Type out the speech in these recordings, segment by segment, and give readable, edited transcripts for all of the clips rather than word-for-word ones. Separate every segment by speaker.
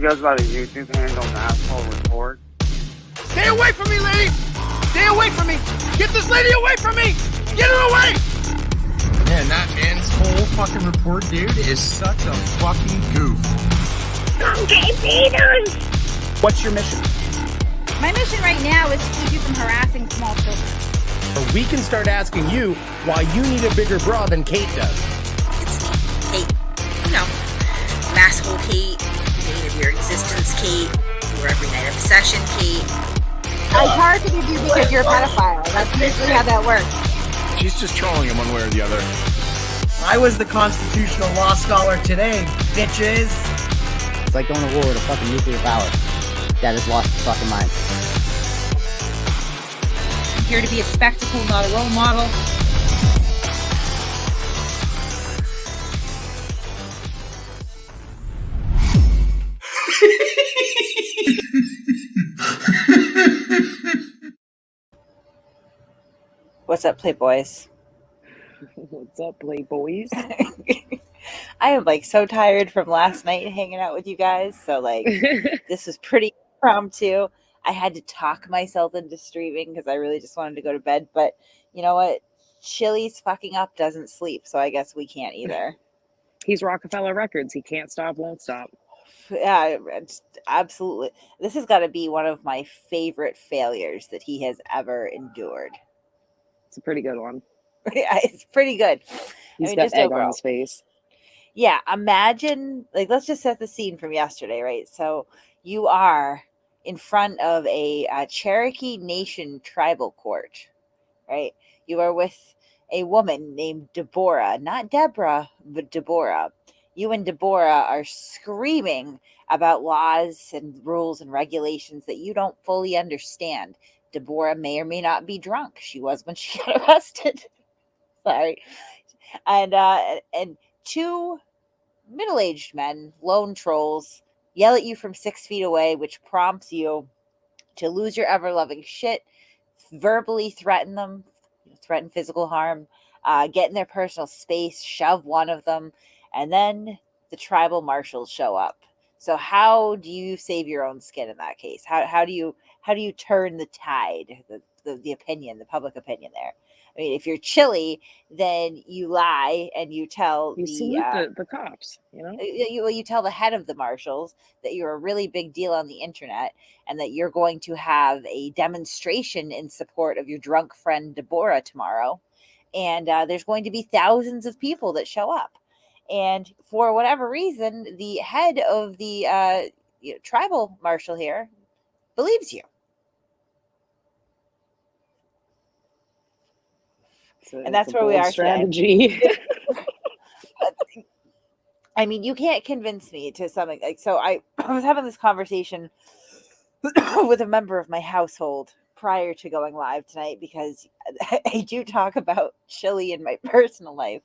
Speaker 1: goes by the YouTube handle Masshole Report.
Speaker 2: Stay away from me, lady! Stay away from me! Get this lady away from me! Get her away!
Speaker 3: Man, that man's whole fucking report, dude, is such a fucking goof.
Speaker 2: What's your mission?
Speaker 4: My mission right now is to keep you from harassing small children.
Speaker 2: Or we can start asking you why you need a bigger bra than Kate does.
Speaker 5: It's Kate. You know, masshole Kate, day of your existence Kate, your every night obsession Kate.
Speaker 4: I targeted you because you're a pedophile. That's usually how that works.
Speaker 3: She's just trolling him one way or the other.
Speaker 6: I was the constitutional law scholar today, bitches.
Speaker 7: It's like going to war with a fucking nuclear power that has lost its fucking mind.
Speaker 4: I'm here to be a spectacle, not a role model.
Speaker 8: What's up, Playboys?
Speaker 9: What's up, Playboys?
Speaker 8: I am like so tired from last night hanging out with you guys. So like this was pretty impromptu. I had to talk myself into streaming because I really just wanted to go to bed. But you know what? Chille's fucking up doesn't sleep, so I guess we can't either.
Speaker 9: He's Rockefeller Records. He can't stop, won't stop.
Speaker 8: Yeah, absolutely. This has got to be one of my favorite failures that he has ever endured.
Speaker 9: It's a pretty good one.
Speaker 8: Yeah, it's pretty good.
Speaker 9: He's
Speaker 8: I mean,
Speaker 9: got
Speaker 8: just
Speaker 9: egg
Speaker 8: overall.
Speaker 9: on his face.
Speaker 8: Yeah, imagine, like, let's just set the scene from yesterday, right? So you are in front of a Cherokee Nation tribal court, right? You are with a woman named Deborah, not Deborah, but Deborah. You and Deborah are screaming about laws and rules and regulations that you don't fully understand. Deborah may or may not be drunk. She was when she got arrested. Sorry. And two middle-aged men, lone trolls, yell at you from 6 feet away, which prompts you to lose your ever-loving shit, verbally threaten them, threaten physical harm, get in their personal space, shove one of them, and then the tribal marshals show up. So how do you save your own skin in that case? How do you turn the tide, the opinion, the public opinion there? I mean, if you're Chille, then you lie and you tell
Speaker 9: the cops, you know?
Speaker 8: You tell the head of the marshals that you're a really big deal on the internet and that you're going to have a demonstration in support of your drunk friend Deborah tomorrow. And there's going to be thousands of people that show up. And for whatever reason, the head of the tribal marshal here believes you. And that's where we are
Speaker 9: strategy.
Speaker 8: I mean, you can't convince me to something like so. I was having this conversation with a member of my household prior to going live tonight because I do talk about Chille in my personal life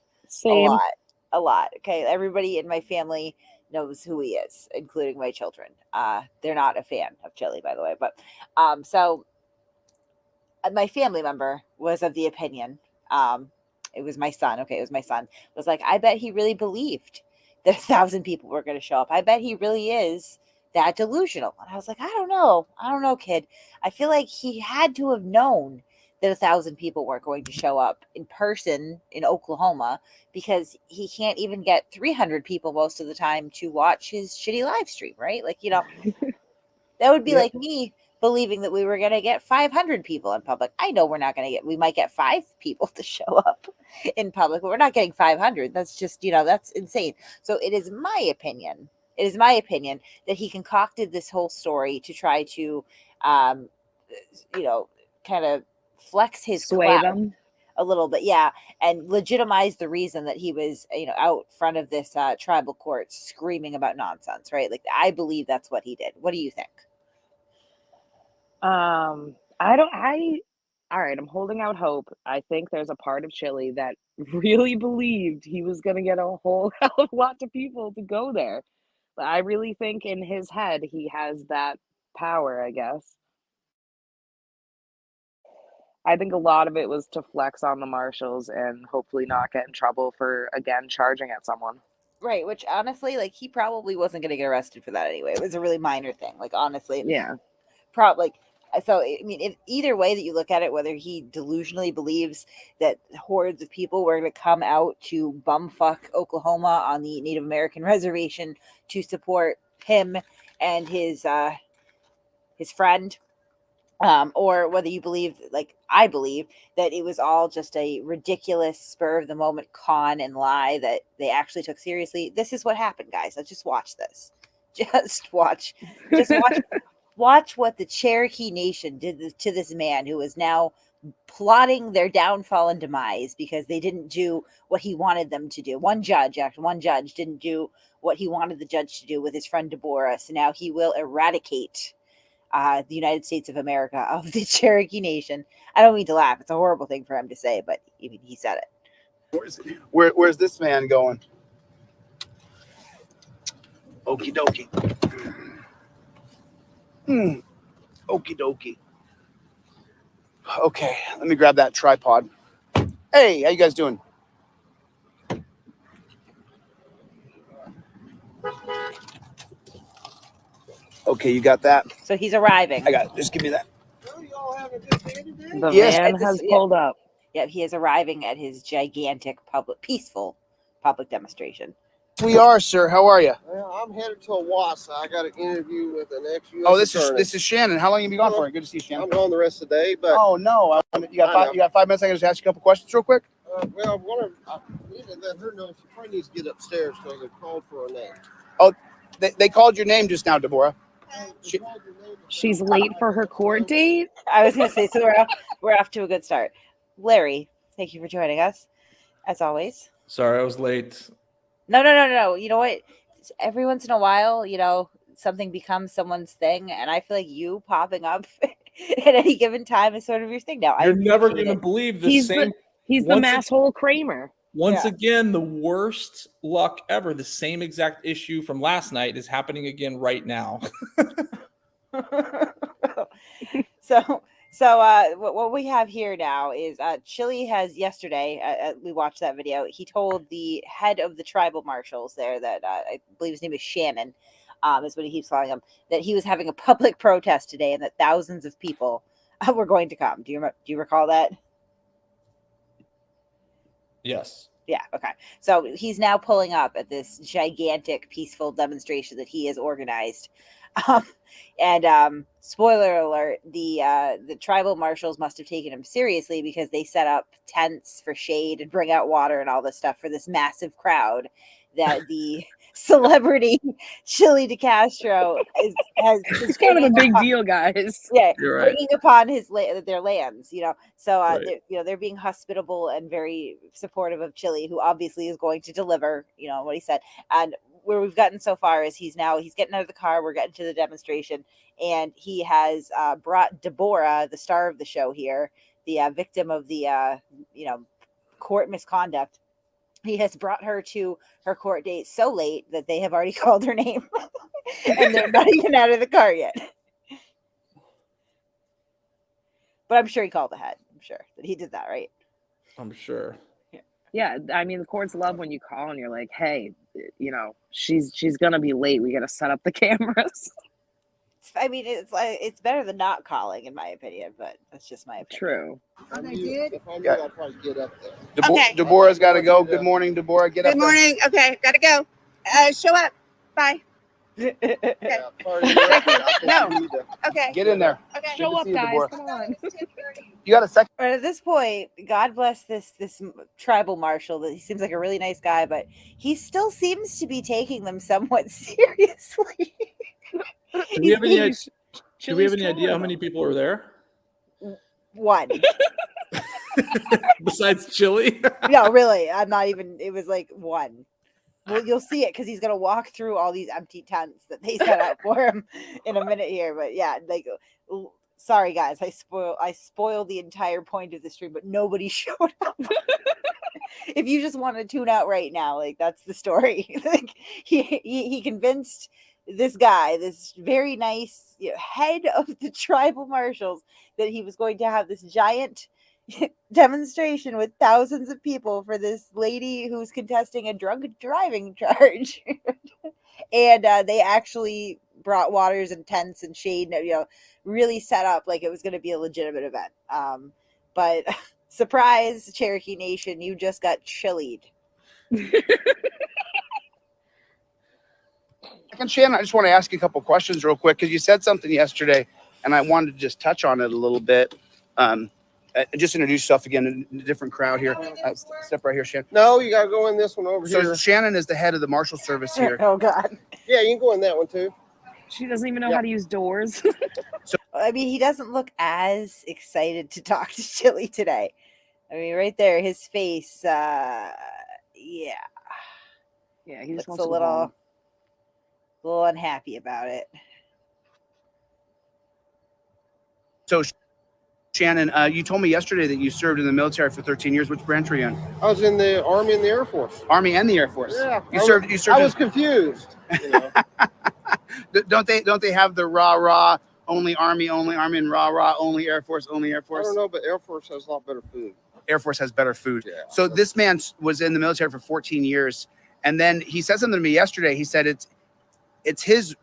Speaker 8: a lot. Okay, everybody in my family knows who he is, including my children. They're not a fan of Chille, by the way, but so my family member was of the opinion. It was my son. Okay, it was my son. Was like, I bet he really believed that 1,000 people were going to show up. I bet he really is that delusional. And I was like, I don't know, kid. I feel like he had to have known that 1,000 people weren't going to show up in person in Oklahoma because he can't even get 300 people most of the time to watch his shitty live stream, right? Like, you know, that would be like me believing that we were going to get 500 people in public. I know we might get 5 people to show up in public, but we're not getting 500. That's just, that's insane. So it is my opinion that he concocted this whole story to try to, kind of flex his
Speaker 9: sway them
Speaker 8: a little bit. Yeah. And legitimize the reason that he was, out front of this tribal court screaming about nonsense, right? Like, I believe that's what he did. What do you think?
Speaker 9: All right, I'm holding out hope. I think there's a part of Chille that really believed he was going to get a whole hell of a lot of people to go there. But I really think in his head, he has that power, I guess. I think a lot of it was to flex on the marshals and hopefully not get in trouble for, again, charging at someone.
Speaker 8: Right, which honestly, like, he probably wasn't going to get arrested for that anyway. It was a really minor thing. Like, honestly,
Speaker 9: Yeah.
Speaker 8: probably. So, I mean, either way that you look at it, whether he delusionally believes that hordes of people were going to come out to bumfuck Oklahoma on the Native American reservation to support him and his friend, or whether you believe, like I believe, that it was all just a ridiculous spur of the moment con and lie that they actually took seriously. This is what happened, guys. Let's just watch this. Just watch. Watch what the Cherokee Nation did to this man who is now plotting their downfall and demise because they didn't do what he wanted them to do. One judge didn't do what he wanted the judge to do with his friend Deborah. So now he will eradicate the United States of America of the Cherokee Nation. I don't mean to laugh. It's a horrible thing for him to say, but he said it.
Speaker 2: Where's this man going? Okie dokie. Okie dokie. Okay, let me grab that tripod. Hey, how you guys doing? Okay, you got that?
Speaker 8: So he's arriving.
Speaker 2: I got it. Just give me that.
Speaker 9: The
Speaker 2: Yes,
Speaker 9: van has pulled up.
Speaker 8: Yeah, he is arriving at his gigantic peaceful public demonstration.
Speaker 2: We are, sir. How are you?
Speaker 10: Well, I'm headed to Wassa. I got an interview with an ex-U.S.
Speaker 2: Oh, this
Speaker 10: attorney.
Speaker 2: is Shannon. How long have you been gone for? Good to see you, Shannon.
Speaker 10: I'm gone the rest of the day, but
Speaker 2: Oh no, you got 5 minutes. I can just ask you a couple questions real quick.
Speaker 10: well, I need to let her know she probably needs to get upstairs because they called for her name.
Speaker 2: Oh, they called your name just now, Deborah.
Speaker 9: She's late for her court date.
Speaker 8: I was going to say, so we're off to a good start. Larry, thank you for joining us, as always.
Speaker 11: Sorry, I was late.
Speaker 8: No. You know what? Every once in a while, something becomes someone's thing, and I feel like you popping up at any given time is sort of your thing now.
Speaker 11: You're never going to believe the
Speaker 9: He's
Speaker 11: same.
Speaker 9: He's the Masshole Kramer.
Speaker 11: Once again, the worst luck ever. The same exact issue from last night is happening again right now.
Speaker 8: So what we have here now is Chille has yesterday, we watched that video, he told the head of the tribal marshals there that I believe his name is Shannon, is what he keeps calling him, that he was having a public protest today and that thousands of people were going to come. Do you recall that?
Speaker 11: Yes.
Speaker 8: Yeah, okay. So he's now pulling up at this gigantic peaceful demonstration that he has organized. And spoiler alert, the tribal marshals must have taken him seriously because they set up tents for shade and bring out water and all this stuff for this massive crowd that the celebrity Chille DeCastro has.
Speaker 9: It's kind of a big deal, guys.
Speaker 8: Yeah,
Speaker 11: you're right.
Speaker 8: bringing upon their lands, So
Speaker 11: Right.
Speaker 8: they're being hospitable and very supportive of Chille, who obviously is going to deliver, what he said. And where we've gotten so far is he's getting out of the car. We're getting to the demonstration, and he has brought Deborah, the star of the show here, the victim of the court misconduct. He has brought her to her court date so late that they have already called her name, and they're not even out of the car yet. But I'm sure he called ahead. I'm sure that he did that, right?
Speaker 11: I'm sure.
Speaker 9: Yeah, I mean, the courts love when you call and you're like, hey, she's gonna be late. We gotta set up the cameras.
Speaker 8: I mean, it's better than not calling, in my opinion, but that's just my opinion.
Speaker 9: True.
Speaker 10: If I knew, I'll probably get up there.
Speaker 8: Okay.
Speaker 2: Deborah's got to go. Good morning, Deborah. Get up.
Speaker 12: Good morning. Okay, gotta go. Show up. Bye.
Speaker 10: Yeah, sorry,
Speaker 12: No. Okay.
Speaker 2: Get in there.
Speaker 12: Okay.
Speaker 9: Show up,
Speaker 2: see you,
Speaker 9: guys.
Speaker 2: Deborah.
Speaker 9: Come on.
Speaker 2: You got a second?
Speaker 8: But at this point, God bless this tribal marshal. That he seems like a really nice guy, but he still seems to be taking them somewhat seriously.
Speaker 11: Do we have any idea how many people are there?
Speaker 8: One.
Speaker 11: Besides Chille?
Speaker 8: No, really. I'm not even. It was like one. Well, you'll see it because he's gonna walk through all these empty tents that they set up for him in a minute here. But yeah, sorry guys, I spoiled the entire point of the stream, but nobody showed up. If you just want to tune out right now, that's the story. He convinced this guy, this very nice head of the tribal marshals, that he was going to have this giant demonstration with thousands of people for this lady who's contesting a drunk driving charge. And they actually brought waters and tents and shade, really set up like it was going to be a legitimate event. But surprise, Cherokee Nation, you just got chillied.
Speaker 2: And Shannon, I just want to ask you a couple questions real quick because you said something yesterday, and I wanted to just touch on it a little bit. Just introduce yourself again in a different crowd here. Step right here, Shannon.
Speaker 10: No, you got to go in this one over
Speaker 2: So
Speaker 10: here.
Speaker 2: Shannon is the head of the Marshal Service here.
Speaker 8: Oh, God.
Speaker 10: Yeah, you can go in that one too.
Speaker 9: She doesn't even know how to use doors.
Speaker 8: I mean, he doesn't look as excited to talk to Chille today. I mean, right there, his face, yeah.
Speaker 9: Yeah, he just
Speaker 8: looks
Speaker 9: wants
Speaker 8: a
Speaker 9: to go home.
Speaker 8: little unhappy about it.
Speaker 2: So, Shannon, you told me yesterday that you served in the military for 13 years. Which branch were you in?
Speaker 10: I was in the Army and the Air Force.
Speaker 2: Army and the Air Force.
Speaker 10: Yeah,
Speaker 2: You served.
Speaker 10: I was confused. You know?
Speaker 2: Don't they have the rah only Army, and rah only Air Force, only Air
Speaker 10: I
Speaker 2: Force?
Speaker 10: don't know, but Air Force has a lot better food.
Speaker 2: Air Force has better food.
Speaker 10: Yeah.
Speaker 2: So this man was in the military for 14 years, and then he said something to me yesterday. He said it's his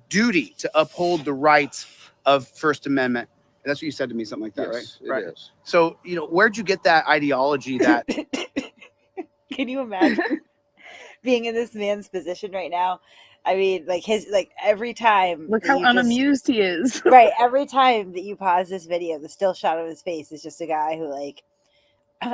Speaker 2: duty to uphold the rights of First Amendment. That's what you said to me, something like that,
Speaker 10: Yes,
Speaker 2: right?
Speaker 10: it
Speaker 2: Right.
Speaker 10: is.
Speaker 2: So, where'd you get that ideology that
Speaker 8: Can you imagine being in this man's position right now? I mean, every time.
Speaker 9: Look
Speaker 8: that
Speaker 9: how
Speaker 8: you just-
Speaker 9: unamused he is.
Speaker 8: Right. Every time that you pause this video, the still shot of his face is just a guy who,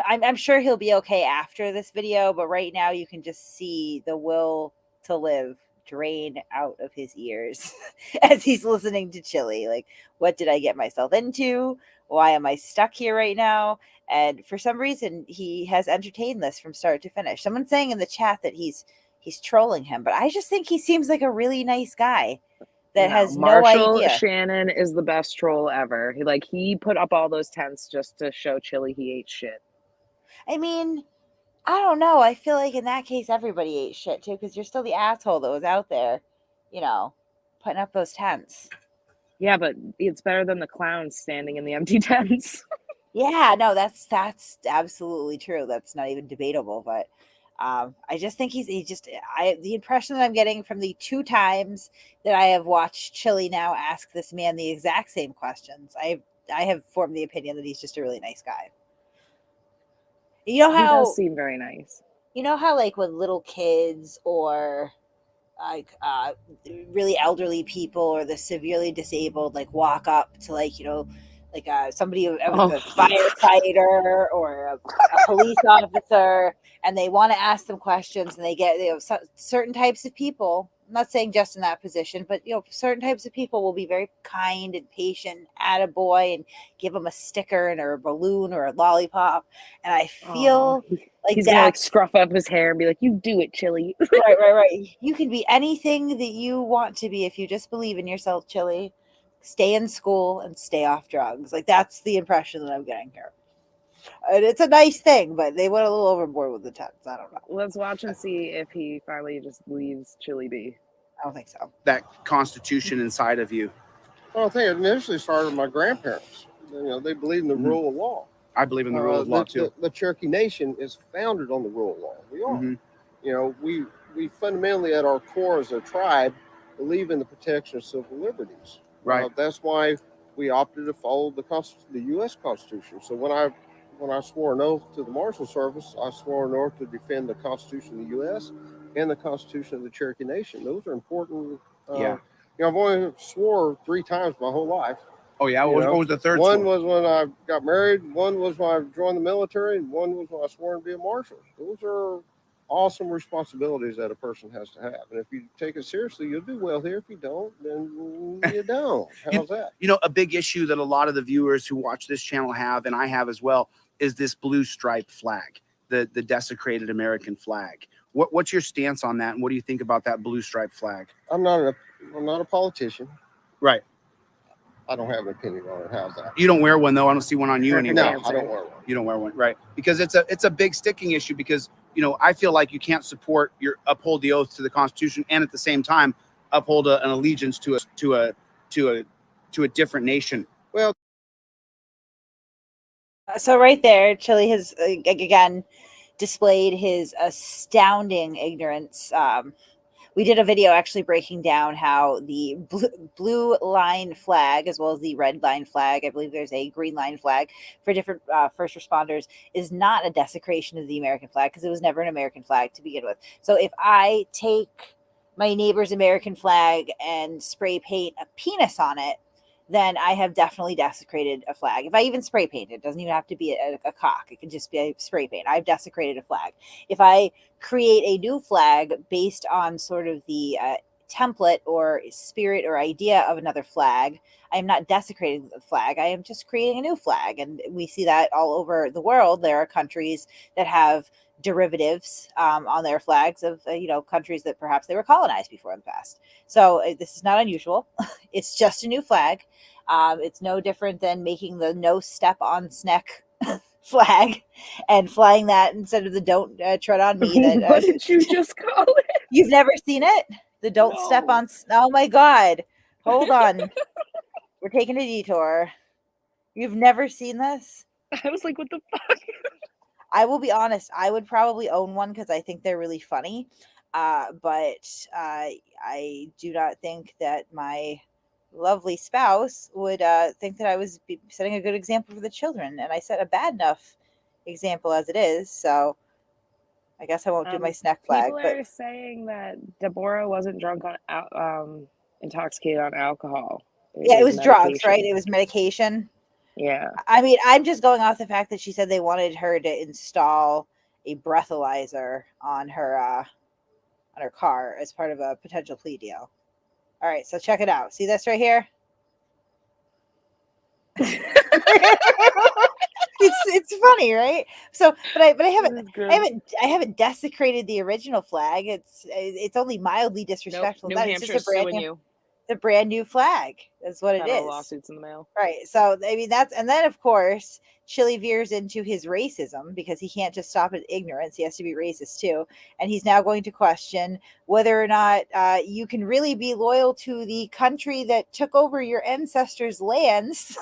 Speaker 8: I'm sure he'll be okay after this video, but right now you can just see the will to live drain out of his ears as he's listening to Chille. Like, what did I get myself into? Why am I stuck here right now? And for some reason, he has entertained this from start to finish. Someone's saying in the chat that he's trolling him, but I just think he seems like a really nice guy that has
Speaker 9: Marshall
Speaker 8: no idea.
Speaker 9: Shannon is the best troll ever. He put up all those tents just to show Chille he ate shit.
Speaker 8: I mean, I don't know. I feel like in that case, everybody ate shit too, because you're still the asshole that was out there, putting up those tents.
Speaker 9: Yeah, but it's better than the clowns standing in the empty tents.
Speaker 8: Yeah, no, that's absolutely true. That's not even debatable. But I just think the impression that I'm getting from the 2 times that I have watched Chille now ask this man the exact same questions, I have formed the opinion that he's just a really nice guy. You know how
Speaker 9: he does seem very nice.
Speaker 8: You know how when little kids or really elderly people or the severely disabled walk up to somebody, a firefighter or a police officer, and they want to ask them questions, and they get certain types of people. I'm not saying just in that position, but certain types of people will be very kind and patient, attaboy, and give them a sticker or a balloon or a lollipop. And I feel
Speaker 9: he's gonna scruff up his hair and be like, "You do it, Chille."
Speaker 8: Right. You can be anything that you want to be if you just believe in yourself, Chille. Stay in school and stay off drugs. That's the impression that I'm getting here. And it's a nice thing, but they went a little overboard with the tents. I don't know.
Speaker 9: Let's watch and see if he finally just leaves Chille be.
Speaker 8: I don't think so.
Speaker 2: that constitution inside of you?
Speaker 10: Well, I think it initially started with my grandparents. They believe in the rule of law.
Speaker 2: I believe in the rule of law too.
Speaker 10: The Cherokee Nation is founded on the rule of law. We are. We fundamentally, at our core as a tribe, believe in the protection of civil liberties.
Speaker 2: Right.
Speaker 10: That's why we opted to follow the U.S. Constitution. So when I swore an oath to the Marshal Service, I swore an oath to defend the Constitution of the U.S. and the Constitution of the Cherokee Nation. Those are important. I've only swore 3 times my whole life.
Speaker 2: Oh yeah, what was the third
Speaker 10: one?
Speaker 2: one?
Speaker 10: Was when I got married. One was when I joined the military, and one was when I swore to be a marshal. Those are awesome responsibilities that a person has to have. And if you take it seriously, you'll do well here. If you don't, then you don't. How's that?
Speaker 2: A big issue that a lot of the viewers who watch this channel have, and I have as well, is this blue stripe flag, the desecrated American flag. What's your stance on that, and what do you think about that blue stripe flag?
Speaker 10: I'm not a politician.
Speaker 2: Right.
Speaker 10: I don't have an opinion on it. How's that?
Speaker 2: You don't wear one though. I don't see one on you anymore.
Speaker 10: No, I don't wear one.
Speaker 2: You don't wear one, right? Because it's a big sticking issue. Because I feel like you can't uphold the oath to the Constitution and at the same time uphold an allegiance to a different nation.
Speaker 10: Well,
Speaker 8: So right there, Chille has again displayed his astounding ignorance. We did a video actually breaking down how the blue line flag, as well as the red line flag, I believe there's a green line flag for different first responders, is not a desecration of the American flag because it was never an American flag to begin with. So if I take my neighbor's American flag and spray paint a penis on it, then I have definitely desecrated a flag. If I even spray paint it, doesn't even have to be a cock. It can just be a spray paint. I've desecrated a flag. If I create a new flag based on sort of the template or spirit or idea of another flag, I am not desecrating the flag. I am just creating a new flag. And we see that all over the world. There are countries that have derivatives on their flags of countries that perhaps they were colonized before in the past. So this is not unusual. It's just a new flag. It's no different than making the no step on Sneck flag and flying that instead of the don't tread on me. That
Speaker 9: What did you just call it?
Speaker 8: You've never seen it? The don't step on. Oh my God! Hold on, we're taking a detour. You've never seen this?
Speaker 9: I was like, what the fuck?
Speaker 8: I will be honest. I would probably own one because I think they're really funny. But I do not think that my lovely spouse would think that I was setting a good example for the children, and I set a bad enough example as it is. So I guess I won't do my snack flag.
Speaker 9: People are saying that Deborah wasn't drunk on intoxicated on alcohol.
Speaker 8: It was drugs, right? It was medication.
Speaker 9: Yeah.
Speaker 8: I mean, I'm just going off the fact that she said they wanted her to install a breathalyzer on her car as part of a potential plea deal. All right, so check it out. See this right here? It's funny, right? So, but I haven't desecrated the original flag. It's only mildly disrespectful.
Speaker 9: New
Speaker 8: It's
Speaker 9: Hampshire's
Speaker 8: just a brand new flag. That's what it is.
Speaker 9: Lawsuits in the mail.
Speaker 8: Right. So I mean and then of course Chille veers into his racism because he can't just stop at ignorance. He has to be racist too. And he's now going to question whether or not you can really be loyal to the country that took over your ancestors' lands,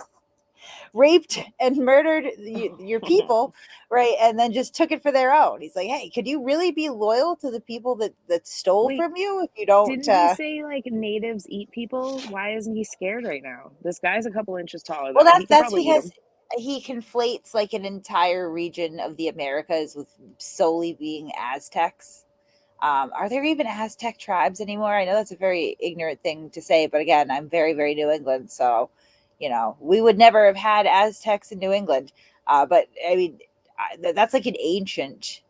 Speaker 8: raped and murdered your people, right? And then just took it for their own. He's like, hey, could you really be loyal to the people that stole from you if you don't?
Speaker 9: Didn't he say like natives eat people? Why isn't he scared right now? This guy's a couple inches taller.
Speaker 8: Well, that's because he conflates like an entire region of the Americas with solely being Aztecs. Are there even Aztec tribes anymore? I know that's a very ignorant thing to say, but again, I'm very, very New England, so we would never have had Aztecs in New England. But I mean, that's like an ancient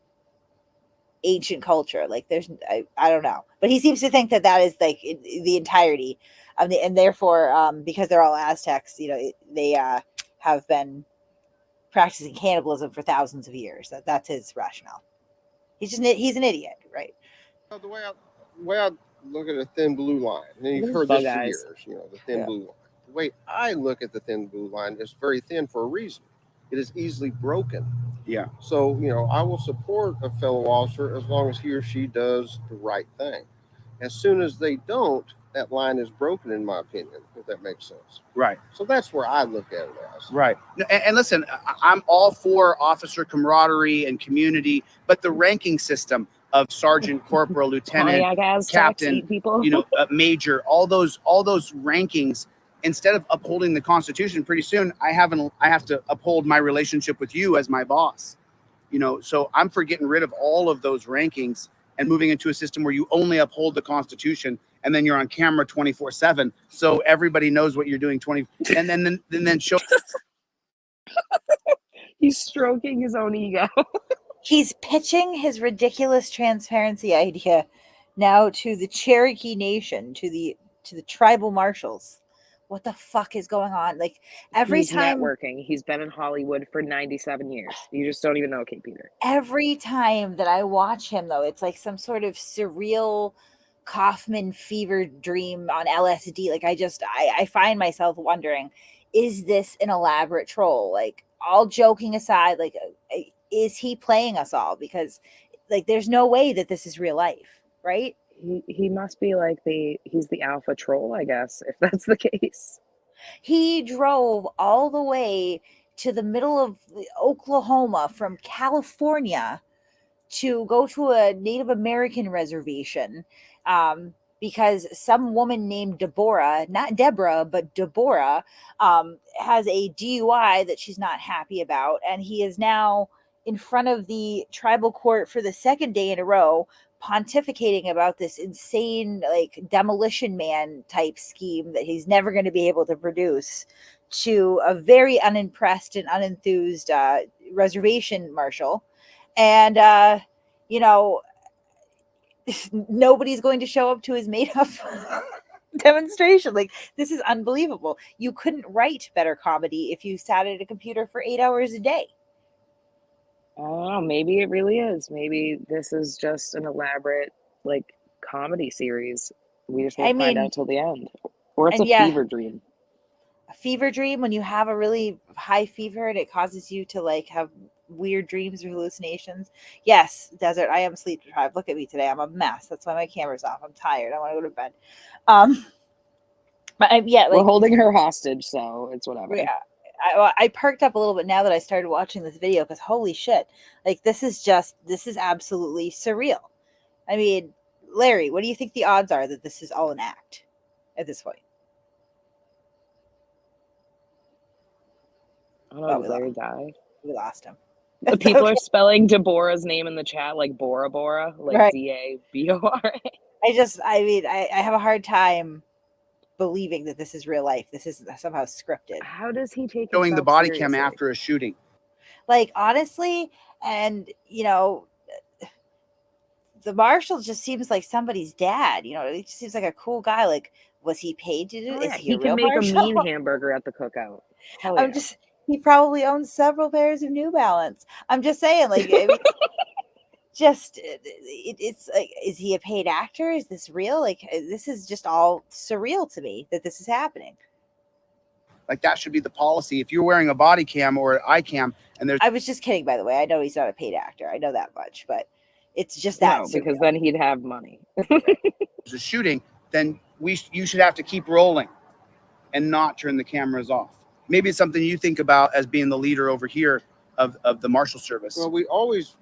Speaker 8: culture. Like I don't know, but he seems to think that is like the entirety of and therefore, because they're all Aztecs, they have been practicing cannibalism for thousands of years. That's his rationale. He's an idiot, right?
Speaker 10: The way I look at a thin blue line, and you've heard this for years, the thin blue line. The way I look at the thin blue line is very thin for a reason. It is easily broken.
Speaker 2: Yeah.
Speaker 10: So, I will support a fellow officer as long as he or she does the right thing. As soon as they don't, that line is broken, in my opinion, if that makes sense.
Speaker 2: Right.
Speaker 10: So that's where I look at it as.
Speaker 2: Right. And listen, I'm all for officer camaraderie and community, but the ranking system of sergeant, corporal, lieutenant, captain, major, all those rankings, instead of upholding the Constitution, pretty soon I have to uphold my relationship with you as my boss. So I'm for getting rid of all of those rankings and moving into a system where you only uphold the Constitution, and then you're on camera 24/7, so everybody knows what you're doing. And then show.
Speaker 9: He's stroking his own ego.
Speaker 8: He's pitching his ridiculous transparency idea now to the Cherokee Nation, to the tribal marshals. What the fuck is going on? Like
Speaker 9: he's networking. He's been in Hollywood for 97 years. You just don't even know, Kate Peter.
Speaker 8: Every time that I watch him, though, it's like some sort of surreal Kaufman fever dream on LSD. Like I find myself wondering, is this an elaborate troll? Like, all joking aside, like, is he playing us all? Because like, there's no way that this is real life, right?
Speaker 9: He must be like he's the alpha troll, I guess, if that's the case.
Speaker 8: He drove all the way to the middle of Oklahoma from California to go to a Native American reservation because some woman named Deborah, not Deborah, but Deborah, has a DUI that she's not happy about. And he is now in front of the tribal court for the second day in a row, pontificating about this insane, like, demolition man type scheme that he's never going to be able to produce to a very unimpressed and unenthused reservation marshal. And, you know, nobody's going to show up to his made up demonstration. Like, this is unbelievable. You couldn't write better comedy if you sat at a computer for 8 hours a day.
Speaker 9: I don't know. Maybe it really is. Maybe this is just an elaborate, like, comedy series. We just won't find out till the end. Or it's a fever dream.
Speaker 8: A fever dream, when you have a really high fever and it causes you to, like, have weird dreams or hallucinations. Yes, Desert, I am sleep deprived. Look at me today. I'm a mess. That's why my camera's off. I'm tired. I want to go to bed. But we're
Speaker 9: holding her hostage, so it's whatever.
Speaker 8: Yeah. I perked up a little bit now that I started watching this video because holy shit, like this is absolutely surreal. I mean, Larry, what do you think the odds are that this is all an act at this point?
Speaker 9: I don't know. Did Larry die?
Speaker 8: We lost him.
Speaker 9: The people are spelling Deborah's name in the chat like Bora Bora, like
Speaker 8: right.
Speaker 9: Dabora.
Speaker 8: I have a hard time believing that this is real life. This is somehow scripted.
Speaker 9: How does he take
Speaker 2: showing the body cam
Speaker 9: seriously?
Speaker 2: after a shooting?
Speaker 8: Like, honestly, and you know, the marshal just seems like somebody's dad. You know, he just seems like a cool guy. Like, was he paid to do
Speaker 9: Oh,
Speaker 8: this?
Speaker 9: yeah.
Speaker 8: Is he a
Speaker 9: He can
Speaker 8: real
Speaker 9: make
Speaker 8: marshal?
Speaker 9: a mean hamburger at the cookout. Hell yeah.
Speaker 8: He probably owns several pairs of New Balance. I'm just saying, like, I mean, it's like, is he a paid actor? Is this real? Like, this is just all surreal to me that this is happening.
Speaker 2: Like, that should be the policy. If you're wearing a body cam or an eye cam, and there's,
Speaker 8: I was just kidding, by the way. I know he's not a paid actor. I know that much, but it's just that
Speaker 9: no, because then he'd have money.
Speaker 2: there's a shooting, then you should have to keep rolling and not turn the cameras off. Maybe it's something you think about as being the leader over here of the Marshal Service.
Speaker 10: Well, we always,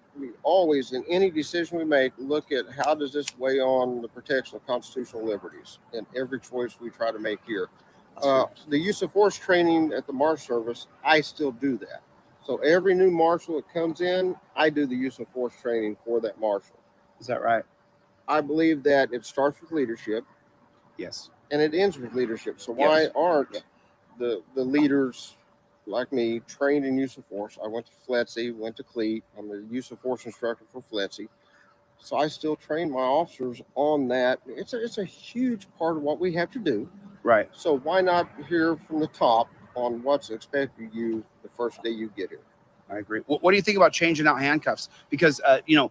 Speaker 10: in any decision we make, look at how does this weigh on the protection of constitutional liberties in every choice we try to make here. The use of force training at the Marshal Service, I still do that. So every new marshal that comes in, I do the use of force training for that marshal.
Speaker 2: Is that right?
Speaker 10: I believe that it starts with leadership.
Speaker 2: Yes.
Speaker 10: And it ends with leadership. So why aren't the leaders like me trained in use of force? I went to FLETC, went to CLEAT. I'm the use of force instructor for FLETC. So I still train my officers on that. It's a huge part of what we have to do.
Speaker 2: Right.
Speaker 10: So why not hear from the top on what's expected of you the first day you get here?
Speaker 2: I agree. What do you think about changing out handcuffs? Because, you know,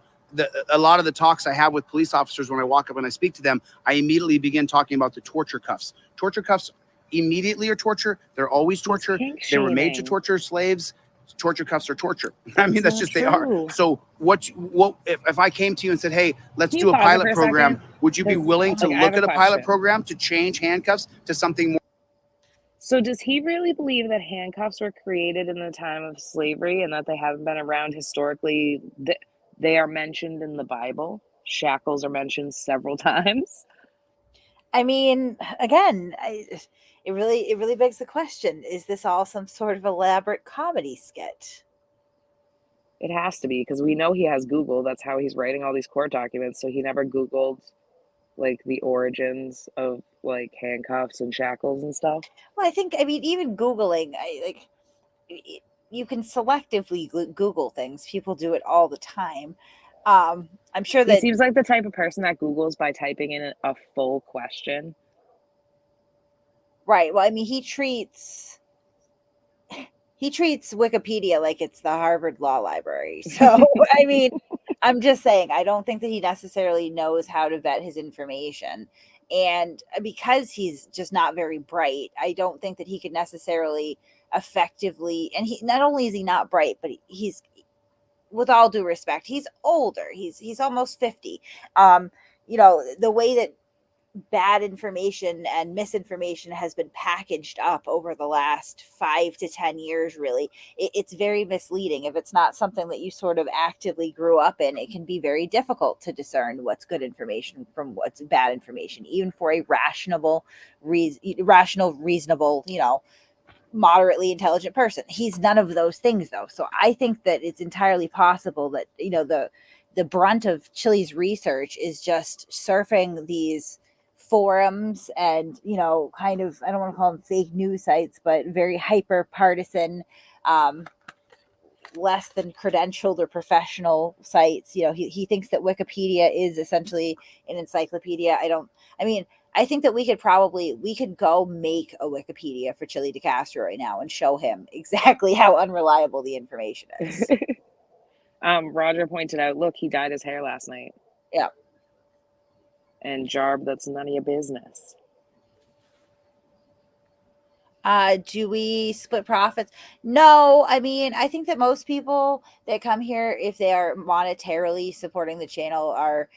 Speaker 2: a lot of the talks I have with police officers when I walk up and I speak to them, I immediately begin talking about the torture cuffs. Torture cuffs immediately are torture. They're always torture. They were made to torture slaves. Torture cuffs are torture. I mean, that's just they are. So what if I came to you and said, hey, let's do a pilot program, would you be willing to look at a pilot program to change handcuffs to something more?
Speaker 9: So does he really believe that handcuffs were created in the time of slavery and that they haven't been around historically? They are mentioned in the Bible. Shackles are mentioned several times.
Speaker 8: I mean, again, it really begs the question: is this all some sort of elaborate comedy skit?
Speaker 9: It has to be, because we know he has Google. That's how he's writing all these court documents. So he never Googled like the origins of like handcuffs and shackles and stuff.
Speaker 8: Well, I mean, even Googling, you can selectively Google things. People do it all the time. I'm sure that
Speaker 9: he seems like the type of person that Googles by typing in a full question.
Speaker 8: Right. Well, I mean, he treats Wikipedia like it's the Harvard Law Library. So, I mean, I'm just saying, I don't think that he necessarily knows how to vet his information. And because he's just not very bright, I don't think that he could necessarily effectively, and he not only is he not bright, but he's, with all due respect, he's older. He's almost 50. You know, the way that bad information and misinformation has been packaged up over the last 5 to 10 years. Really, it's very misleading. If it's not something that you sort of actively grew up in, it can be very difficult to discern what's good information from what's bad information, even for a rational, reasonable, moderately intelligent person. He's none of those things, though. So I think that it's entirely possible that the brunt of Chille's research is just surfing these forums and kind of, I don't want to call them fake news sites, but very hyper partisan, less than credentialed or professional sites. He thinks that Wikipedia is essentially an encyclopedia. I think that we could go make a Wikipedia for Chille DeCastro right now and show him exactly how unreliable the information is.
Speaker 9: Roger pointed out, look, he dyed his hair last night.
Speaker 8: Yeah.
Speaker 9: And Jarb, that's none of your business.
Speaker 8: Do we split profits? No. I think that most people that come here, if they are monetarily supporting the channel, are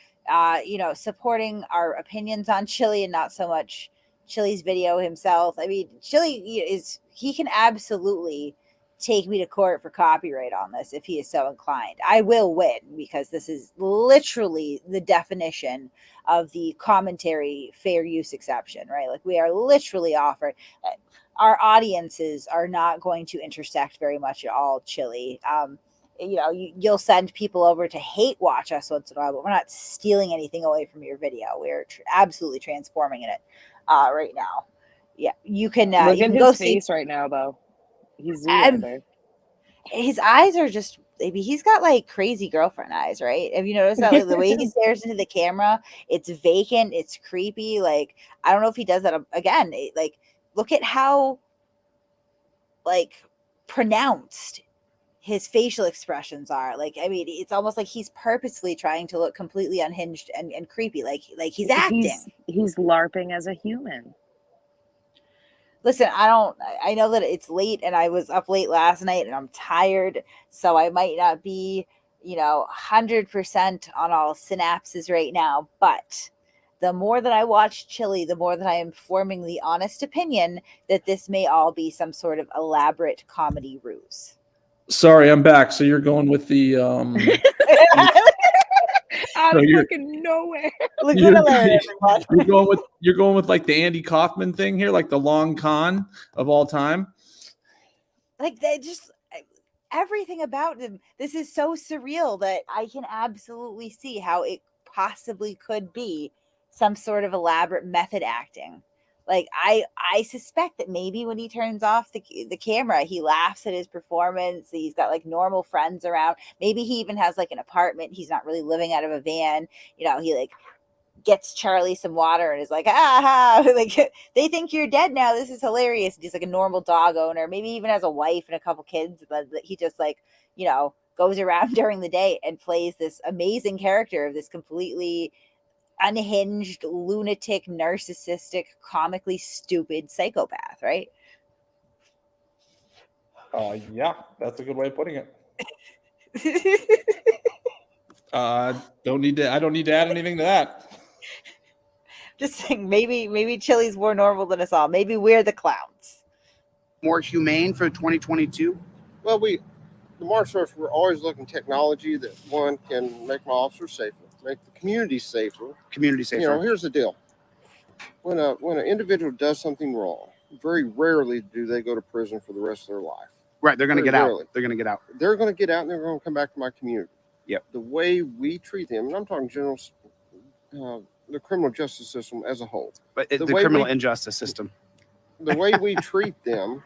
Speaker 8: supporting our opinions on Chille and not so much Chille's video himself. Chille he can absolutely take me to court for copyright on this if he is so inclined. I will win, because this is literally the definition of the commentary fair use exception, right? Like, we are literally offered. Our audiences are not going to intersect very much at all, Chille. You'll send people over to hate watch us once in a while, but we're not stealing anything away from your video. We're absolutely transforming in it right now. Yeah, you can
Speaker 9: look
Speaker 8: you
Speaker 9: at
Speaker 8: can go
Speaker 9: his
Speaker 8: see
Speaker 9: face right now, though. He's Zoolander.
Speaker 8: His eyes are just, maybe he's got like crazy girlfriend eyes, right? Have you noticed that? Like, the way he stares into the camera, it's vacant, it's creepy. Like, I don't know if he does that again. Look at how pronounced his facial expressions are. It's almost like he's purposefully trying to look completely unhinged and creepy, like he's acting.
Speaker 9: He's LARPing as a human.
Speaker 8: Listen, I know that it's late and I was up late last night and I'm tired, so I might not be, 100% on all synapses right now, but the more that I watch Chille, the more that I am forming the honest opinion that this may all be some sort of elaborate comedy ruse.
Speaker 11: Sorry, I'm back. So you're going with the
Speaker 9: out of fucking nowhere.
Speaker 11: You're going with like the Andy Kaufman thing here, like the long con of all time.
Speaker 8: Like, they just, everything about him, this is so surreal that I can absolutely see how it possibly could be some sort of elaborate method acting. Like, I suspect that maybe when he turns off the camera, he laughs at his performance. He's got like normal friends around. Maybe he even has like an apartment. He's not really living out of a van. He like gets Charlie some water and is like, like, they think you're dead now. This is hilarious. And he's like a normal dog owner. Maybe even has a wife and a couple kids, but he just like, goes around during the day and plays this amazing character of this completely unhinged, lunatic, narcissistic, comically stupid psychopath, right?
Speaker 11: Yeah, that's a good way of putting it. I don't need to add anything to that.
Speaker 8: Just saying, maybe Chille's more normal than us all. Maybe we're the clowns.
Speaker 2: More humane for 2022?
Speaker 10: Well, the martial arts, we're always looking at technology that, one, can make my officers safer, make the community safer. Here's the deal. When an individual does something wrong, very rarely do they go to prison for the rest of their life.
Speaker 2: Right, they're going to get out. They're going to get out.
Speaker 10: They're going to get out and they're going to come back to my community.
Speaker 2: Yep.
Speaker 10: The way we treat them, and I'm talking general, the criminal justice system as a whole.
Speaker 2: But the criminal injustice system.
Speaker 10: The way we treat them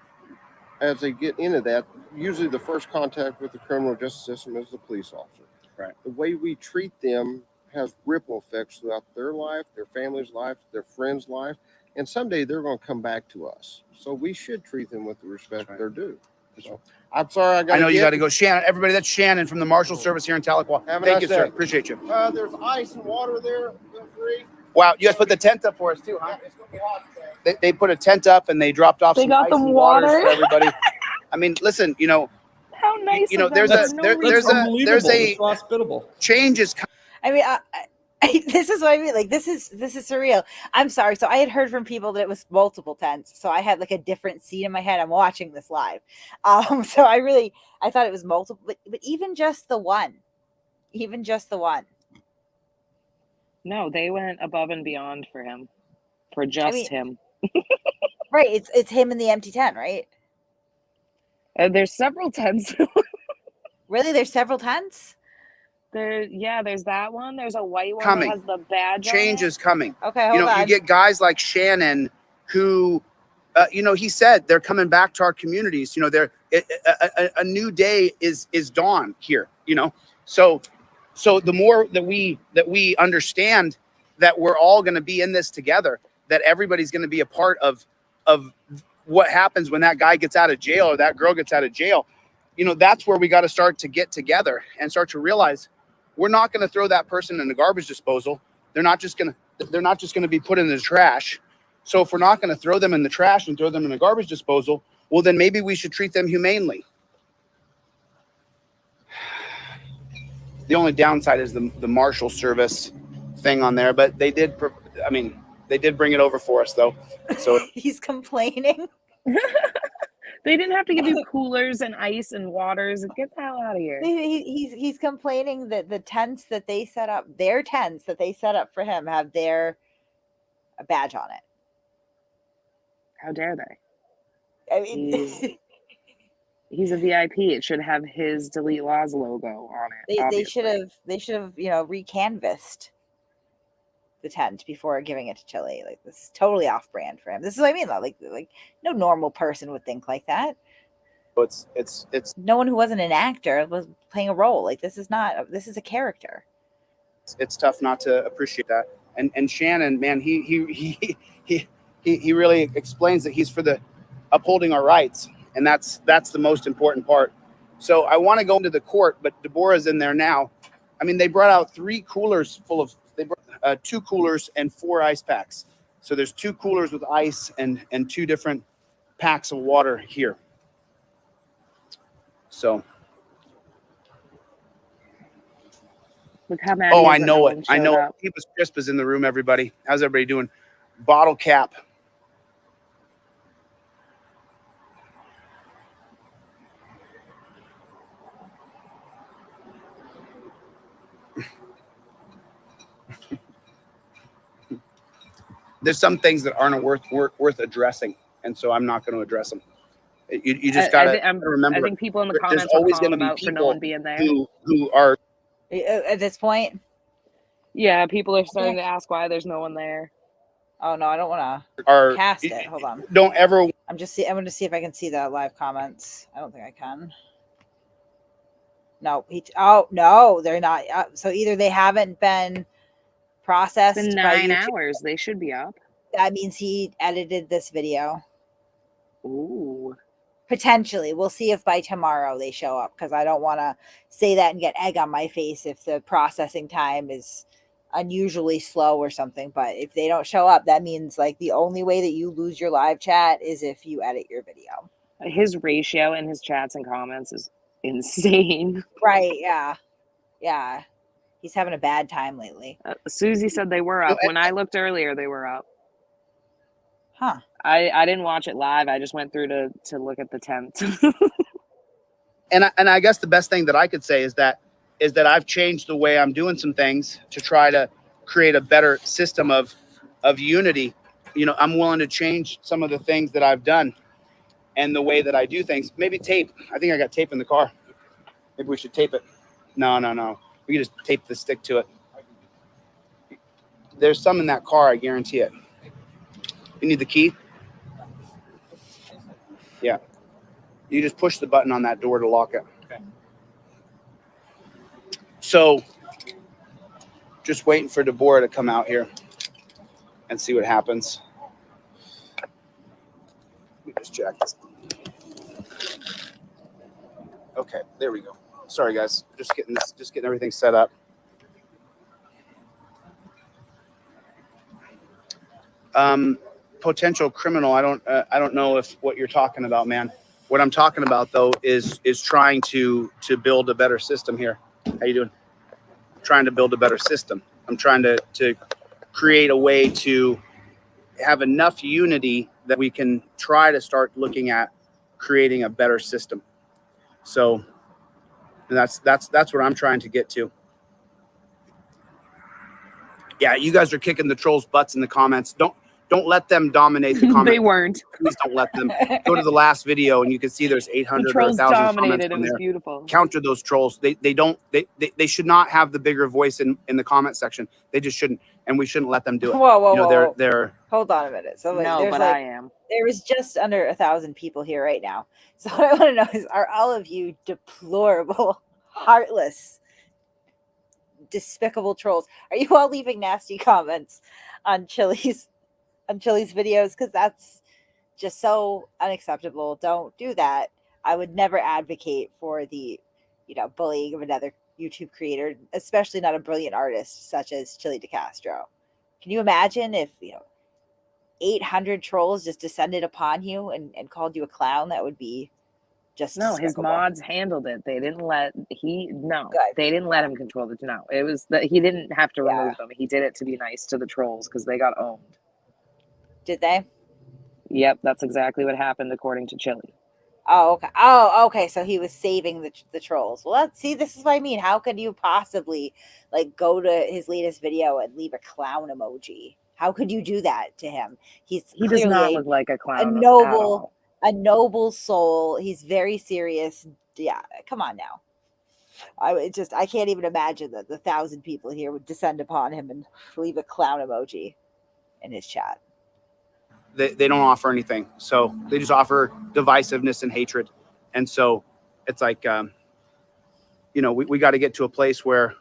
Speaker 10: as they get into that, usually the first contact with the criminal justice system is the police officer.
Speaker 2: Right.
Speaker 10: The way we treat them has ripple effects throughout their life, their family's life, their friends' life, and someday they're going to come back to us. So we should treat them with the respect they're due. So, I'm sorry,
Speaker 2: I know you got to go. Shannon, everybody, that's Shannon from the Marshal Service here in Tahlequah. Thank you, sir. Appreciate you.
Speaker 10: There's ice and water there. Feel free.
Speaker 2: Wow, you guys put the tent up for us too, huh? They put a tent up and they dropped off some ice and water for everybody. I mean, listen,
Speaker 9: how nice.
Speaker 2: There's a
Speaker 11: hospitable.
Speaker 2: change is.
Speaker 8: I mean, This is what I mean. Like this is surreal. I'm sorry. So I had heard from people that it was multiple tents. So I had like a different scene in my head. I'm watching this live. So I thought it was multiple, but even just the one.
Speaker 9: No, they went above and beyond for him. For just him.
Speaker 8: Right. It's him in the empty tent, right?
Speaker 9: There's several tents.
Speaker 8: Really? There's several tents?
Speaker 9: There's that one. There's a white one
Speaker 2: Coming.
Speaker 9: that has the badge.
Speaker 2: Change is coming.
Speaker 8: Okay, hold on.
Speaker 2: You get guys like Shannon who, he said they're coming back to our communities. They're a new day is dawn here. So the more that we understand that we're all going to be in this together, that everybody's going to be a part of what happens when that guy gets out of jail or that girl gets out of jail. That's where we got to start to get together and start to realize we're not going to throw that person in the garbage disposal. They're not just going to be put in the trash. So if we're not going to throw them in the trash and throw them in the garbage disposal, well, then maybe we should treat them humanely. The only downside is the Marshal Service thing on there, but they did bring it over for us though. So
Speaker 8: he's complaining.
Speaker 9: They didn't have to give you coolers and ice and waters. Get the hell out of here.
Speaker 8: He's complaining that the tents that they set up, their tents that they set up for him, have their badge on it.
Speaker 9: How dare they?
Speaker 8: I mean,
Speaker 9: he's a VIP. It should have his Delete Laws logo on it.
Speaker 8: They should have recanvassed the tent before giving it to Chille. Like, this is totally off brand for him. This is what I mean though. Like no normal person would think like that.
Speaker 2: It's
Speaker 8: no one who wasn't an actor was playing a role. Like, this is a character.
Speaker 2: It's tough not to appreciate that. And Shannon, man, he really explains that he's for the upholding our rights, and that's the most important part. So I want to go into the court, but Deborah's in there now. I mean, they brought out 3 coolers full of 2 coolers and 4 ice packs. So there's 2 coolers with ice and 2 different packs of water here. So.
Speaker 9: Look how many.
Speaker 2: Oh, I know it. I know it. Keep us crisp is in the room, everybody. How's everybody doing? Bottle cap. There's some things that aren't worth addressing, and so I'm not going to address them. You just got to remember.
Speaker 9: I think people in the comments
Speaker 2: there's always going to
Speaker 9: about
Speaker 2: be
Speaker 9: for no one being there.
Speaker 2: Who are
Speaker 8: at this point.
Speaker 9: Yeah, people are starting to ask why there's no one there.
Speaker 8: Oh no, I don't want to cast it. Hold on.
Speaker 2: Don't ever.
Speaker 8: I'm going to see if I can see the live comments. I don't think I can. No, no, they're not. So either they haven't been processed.
Speaker 9: It's been 9 hours. They should be up.
Speaker 8: That means he edited this video.
Speaker 9: Ooh.
Speaker 8: Potentially. We'll see if by tomorrow they show up, because I don't want to say that and get egg on my face if the processing time is unusually slow or something. But if they don't show up, that means like the only way that you lose your live chat is if you edit your video.
Speaker 9: His ratio in his chats and comments is insane.
Speaker 8: Right. Yeah. He's having a bad time lately.
Speaker 9: Susie said they were up. When I looked earlier, they were up.
Speaker 8: Huh.
Speaker 9: I didn't watch it live. I just went through to look at the tent.
Speaker 2: and I guess the best thing that I could say is that I've changed the way I'm doing some things to try to create a better system of unity. I'm willing to change some of the things that I've done and the way that I do things. Maybe tape. I think I got tape in the car. Maybe we should tape it. No. We can just tape the stick to it. There's some in that car, I guarantee it. You need the key? Yeah. You just push the button on that door to lock it. Okay. So, just waiting for Deborah to come out here and see what happens. Let me just check this. Okay, there we go. Sorry, guys. Just getting everything set up. Potential criminal. I don't know if what you're talking about, man. What I'm talking about though is trying to build a better system here. How you doing? Trying to build a better system. I'm trying to create a way to have enough unity that we can try to start looking at creating a better system. So that's what I'm trying to get to. Yeah, you guys are kicking the trolls' butts in the comments. Don't let them dominate the comments.
Speaker 9: They weren't.
Speaker 2: Please don't let them. Go to the last video and you can see there's 800
Speaker 9: The trolls
Speaker 2: or 1,000 comments
Speaker 9: dominated. It
Speaker 2: on
Speaker 9: was
Speaker 2: there.
Speaker 9: beautiful.
Speaker 2: Counter those trolls. They should not have the bigger voice in the comment section. They just shouldn't, and we shouldn't let them do it.
Speaker 8: Whoa.
Speaker 2: They're
Speaker 8: Hold on a minute. So
Speaker 9: No,
Speaker 8: there's
Speaker 9: but I am.
Speaker 8: There was just under 1,000 people here right now. So what I want to know is, are all of you deplorable, heartless, despicable trolls? Are you all leaving nasty comments on Chille's videos? Because that's just so unacceptable. Don't do that. I would never advocate for the, bullying of another YouTube creator, especially not a brilliant artist such as Chille DeCastro. Can you imagine if 800 trolls just descended upon you and called you a clown? That would be just
Speaker 9: no. His
Speaker 8: despicable.
Speaker 9: mods handled it. They didn't let They didn't let him control the. No, it was that he didn't have to remove them. He did it to be nice to the trolls because they got owned.
Speaker 8: Did they?
Speaker 9: Yep, that's exactly what happened according to Chille.
Speaker 8: Oh, okay. Okay. So he was saving the trolls. Well, see, this is what I mean. How could you possibly go to his latest video and leave a clown emoji? How could you do that to him? He
Speaker 9: does not look like a clown.
Speaker 8: A noble soul. He's very serious. Yeah, come on now. I can't even imagine that the 1,000 people here would descend upon him and leave a clown emoji in his chat.
Speaker 2: They don't offer anything, so they just offer divisiveness and hatred. And so it's like, we got to get to a place where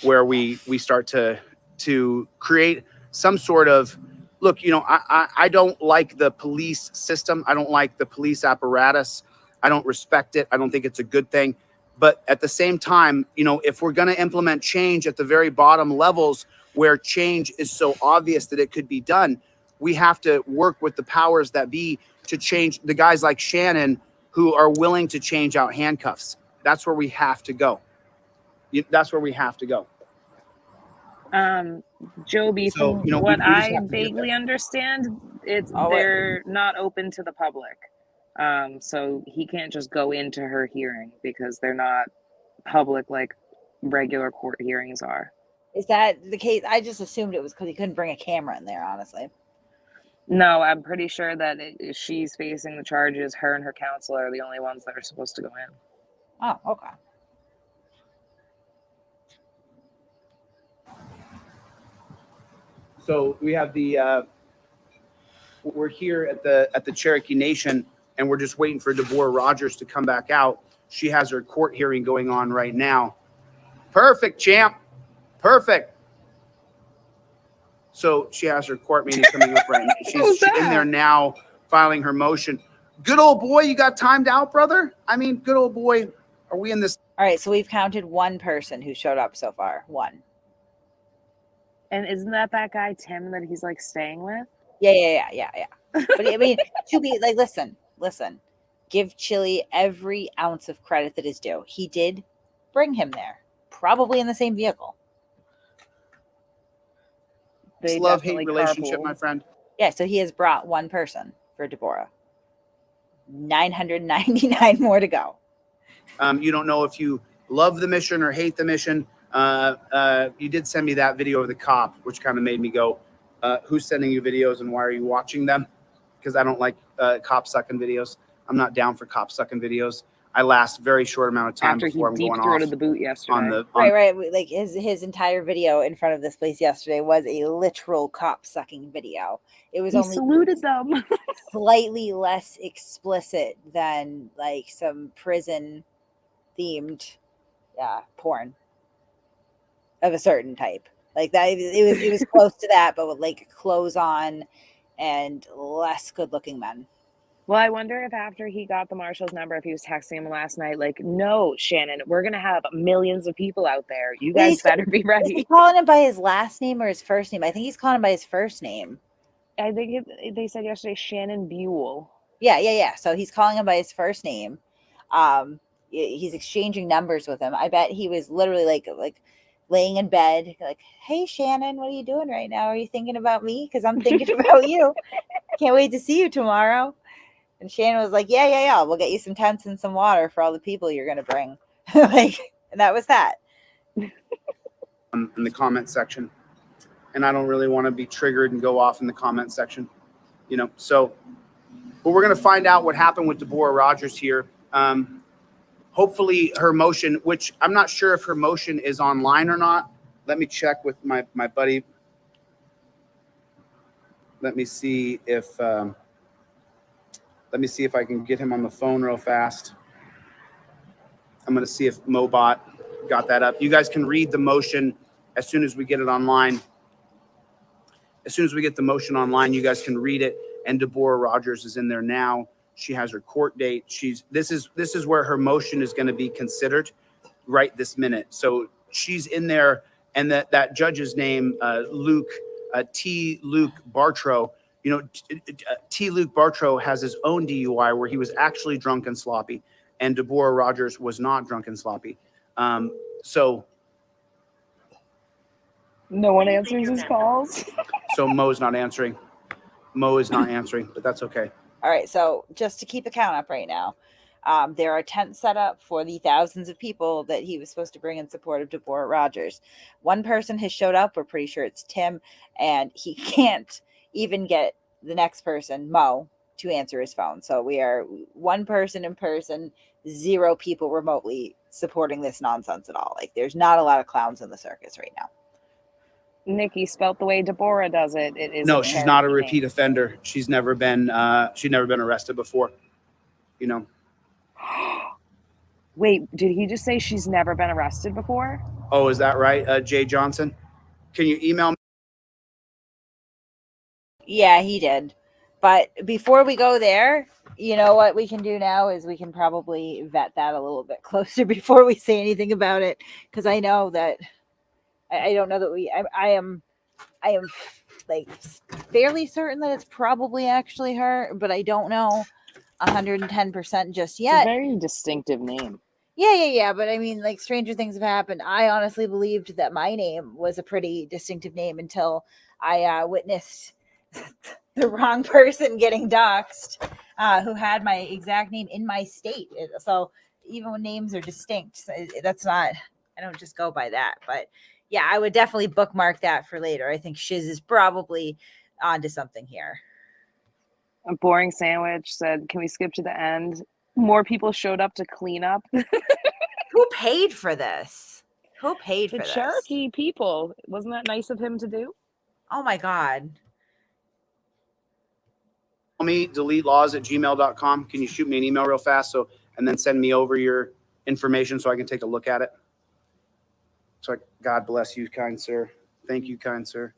Speaker 2: we start to create some sort of look. I don't like the police system. I don't like the police apparatus. I don't respect it. I don't think it's a good thing. But at the same time, if we're going to implement change at the very bottom levels where change is so obvious that it could be done, we have to work with the powers that be to change the guys like Shannon who are willing to change out handcuffs. That's where we have to go. That's where we have to go.
Speaker 9: Joby,
Speaker 2: So,
Speaker 9: from what I vaguely understand, they're not open to the public. So he can't just go into her hearing because they're not public like regular court hearings are.
Speaker 8: Is that the case? I just assumed it was because he couldn't bring a camera in there, honestly.
Speaker 9: No, I'm pretty sure that she's facing the charges. Her and her counsel are the only ones that are supposed to go in.
Speaker 8: Oh, okay.
Speaker 2: So we have we're here at the Cherokee Nation, and we're just waiting for Deborah Rogers to come back out. She has her court hearing going on right now. Perfect, champ. Perfect. So she has her court meeting coming up right now. She's in there now filing her motion. Good old boy, you got timed out, brother? I mean, good old boy. Are we in this?
Speaker 8: All right, so we've counted one person who showed up so far. One.
Speaker 9: And isn't that guy Tim that he's staying with?
Speaker 8: Yeah. But I mean, to be listen. Give Chille every ounce of credit that is due. He did bring him there, probably in the same vehicle.
Speaker 2: It's love-hate relationship, my friend.
Speaker 8: Yeah, so he has brought one person for Deborah. 999 more to go.
Speaker 2: You don't know if you love the mission or hate the mission. You did send me that video of the cop, which kind of made me go, who's sending you videos and why are you watching them? Because I don't like cop sucking videos. I'm not down for cop sucking videos. I last very short amount of time before I'm going off.
Speaker 9: The boot yesterday.
Speaker 8: Right. Like his entire video in front of this place yesterday was a literal cop sucking video. It was only
Speaker 9: saluted them.
Speaker 8: Slightly less explicit than some prison themed porn of a certain type. Like that, it was close to that, but with clothes on and less good looking men.
Speaker 9: Well, I wonder if after he got the marshal's number, if he was texting him last night, no, Shannon, we're going to have millions of people out there. You guys better be ready.
Speaker 8: Is he calling him by his last name or his first name? I think he's calling him by his first name.
Speaker 9: I think they said yesterday, Shannon Buell.
Speaker 8: Yeah. So he's calling him by his first name. He's exchanging numbers with him. I bet he was literally laying in bed, like, hey, Shannon, what are you doing right now? Are you thinking about me? Because I'm thinking about you. Can't wait to see you tomorrow. And Shannon was like, yeah. We'll get you some tents and some water for all the people you're going to bring. Like, and that was that.
Speaker 2: In the comment section. And I don't really want to be triggered and go off in the comment section, you know. So, but we're going to find out what happened with Deborah Rogers here. Hopefully her motion, which I'm not sure if her motion is online or not. Let me check with my buddy. Let me see if I can get him on the phone real fast. I'm going to see if Mobot got that up. You guys can read the motion as soon as we get it online. As soon as we get the motion online, you guys can read it. And Deborah Rogers is in there now. She has her court date. This is where her motion is going to be considered right this minute. So she's in there, and that judge's name, Luke Bartrow. You know, Luke Bartrow has his own DUI where he was actually drunk and sloppy, and Deborah Rogers was not drunk and sloppy. So
Speaker 9: no one answers his calls.
Speaker 2: So Mo is not answering. But that's okay.
Speaker 8: All right. So just to keep a count up right now, there are tents set up for the thousands of people that he was supposed to bring in support of Deborah Rogers. One person has showed up. We're pretty sure it's Tim, and he can't even get the next person, Mo, to answer his phone. So we are one person in person, 0 people remotely supporting this nonsense at all. Like, there's not a lot of clowns in the circus right now.
Speaker 9: Nikki, spelt the way Deborah does it. It is
Speaker 2: no, she's not a repeat offender. She's never been arrested before. You know.
Speaker 9: Wait, did he just say she's never been arrested before?
Speaker 2: Oh, is that right, Jay Johnson? Can you email me?
Speaker 8: Yeah, he did. But before we go there, you know what we can do now is we can probably vet that a little bit closer before we say anything about it, because I know that I don't know that I am like fairly certain that it's probably actually her, but I don't know 110% just yet.
Speaker 9: It's a very distinctive name.
Speaker 8: Yeah. But I mean, like, stranger things have happened. I honestly believed that my name was a pretty distinctive name until I witnessed the wrong person getting doxxed, who had my exact name in my state. So even when names are distinct, that's not, I don't just go by that. But yeah, I would definitely bookmark that for later. I think Shiz is probably onto something here.
Speaker 9: A boring sandwich said, can we skip to the end? More people showed up to clean up.
Speaker 8: Who paid for this? Who paid for
Speaker 9: the
Speaker 8: this?
Speaker 9: Cherokee people. Wasn't that nice of him to do?
Speaker 8: Oh my God.
Speaker 2: Call me, deletelaws@gmail.com. Can you shoot me an email real fast? And then send me over your information so I can take a look at it. So God bless you, kind sir. Thank you, kind sir.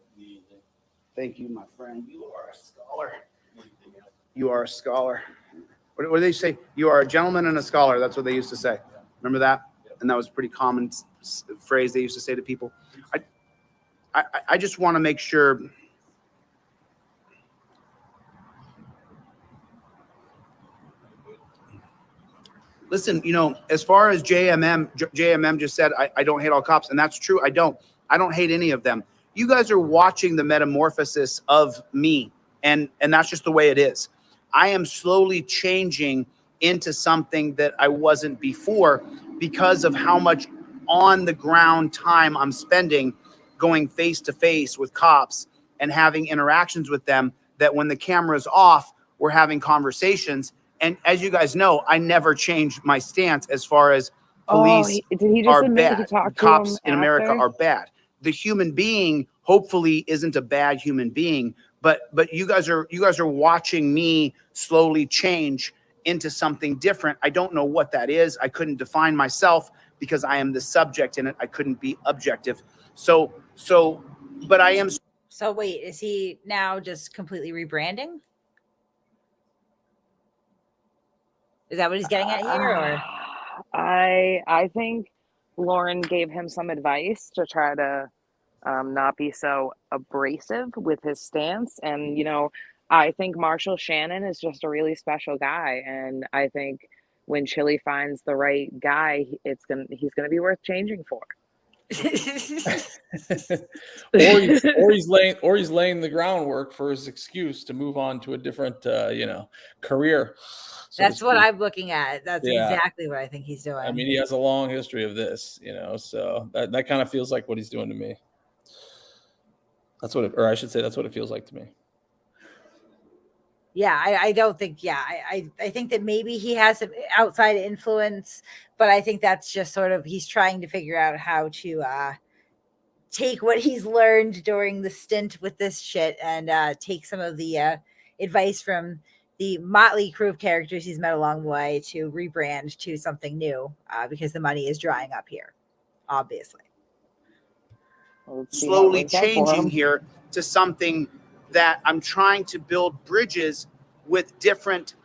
Speaker 2: Thank you, my friend. You are a scholar. You are a scholar. What do they say? You are a gentleman and a scholar. That's what they used to say. Remember that? And that was a pretty common phrase they used to say to people. I just want to make sure. Listen, you know, as far as JMM just said, I don't hate all cops. And that's true. I don't hate any of them. You guys are watching the metamorphosis of me. And that's just the way it is. I am slowly changing into something that I wasn't before because of how much on the ground time I'm spending going face to face with cops and having interactions with them, that when the camera's off, we're having conversations. And as you guys know, I never change my stance as far as police are bad. Cops in America are bad. The human being hopefully isn't a bad human being, but you guys are watching me slowly change into something different. I don't know what that is. I couldn't define myself because I am the subject in it. I couldn't be objective. But I am.
Speaker 8: So wait, is he now just completely rebranding? Is that what he's getting at here? Or
Speaker 9: I think Lauren gave him some advice to try to not be so abrasive with his stance. And, you know, I think Marshall Shannon is just a really special guy. And I think when Chille finds the right guy, he's going to be worth changing for.
Speaker 11: or he's laying the groundwork for his excuse to move on to a different career.
Speaker 8: That's what I'm looking at. That's
Speaker 11: Yeah.
Speaker 8: exactly what I think he's doing.
Speaker 11: I mean, he has a long history of this, so that kind of feels like what he's doing to me. That's what it feels like to me.
Speaker 8: Yeah, I don't think, I think that maybe he has some outside influence, but I think that's just sort of, he's trying to figure out how to take what he's learned during the stint with this shit and take some of the advice from the motley crew of characters he's met along the way to rebrand to something new because the money is drying up here, obviously.
Speaker 2: Slowly changing here to something that I'm trying to build bridges with different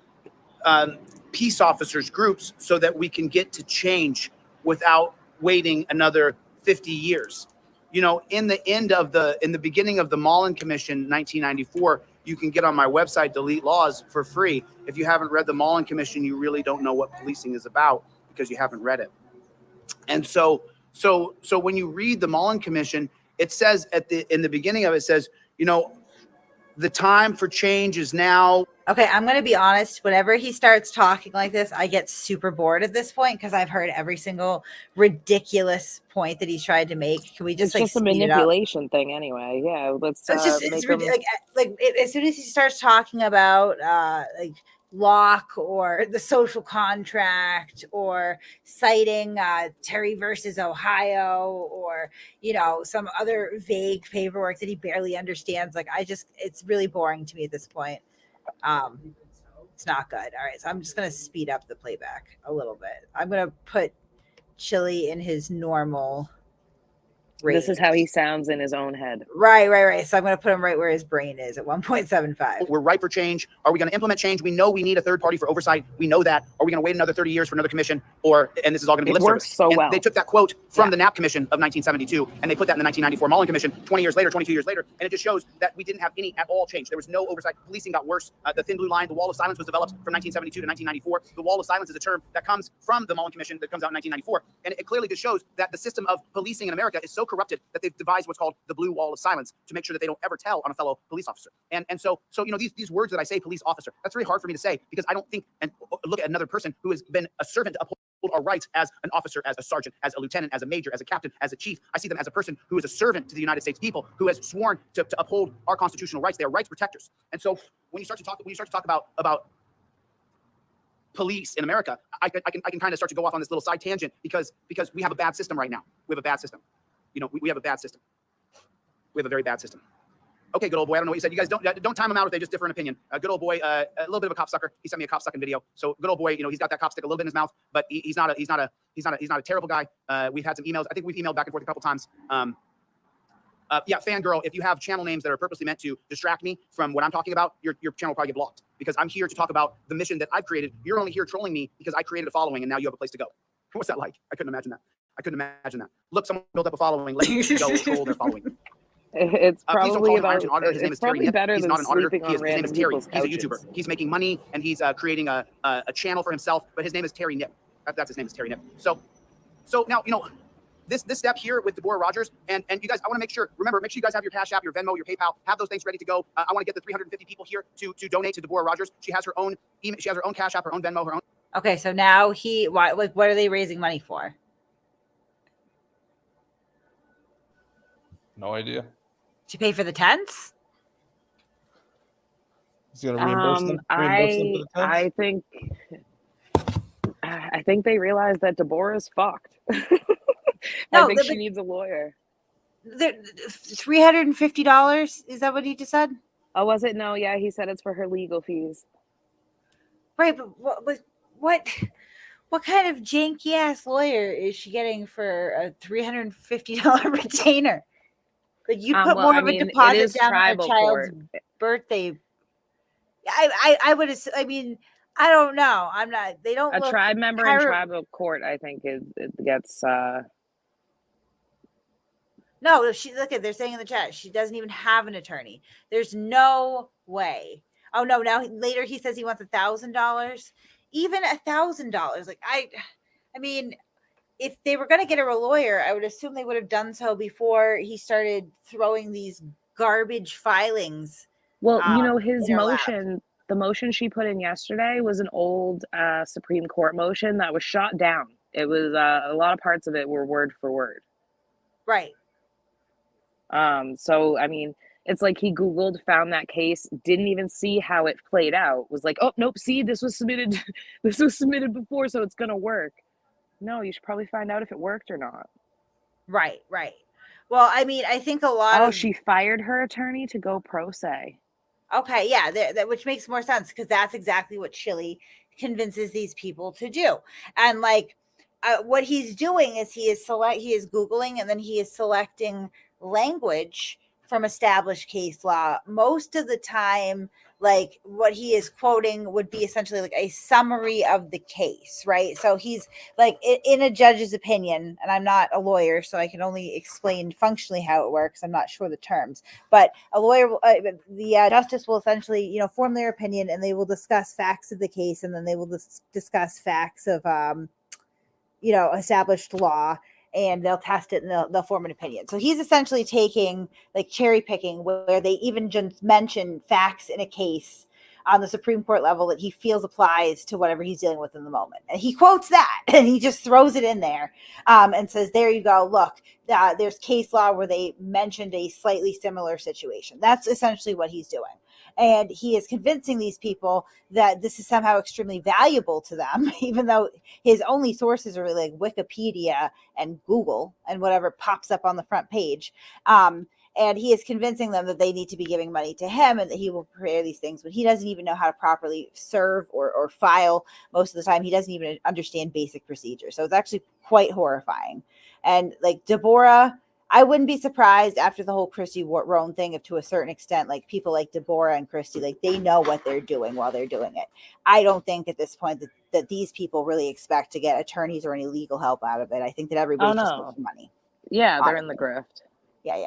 Speaker 2: peace officers groups so that we can get to change without waiting another 50 years. In the beginning of the Mullen Commission, 1994, you can get on my website, Delete Laws, for free. If you haven't read the Mullen Commission, you really don't know what policing is about because you haven't read it. And so when you read the Mullen Commission, it says in the beginning of it says, the time for change is now.
Speaker 8: Okay, I'm going to be honest. Whenever he starts talking like this, I get super bored at this point because I've heard every single ridiculous point that he's tried to make. Can we just
Speaker 9: it's just a manipulation thing anyway? Yeah, let's.
Speaker 8: It's like as soon as he starts talking about like Locke or the social contract or citing Terry versus Ohio or some other vague paperwork that he barely understands, it's really boring to me at this point. It's not good. All right, so I'm just gonna speed up the playback a little bit. I'm gonna put Chille in his normal range.
Speaker 9: This is how he sounds in his own head.
Speaker 8: Right. So I'm going to put him right where his brain is at 1.75.
Speaker 2: We're ripe for change. Are we going to implement change? We know we need a third party for oversight. We know that. Are we going to wait another 30 years for another commission? And this is all going to be lip service.
Speaker 9: So well.
Speaker 2: They took that quote from the Knapp Commission of 1972, and they put that in the 1994 Mullen Commission 22 years later, and it just shows that we didn't have any at all change. There was no oversight. Policing got worse. The thin blue line, the wall of silence was developed from 1972 to 1994. The wall of silence is a term that comes from the Mullen Commission that comes out in 1994, and it clearly just shows that the system of policing in America is so corrupted that they've devised what's called the blue wall of silence to make sure that they don't ever tell on a fellow police officer. And so these words that I say, police officer, that's very hard for me to say because I don't think and look at another person who has been a servant to uphold our rights as an officer, as a sergeant, as a lieutenant, as a major, as a captain, as a chief. I see them as a person who is a servant to the United States people, who has sworn to uphold our constitutional rights. They are rights protectors. And so when you start to talk about police in America, I can kind of start to go off on this little side tangent because we have a bad system right now. We have a bad system. We have a bad system. We have a very bad system. Okay, good old boy. I don't know what you said. You guys don't time him out if they just differ in opinion. Good old boy, a little bit of a cop sucker. He sent me a cop sucking video. So good old boy, he's got that cop stick a little bit in his mouth, but he's not a terrible guy. We've had some emails. I think we've emailed back and forth a couple times. Fangirl, if you have channel names that are purposely meant to distract me from what I'm talking about, your channel will probably get blocked because I'm here to talk about the mission that I've created. You're only here trolling me because I created a following and now you have a place to go. What's that like? I couldn't imagine that. Look, someone built up a following. Let me go troll their following.
Speaker 9: It's probably
Speaker 2: it's
Speaker 9: probably better
Speaker 2: he's
Speaker 9: than
Speaker 2: not an auditor.
Speaker 9: sleeping on
Speaker 2: His name
Speaker 9: random
Speaker 2: is Terry.
Speaker 9: people's
Speaker 2: He's a
Speaker 9: couches.
Speaker 2: YouTuber. He's making money and he's creating a channel for himself. But his name is Terry Nip. That's his name is Terry Nip. So now this step here with Deborah Rogers and you guys, I want to make sure you guys have your Cash App, your Venmo, your PayPal, have those things ready to go. I want to get the 350 people here to donate to Deborah Rogers. She has her own email, she has her own Cash App, her own Venmo, her own.
Speaker 8: Okay, so now what are they raising money for?
Speaker 11: No idea.
Speaker 8: To pay for the tents?
Speaker 11: He's gonna reimburse them.
Speaker 9: I think they realized that Deborah's fucked. I think she needs a lawyer.
Speaker 8: $350? Is that what he just said?
Speaker 9: Oh, was it? No, yeah, he said it's for her legal fees.
Speaker 8: Right, but what kind of janky ass lawyer is she getting for a $350 retainer? Like you put more of a deposit down on a child's birthday. I would. I mean, I don't know. I'm not. They don't.
Speaker 9: A tribe member in tribal court, I think, it gets.
Speaker 8: No, they're saying in the chat she doesn't even have an attorney. There's no way. Oh no! Now later he says he wants $1,000. Even $1,000. Like I mean, if they were going to get her a lawyer, I would assume they would have done so before he started throwing these garbage filings.
Speaker 9: Well, his
Speaker 8: in her lap.
Speaker 9: motion, the motion she put in yesterday was an old Supreme Court motion that was shot down. It was a lot of parts of it were word for word.
Speaker 8: Right.
Speaker 9: So, I mean, it's like he Googled, found that case, didn't even see how it played out. Was like, oh, nope, see, this was submitted before, so it's going to work. No, you should probably find out if it worked or not.
Speaker 8: Right. Well, I mean, I think a lot of...
Speaker 9: she fired her attorney to go pro se.
Speaker 8: Okay, yeah, that which makes more sense because that's exactly what Chille convinces these people to do. And like what he's doing is he is Googling and then he is selecting language from established case law. Most of the time, like what he is quoting would be essentially like a summary of the case, right? So he's like in a judge's opinion, and I'm not a lawyer, so I can only explain functionally how it works. I'm not sure the terms, but a lawyer, the justice will essentially, form their opinion, and they will discuss facts of the case, and then they will discuss facts of, established law. And they'll test it and they'll form an opinion. So he's essentially taking like cherry picking where they even just mention facts in a case on the Supreme Court level that he feels applies to whatever he's dealing with in the moment. And he quotes that and he just throws it in there and says, there you go. Look, there's case law where they mentioned a slightly similar situation. That's essentially what he's doing. And he is convincing these people that this is somehow extremely valuable to them, even though his only sources are really like Wikipedia and Google and whatever pops up on the front page. And he is convincing them that they need to be giving money to him and that he will prepare these things, but he doesn't even know how to properly serve or file. Most of the time, he doesn't even understand basic procedures. So it's actually quite horrifying. And like Deborah, I wouldn't be surprised after the whole Christy Roan thing if to a certain extent, like people like Deborah and Christy, like they know what they're doing while they're doing it. I don't think at this point that these people really expect to get attorneys or any legal help out of it. I think that everybody's just making money.
Speaker 9: Yeah, they're in the grift.
Speaker 8: Yeah.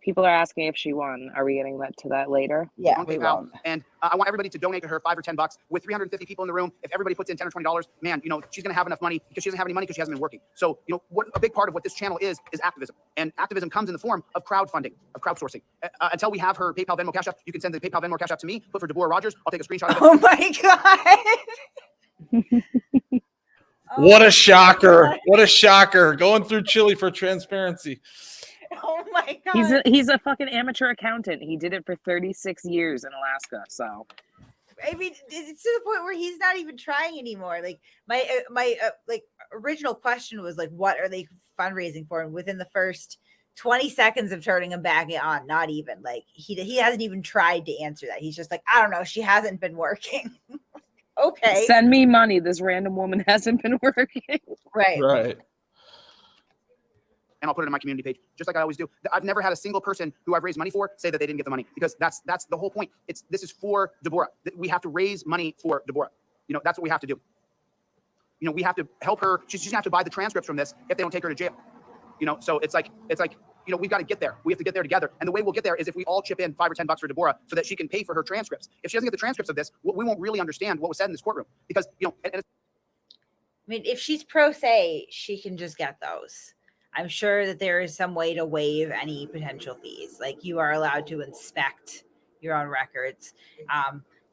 Speaker 9: People are asking if she won. Are we getting to that later?
Speaker 8: Yeah,
Speaker 2: we will. And I want everybody to donate to her $5 or $10. With 350 people in the room, if everybody puts in $10 or $20, man, she's going to have enough money because she doesn't have any money because she hasn't been working. So, what a big part of what this channel is activism. And activism comes in the form of crowdfunding, of crowdsourcing. Until we have her PayPal, Venmo, Cash App, you can send the PayPal, Venmo, Cash App to me. Put for Deborah Rogers. I'll take a screenshot of it.
Speaker 8: Oh my God.
Speaker 11: What a shocker. What a shocker. Going through Chille for transparency.
Speaker 8: Oh my God.
Speaker 9: He's a fucking amateur accountant. He did it for 36 years in Alaska. So
Speaker 8: I mean, it's to the point where he's not even trying anymore. Like my original question was like, what are they fundraising for? And within the first 20 seconds of turning him back on, not even like he hasn't even tried to answer that. He's just like, I don't know. She hasn't been working. Okay.
Speaker 9: Send me money. This random woman hasn't been working.
Speaker 8: Right.
Speaker 2: And I'll put it on my community page, just like I always do. I've never had a single person who I've raised money for say that they didn't get the money, because that's the whole point. This is for Deborah. We have to raise money for Deborah. That's what we have to do. We have to help her. She's gonna have to buy the transcripts from this if they don't take her to jail. So it's like we've got to get there. We have to get there together. And the way we'll get there is if we all chip in $5 or $10 for Deborah so that she can pay for her transcripts. If she doesn't get the transcripts of this, we won't really understand what was said in this courtroom, because I
Speaker 8: mean, if she's pro se, she can just get those. I'm sure that there is some way to waive any potential fees. Like you are allowed to inspect your own records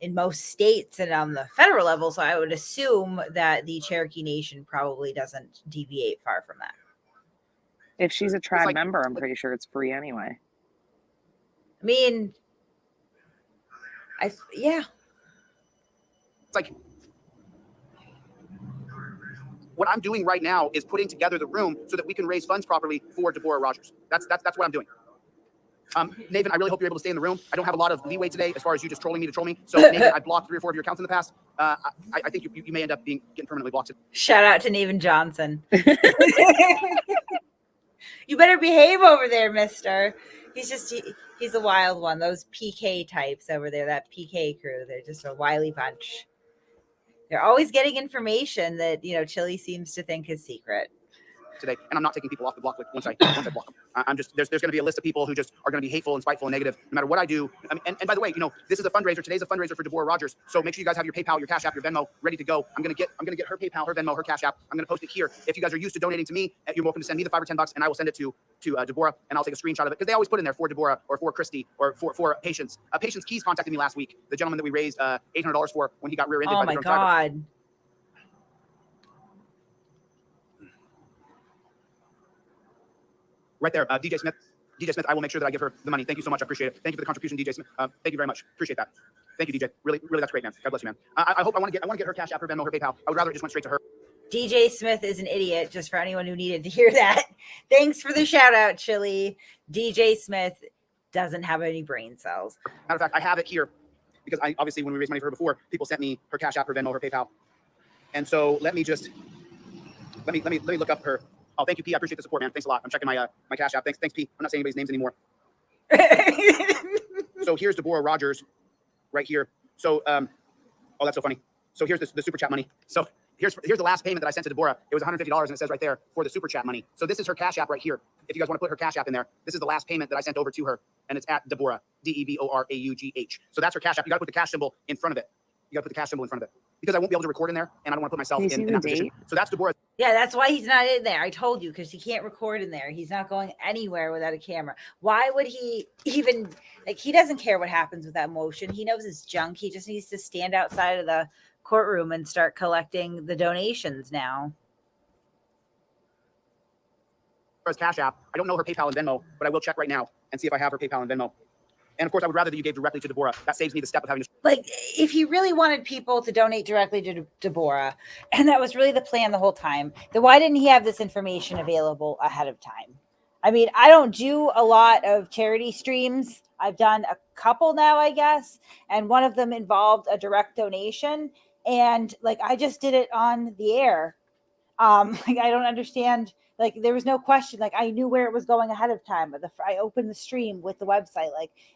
Speaker 8: in most states and on the federal level. So I would assume that the Cherokee Nation probably doesn't deviate far from that.
Speaker 9: If she's a tribe member, I'm pretty sure it's free anyway.
Speaker 8: I mean, yeah.
Speaker 2: It's like, what I'm doing right now is putting together the room so that we can raise funds properly for Deborah Rogers. That's what I'm doing. Nathan, I really hope you're able to stay in the room. I don't have a lot of leeway today as far as you just trolling me to troll me. So Nathan, I've blocked 3 or 4 of your accounts in the past. I think you may end up getting permanently blocked.
Speaker 8: Shout out to Nathan Johnson. You better behave over there, mister. He's a wild one. Those PK types over there, that PK crew, they're just a wily bunch. They're always getting information that, Chille seems to think is secret.
Speaker 2: today, and I'm not taking people off the block like once I block them. I'm just there's going to be a list of people who just are going to be hateful and spiteful and negative no matter what I do. And by the way, this is a fundraiser. Today's a fundraiser for Deborah Rogers. So make sure you guys have your PayPal, your Cash App, your Venmo ready to go. I'm gonna get her PayPal, her Venmo, her Cash App. I'm gonna post it here. If you guys are used to donating to me, you're welcome to send me the $5 or $10, and I will send it to Deborah, and I'll take a screenshot of it because they always put in there for Deborah or for Christy or for Patience. Patience Keys contacted me last week. The gentleman that we raised $800 for when he got rear-ended by the drunk driver.
Speaker 8: Oh my God.
Speaker 2: Right there, DJ Smith. DJ Smith, I will make sure that I give her the money. Thank you so much. I appreciate it. Thank you for the contribution, DJ Smith. Thank you very much. Appreciate that. Thank you, DJ. Really, that's great, man. God bless you, man. I want to get her Cash App, her Venmo, her PayPal. I would rather it just went straight to her.
Speaker 8: DJ Smith is an idiot, just for anyone who needed to hear that. Thanks for the shout out, Chille. DJ Smith doesn't have any brain cells.
Speaker 2: Matter of fact, I have it here because I obviously when we raised money for her before, people sent me her Cash App, her Venmo, her PayPal. And so let me look up her. Oh, thank you, P. I appreciate the support, man. Thanks a lot. I'm checking my Cash App. Thanks, P. I'm not saying anybody's names anymore. So here's Deborah Rogers right here. So oh, that's so funny. So here's the super chat money. So here's the last payment that I sent to Deborah. It was $150, and it says right there for the super chat money. So this is her Cash App right here. If you guys want to put her Cash App in there, this is the last payment that I sent over to her, and it's at Deborah, DEBORAUGH. So that's her Cash App. You got to put the cash symbol in front of it. You got to put the cash symbol in front of it because I won't be able to record in there, and I don't want to put myself in that position. So that's Deborah.
Speaker 8: Yeah, that's why he's not in there. I told you, because he can't record in there. He's not going anywhere without a camera. Why would he even, he doesn't care what happens with that motion. He knows it's junk. He just needs to stand outside of the courtroom and start collecting the donations now.
Speaker 2: Cash App. I don't know her PayPal and Venmo, but I will check right now and see if I have her PayPal and Venmo. And of course, I would rather that you gave directly to Deborah. That saves me the step of having to.
Speaker 8: If he really wanted people to donate directly to Deborah, and that was really the plan the whole time, then why didn't he have this information available ahead of time? I mean, I don't do a lot of charity streams. I've done a couple now, I guess, and one of them involved a direct donation. And I just did it on the air. I don't understand. There was no question. I knew where it was going ahead of time. I opened the stream with the website.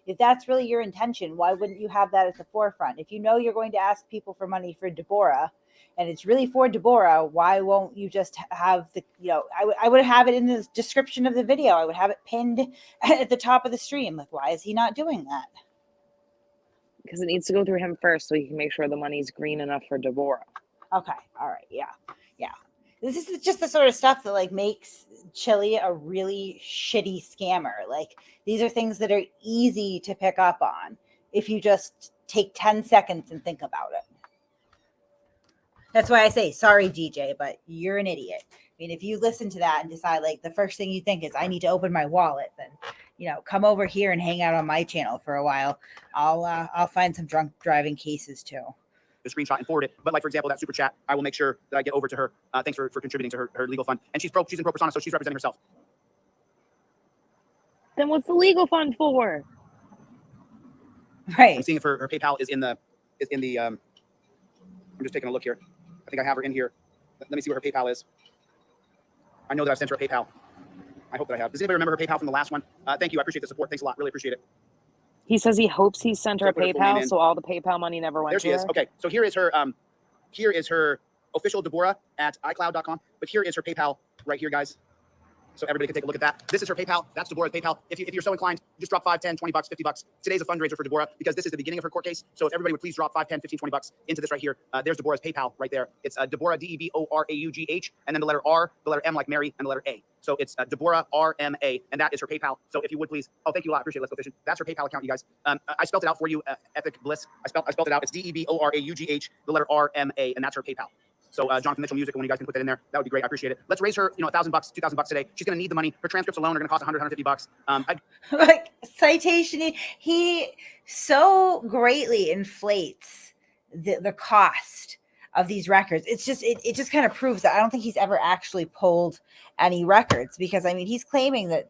Speaker 8: If that's really your intention, why wouldn't you have that at the forefront? If you know you're going to ask people for money for Deborah, and it's really for Deborah, why won't you just have I would have it in the description of the video. I would have it pinned at the top of the stream. Why is he not doing that?
Speaker 9: Because it needs to go through him first so he can make sure the money's green enough for Deborah.
Speaker 8: Okay. All right. Yeah. This is just the sort of stuff that makes Chille a really shitty scammer. These are things that are easy to pick up on if you just take 10 seconds and think about it. That's why I say, sorry, DJ, but you're an idiot. I mean, if you listen to that and decide the first thing you think is I need to open my wallet, then, come over here and hang out on my channel for a while. I'll find some drunk driving cases too.
Speaker 2: The screenshot and forward it. But for example, that super chat, I will make sure that I get over to her. Thanks for contributing to her legal fund. And she's in pro persona, so she's representing herself.
Speaker 9: Then what's the legal fund for?
Speaker 8: Right.
Speaker 2: I'm seeing if her PayPal is in the I'm just taking a look here. I think I have her in here. Let me see where her PayPal is. I know that I've sent her a PayPal. I hope that I have. Does anybody remember her PayPal from the last one? Thank you. I appreciate the support. Thanks a lot. Really appreciate it.
Speaker 9: He says he hopes he sent her a PayPal, so all the PayPal money never went to her.
Speaker 2: There she is. Okay, so here is her official Deborah at iCloud.com. But here is her PayPal right here, guys. So everybody can take a look at that. This is her PayPal. That's Deborah's PayPal. If you're so inclined, just drop $5, $10, $20, $50. Today's a fundraiser for Deborah because this is the beginning of her court case. So if everybody would please drop $5, $10, $15, $20 into this right here. There's Deborah's PayPal right there. It's Deborah, DEBORAUGH, and then the letter R, the letter M like Mary, and the letter A. So it's Deborah RMA, and that is her PayPal. So if you would please, thank you a lot. I appreciate it. Let's go fishing. That's her PayPal account, you guys. I spelled it out for you, Epic Bliss. I spelled it out. It's DEBORAUGH, the letter RMA, and that's her PayPal. So Jonathan Mitchell Music, when you guys can put that in there, that would be great. I appreciate it. Let's raise her, $1,000, $2,000 today. She's going to need the money. Her transcripts alone are going to cost $100, $150.
Speaker 8: Citation. He so greatly inflates the cost of these records. It's just, it just kind of proves that I don't think he's ever actually pulled any records because he's claiming that,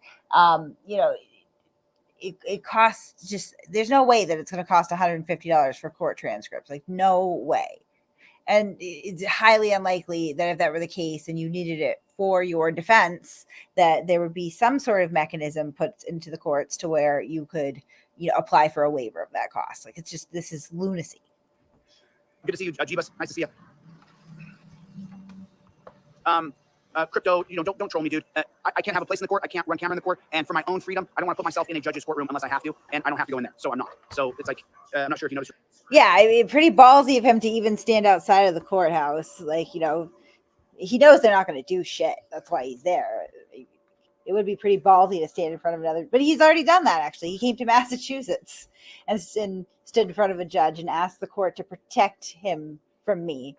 Speaker 8: it costs there's no way that it's going to cost $150 for court transcripts. No way. And it's highly unlikely that if that were the case and you needed it for your defense, that there would be some sort of mechanism put into the courts to where you could, apply for a waiver of that cost. This is lunacy.
Speaker 2: Good to see you, Jeebus. Nice to see you. crypto, don't troll me, dude. I can't have a place in the court. I can't run camera in the court. And for my own freedom, I don't want to put myself in a judge's courtroom unless I have to, and I don't have to go in there. So I'm not. So it's like, I'm not sure if you noticed.
Speaker 8: Yeah, I mean, pretty ballsy of him to even stand outside of the courthouse. Like, he knows they're not going to do shit. That's why he's there. It would be pretty ballsy to stand in front of another, but he's already done that. Actually, he came to Massachusetts and stood in front of a judge and asked the court to protect him from me,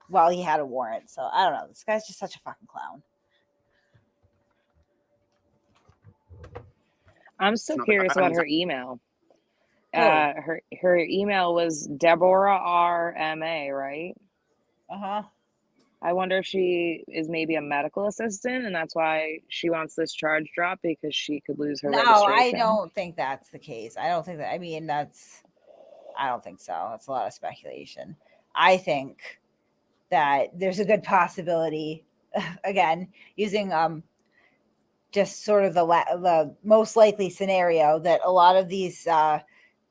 Speaker 8: while he had a warrant. So I don't know. This guy's just such a fucking clown.
Speaker 9: I'm still curious about her email. Her email was Deborah RMA, right?
Speaker 8: Uh-huh.
Speaker 9: I wonder if she is maybe a medical assistant and that's why she wants this charge drop, because she could lose her registration.
Speaker 8: No, I don't think that's the case. I don't think that. I mean, I don't think so. That's a lot of speculation. I think that there's a good possibility, again, using just sort of the most likely scenario, that a lot of these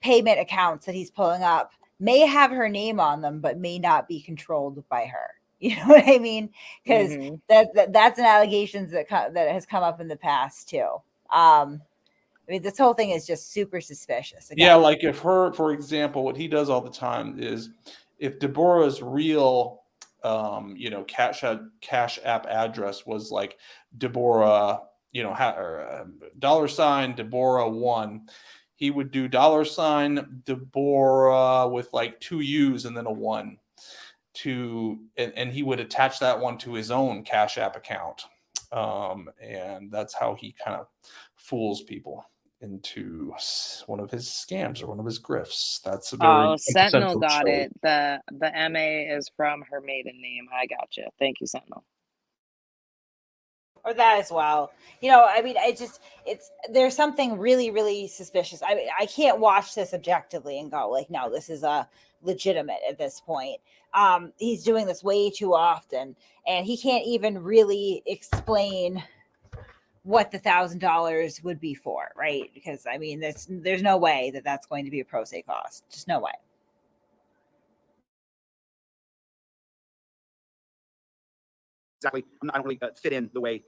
Speaker 8: payment accounts that he's pulling up may have her name on them, but may not be controlled by her. You know what I mean? Because that's an allegation that has come up in the past too. I mean, this whole thing is just super suspicious. Again.
Speaker 11: Yeah, like if her, for example, what he does all the time is, if Deborah's real, Cash App address was like Deborah, $, Deborah 1, he would do $, Deborah with like 2 U's and then a 1. And he would attach that one to his own Cash App account, and that's how he kind of fools people into one of his scams or one of his grifts. That's a very
Speaker 9: Sentinel got it. The MA is from her maiden name. I gotcha. Thank you, Sentinel.
Speaker 8: Or that as well. I mean, there's something really, really suspicious. I can't watch this objectively and go like, no, this is legitimate at this point. He's doing this way too often, and he can't even really explain what the $1,000 would be for, right? Because I mean, there's no way that that's going to be a pro se cost. Just no way.
Speaker 2: Exactly. I don't really fit in the way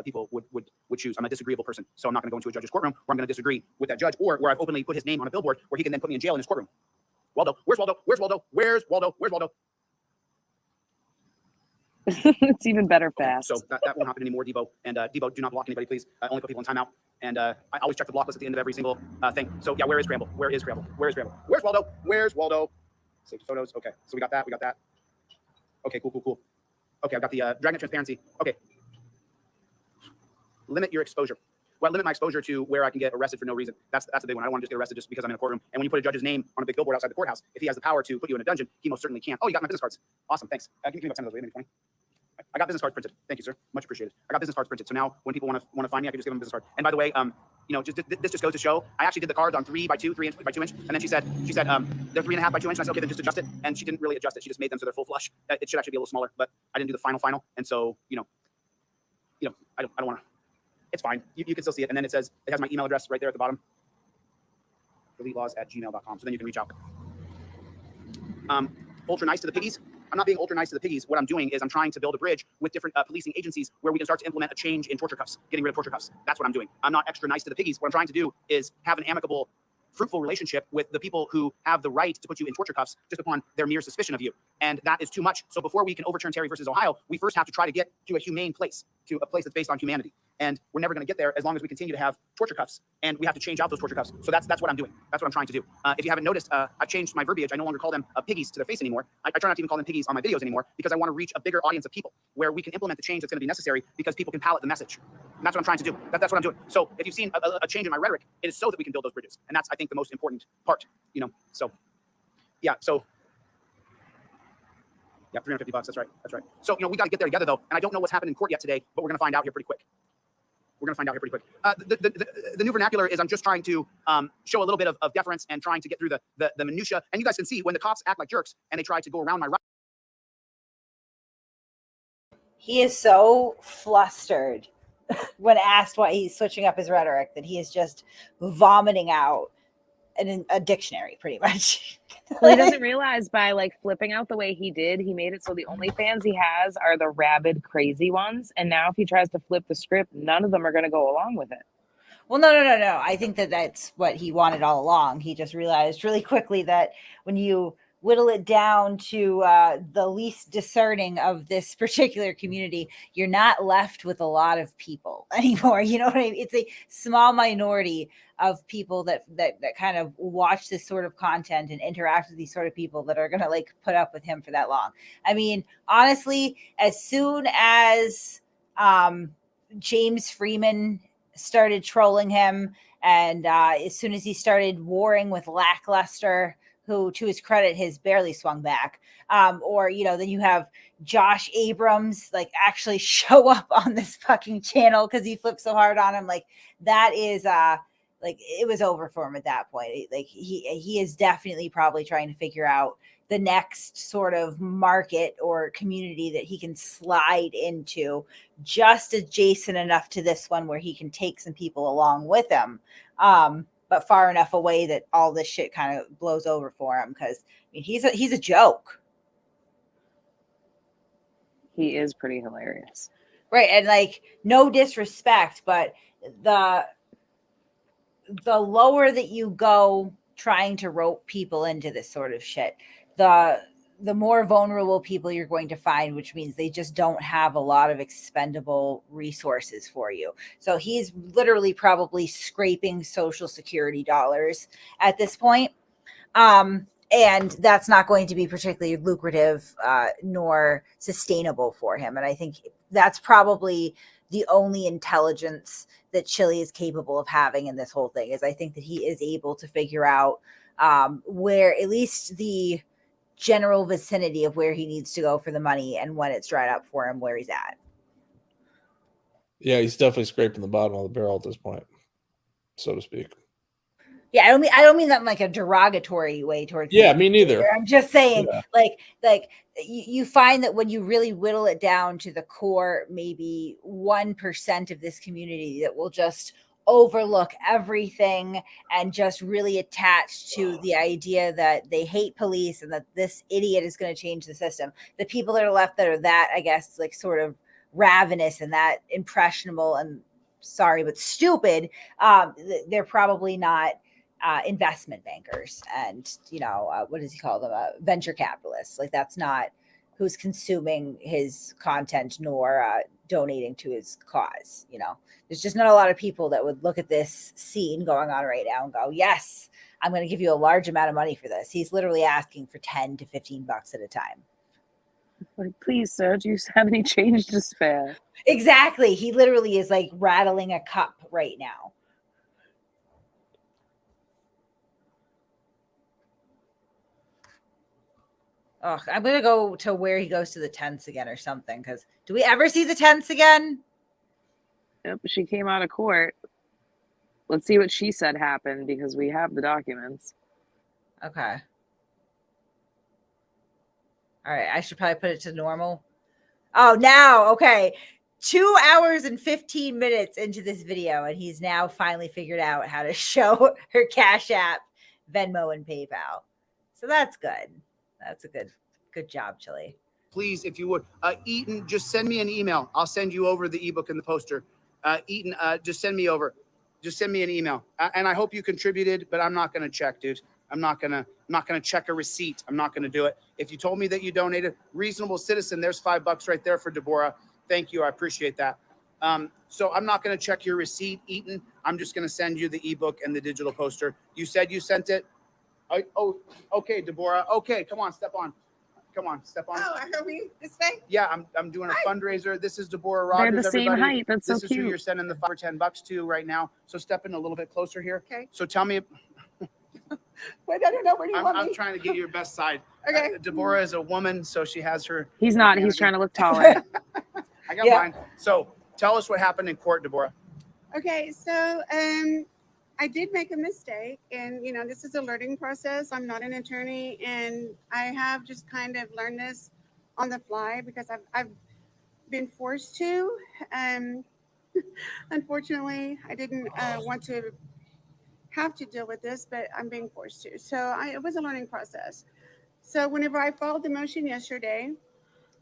Speaker 2: people would choose. I'm a disagreeable person, so I'm not going to go into a judge's courtroom where I'm going to disagree with that judge, or where I've openly put his name on a billboard where he can then put me in jail in his courtroom. Waldo, where's Waldo? Where's Waldo? Where's Waldo? Where's Waldo?
Speaker 9: It's even better fast.
Speaker 2: So that won't happen anymore, Debo. And Debo, do not block anybody, please. Only put people in timeout. And I always check the block list at the end of every single thing. So yeah, where is Scramble? Where is Scramble? Where is Scramble? Where's Waldo? Where's Waldo? Save photos. Okay, so we got that. We got that. Okay, cool. Okay, I've got the Dragnet transparency. Okay. Limit your exposure. Well, limit my exposure to where I can get arrested for no reason. That's a big one. I don't want to just get arrested just because I'm in a courtroom. And when you put a judge's name on a big billboard outside the courthouse, if he has the power to put you in a dungeon, he most certainly can. Oh, you got my business cards. Awesome, thanks. Give me about 10 of those. Maybe 20. I got business cards printed. Thank you, sir. Much appreciated. I got business cards printed. So now when people want to find me, I can just give them a business card. And by the way, this just goes to show, I actually did the cards on 3x2, 3 inch by 2 inch. And then she said they're 3.5 by 2 inch. And I said, okay, then just adjust it. And she didn't really adjust it. She just made them so they're full flush. It should actually be a little smaller, but I didn't do the final. And so, I don't want to. It's fine. You can still see it. And then it has my email address right there at the bottom. DeleteLaws@gmail.com. So then you can reach out. Ultra nice to the piggies. I'm not being ultra nice to the piggies. What I'm doing is I'm trying to build a bridge with different policing agencies where we can start to implement a change in torture cuffs, getting rid of torture cuffs. That's what I'm doing. I'm not extra nice to the piggies. What I'm trying to do is have an amicable, fruitful relationship with the people who have the right to put you in torture cuffs just upon their mere suspicion of you. And that is too much. So before we can overturn Terry versus Ohio, we first have to try to get to a humane place, to a place that's based on humanity. And we're never going to get there as long as we continue to have torture cuffs. And we have to change out those torture cuffs. So that's what I'm doing. That's what I'm trying to do. If you haven't noticed, I've changed my verbiage. I no longer call them piggies to their face anymore. I try not to even call them piggies on my videos anymore, because I want to reach a bigger audience of people where we can implement the change that's going to be necessary because people can palate the message. And that's what I'm trying to do. That's what I'm doing. So if you've seen a change in my rhetoric, it is so that we can build those bridges. And that's, I think, the most important part. So yeah. So yeah, $350. That's right. So we got to get there together though. And I don't know what's happened in court yet today, but we're going to find out here pretty quick. The new vernacular is I'm just trying to show a little bit of deference and trying to get through the minutia. And you guys can see when the cops act like jerks and they try to go around my right.
Speaker 8: He is so flustered when asked why he's switching up his rhetoric that he is just vomiting out a dictionary, pretty much.
Speaker 9: Well, he doesn't realize by like flipping out the way he did, he made it so the only fans he has are the rabid, crazy ones. And now if he tries to flip the script, none of them are going to go along with it.
Speaker 8: Well, no. I think that's what he wanted all along. He just realized really quickly that when you whittle it down to the least discerning of this particular community, you're not left with a lot of people anymore. You know what I mean? It's a small minority of people that kind of watch this sort of content and interact with these sort of people that are going to like put up with him for that long. I mean, honestly, as soon as James Freeman started trolling him, and as soon as he started warring with Lackluster, who to his credit has barely swung back, or then you have Josh Abrams like actually show up on this fucking channel because he flipped so hard on him. Like that is like it was over for him at that point. Like he is definitely probably trying to figure out the next sort of market or community that he can slide into, just adjacent enough to this one where he can take some people along with him, but far enough away that all this shit kind of blows over for him. Because I mean, he's a joke.
Speaker 9: He is pretty hilarious,
Speaker 8: right? And like, no disrespect, but the lower that you go trying to rope people into this sort of shit, the more vulnerable people you're going to find, which means they just don't have a lot of expendable resources for you. So he's literally probably scraping Social Security dollars at this point. And that's not going to be particularly lucrative nor sustainable for him. And I think that's probably the only intelligence that Chille is capable of having in this whole thing, is I think that he is able to figure out where at least the general vicinity of where he needs to go for the money, and when it's dried up for him, where he's at.
Speaker 11: Yeah, he's definitely scraping the bottom of the barrel at this point, so to speak.
Speaker 8: Yeah, I don't mean that in like a derogatory way towards.
Speaker 11: Yeah, me neither.
Speaker 8: I'm just saying,
Speaker 11: yeah.
Speaker 8: like you find that when you really whittle it down to the core, maybe 1% of this community that will just overlook everything and just really attach to the idea that they hate police and that this idiot is going to change the system. The people that are left that are that, I guess, like sort of ravenous and that impressionable and sorry but stupid, they're probably not investment bankers and what does he call them, venture capitalists. Like that's not who's consuming his content nor donating to his cause. There's just not a lot of people that would look at this scene going on right now and go, yes, I'm going to give you a large amount of money for this. He's literally asking for 10 to 15 bucks at a time.
Speaker 9: Like, please, sir, do you have any change to spare?
Speaker 8: Exactly. He literally is like rattling a cup right now. Oh, I'm going to go to where he goes to the tents again or something. Because do we ever see the tents again?
Speaker 9: Yep, she came out of court. Let's see what she said happened because we have the documents.
Speaker 8: Okay. All right. I should probably put it to normal. Oh, now. Okay. 2 hours and 15 minutes into this video, and he's now finally figured out how to show her Cash App, Venmo, and PayPal. So that's good. That's a good job, Chille.
Speaker 2: Please, if you would, Eaton, just send me an email. I'll send you over the ebook and the poster. Eaton, just send me over. Just send me an email. And I hope you contributed, but I'm not going to check, dude. I'm not going to check a receipt. I'm not going to do it. If you told me that you donated, reasonable citizen, there's $5 right there for Deborah. Thank you. I appreciate that. So I'm not going to check your receipt, Eaton. I'm just going to send you the ebook and the digital poster. You said you sent it. Okay, Deborah. Okay, come on, step on. Come on, step on.
Speaker 12: Oh, are we this way?
Speaker 2: Yeah, I'm doing a fundraiser. This is Deborah Rogers.
Speaker 9: They're the same
Speaker 2: everybody.
Speaker 9: height. That's
Speaker 2: this
Speaker 9: so
Speaker 2: is
Speaker 9: cute.
Speaker 2: Who you're sending the $5 or $10 to right now. So step in a little bit closer here.
Speaker 12: Okay.
Speaker 2: So tell me.
Speaker 12: Wait, I don't know. Where do you want
Speaker 2: I'm
Speaker 12: me?
Speaker 2: trying to get your best side.
Speaker 12: Okay.
Speaker 2: Deborah is a woman, so she has her.
Speaker 9: He's not. He's trying to look taller.
Speaker 2: I got mine. So tell us what happened in court, Deborah.
Speaker 12: Okay, so I did make a mistake, and this is a learning process. I'm not an attorney, and I have just kind of learned this on the fly because I've been forced to. Unfortunately, I didn't want to have to deal with this, but I'm being forced to. So it was a learning process. So whenever I filed the motion yesterday,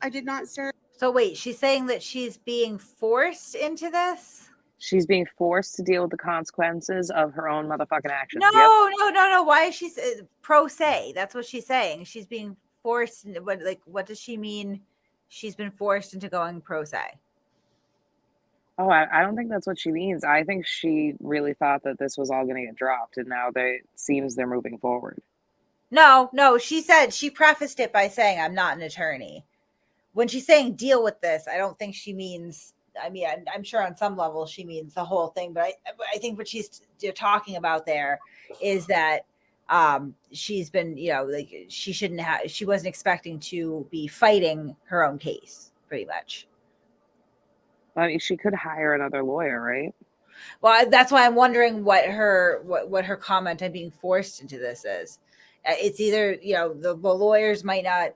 Speaker 12: I did not serve.
Speaker 8: So wait, she's saying that she's being forced into this?
Speaker 9: She's being forced to deal with the consequences of her own motherfucking actions.
Speaker 8: No,
Speaker 9: Yep.
Speaker 8: no. Why is she pro se? That's what she's saying. She's being forced. What does she mean? She's been forced into going pro se.
Speaker 9: Oh, I don't think that's what she means. I think she really thought that this was all going to get dropped, and now they're moving forward.
Speaker 8: No. She said, she prefaced it by saying, "I'm not an attorney." When she's saying deal with this, I don't think she means. I mean, I'm sure on some level she means the whole thing, but I think what she's talking about there is that she's been, she wasn't expecting to be fighting her own case, pretty much.
Speaker 9: I mean, she could hire another lawyer, right?
Speaker 8: Well, that's why I'm wondering what her comment on being forced into this is. It's either, the lawyers might not,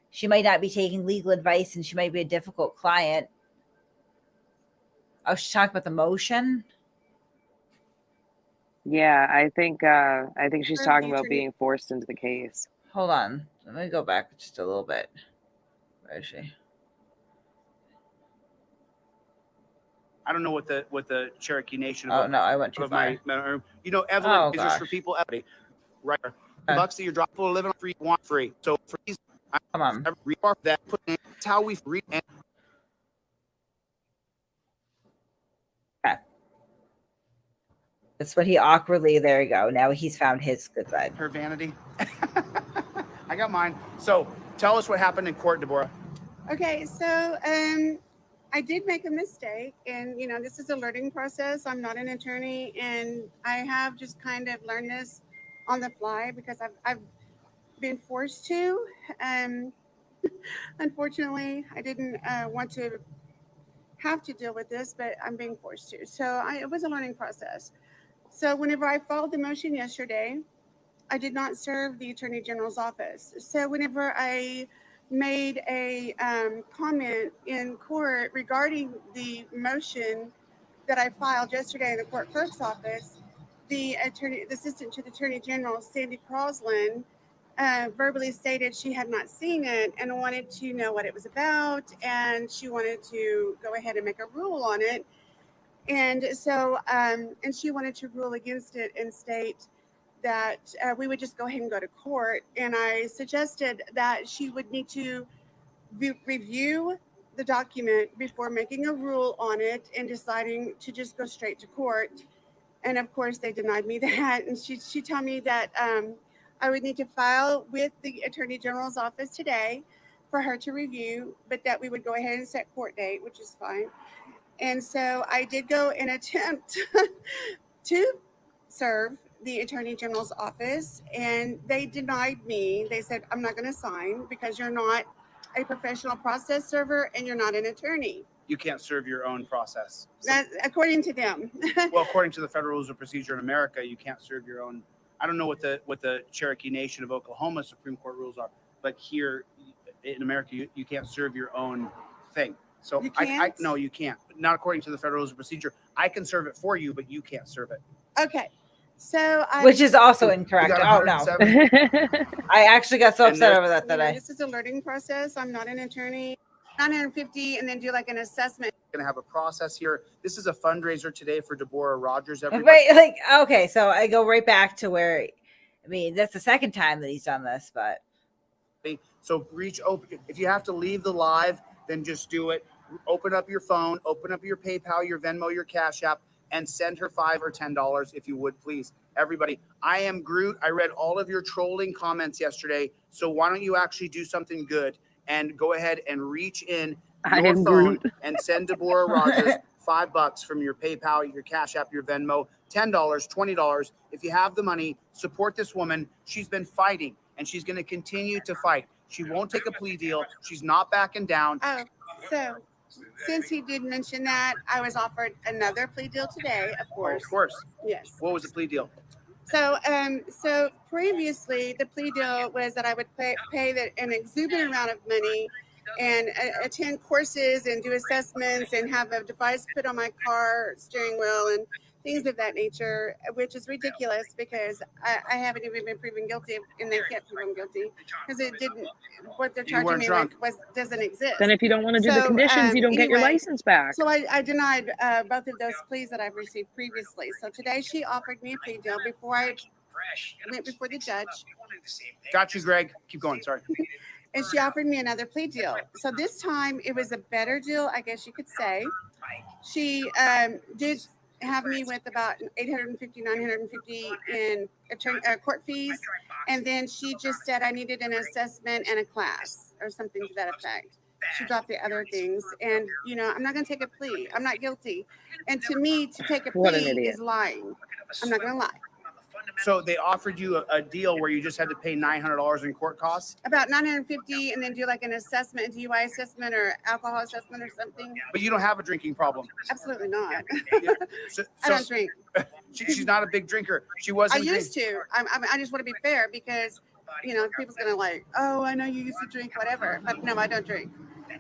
Speaker 8: she might not be taking legal advice and she might be a difficult client. Oh, she's talking about the motion?
Speaker 9: Yeah, I think she's talking about being forced into the case.
Speaker 8: Hold on. Let me go back just a little bit. Where is she?
Speaker 2: I don't know what the Cherokee Nation.
Speaker 8: Oh no, I went too far.
Speaker 2: Evelyn, just for people, right? Bucks that you're dropping for living on free, want free. So for these,
Speaker 8: come on,
Speaker 2: that that's how we read.
Speaker 8: That's what he awkwardly. There you go. Now he's found his good side.
Speaker 2: Her vanity. I got mine. So tell us what happened in court, Deborah.
Speaker 12: Okay, so I did make a mistake, and this is a learning process. I'm not an attorney, and I have just kind of learned this on the fly because I've been forced to. Unfortunately, I didn't want to have to deal with this, but I'm being forced to. So it was a learning process. So whenever I filed the motion yesterday, I did not serve the Attorney General's office. So whenever I made a comment in court regarding the motion that I filed yesterday in the court clerk's office, the assistant to the Attorney General, Sandy Crosland, verbally stated she had not seen it and wanted to know what it was about, and she wanted to go ahead and make a rule on it. And so, and she wanted to rule against it and state that we would just go ahead and go to court. And I suggested that she would need to review the document before making a rule on it and deciding to just go straight to court. And of course, they denied me that. And she told me that I would need to file with the Attorney General's office today for her to review, but that we would go ahead and set court date, which is fine. And so I did go and attempt to serve the Attorney General's office, and they denied me. They said, I'm not going to sign because you're not a professional process server and you're not an attorney.
Speaker 2: You can't serve your own process.
Speaker 12: That, according to them.
Speaker 2: Well, according to the Federal Rules of Procedure in America, you can't serve your own. I don't know what the Cherokee Nation of Oklahoma Supreme Court rules are, but here in America, you can't serve your own thing. So no, you can't. Not according to the Federal Rules of Procedure. I can serve it for you, but you can't serve it.
Speaker 12: Okay. So
Speaker 8: which is also incorrect. Oh no. I actually got so upset over that
Speaker 12: this is a learning process. I'm not an attorney. 950 and then do like an assessment.
Speaker 2: Going to have a process here. This is a fundraiser today for Deborah Rogers.
Speaker 8: Right, okay, so I go right back to where, I mean, that's the second time that he's done this, but.
Speaker 2: So reach open. If you have to leave the live, then just do it. Open up your phone, open up your PayPal, your Venmo, your Cash App, and send her $5 or $10 if you would, please. Everybody, I am Groot. I read all of your trolling comments yesterday. So why don't you actually do something good and go ahead and reach in your phone and send Deborah Rogers $5 from your PayPal, your Cash App, your Venmo, $10, $20. If you have the money, support this woman. She's been fighting and she's going to continue to fight. She won't take a plea deal. She's not backing down.
Speaker 12: Oh, so since he did mention that, I was offered another plea deal today, of course.
Speaker 2: Of course.
Speaker 12: Yes.
Speaker 2: What was the plea deal?
Speaker 12: So, so previously the plea deal was that I would pay an exuberant amount of money and attend courses and do assessments and have a device put on my car steering wheel and things of that nature, which is ridiculous because I haven't even been proven guilty, and they can't prove I'm guilty because it didn't. What they're charging me with doesn't exist.
Speaker 9: Then if you don't want to do the conditions, you don't get your license back.
Speaker 12: So I denied both of those pleas that I've received previously. So today she offered me a plea deal before I went before the judge.
Speaker 2: Got you, Greg. Keep going. Sorry.
Speaker 12: And she offered me another plea deal. So this time it was a better deal, I guess you could say. She did have me with about $850, $950 in court fees. And then she just said I needed an assessment and a class or something to that effect. She dropped the other things. And, you know, I'm not going to take a plea. I'm not guilty. And to me, to take a plea is lying. I'm not going to lie.
Speaker 2: So they offered you a deal where you just had to pay $900 in court costs?
Speaker 12: About $950 and then do like an assessment, a DUI assessment or alcohol assessment or something.
Speaker 2: But you don't have a drinking problem.
Speaker 12: Absolutely not.
Speaker 2: I
Speaker 12: don't drink.
Speaker 2: She's not a big drinker. She wasn't.
Speaker 12: I used to. I just want to be fair because, you know, people's going to like, oh, I know you used to drink, whatever. But no, I don't drink.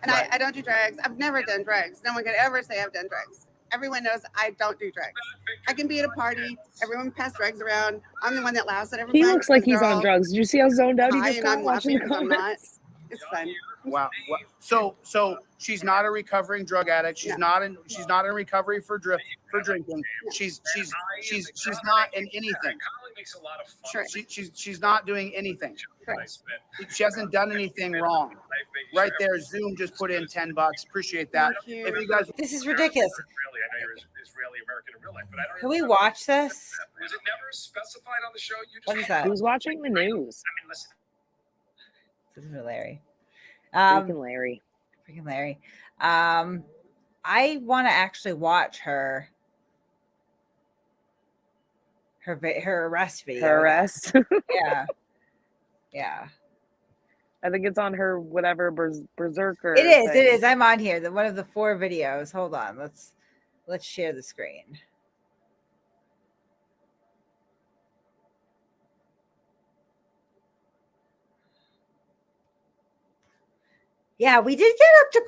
Speaker 12: And I don't do drugs. I've never done drugs. No one could ever say I've done drugs. Everyone knows I don't do drugs. I can be at a party. Everyone pass drugs around. I'm the one that laughs at everybody.
Speaker 9: He looks like he's on drugs. Did you see how zoned out he just got watching the comments?
Speaker 12: It's fun.
Speaker 2: Wow. So she's not a recovering drug addict. She's not in recovery for drinking. She's not in anything.
Speaker 12: Sure.
Speaker 2: She's not doing anything. She hasn't done anything wrong. Right there, Zoom just put in $10. Appreciate that. If you guys,
Speaker 8: this is ridiculous. Can we watch this?
Speaker 13: Was it never specified on the show?
Speaker 8: What is that?
Speaker 9: Who's watching the news?
Speaker 8: This is Larry.
Speaker 9: Freaking Larry.
Speaker 8: Freaking Larry. I want to actually watch her arrest video.
Speaker 9: Her arrest?
Speaker 8: Yeah.
Speaker 9: I think it's on her whatever berserker.
Speaker 8: It is. I'm on here. One of the 4 videos. Hold on. Let's share the screen. Yeah, we did get up to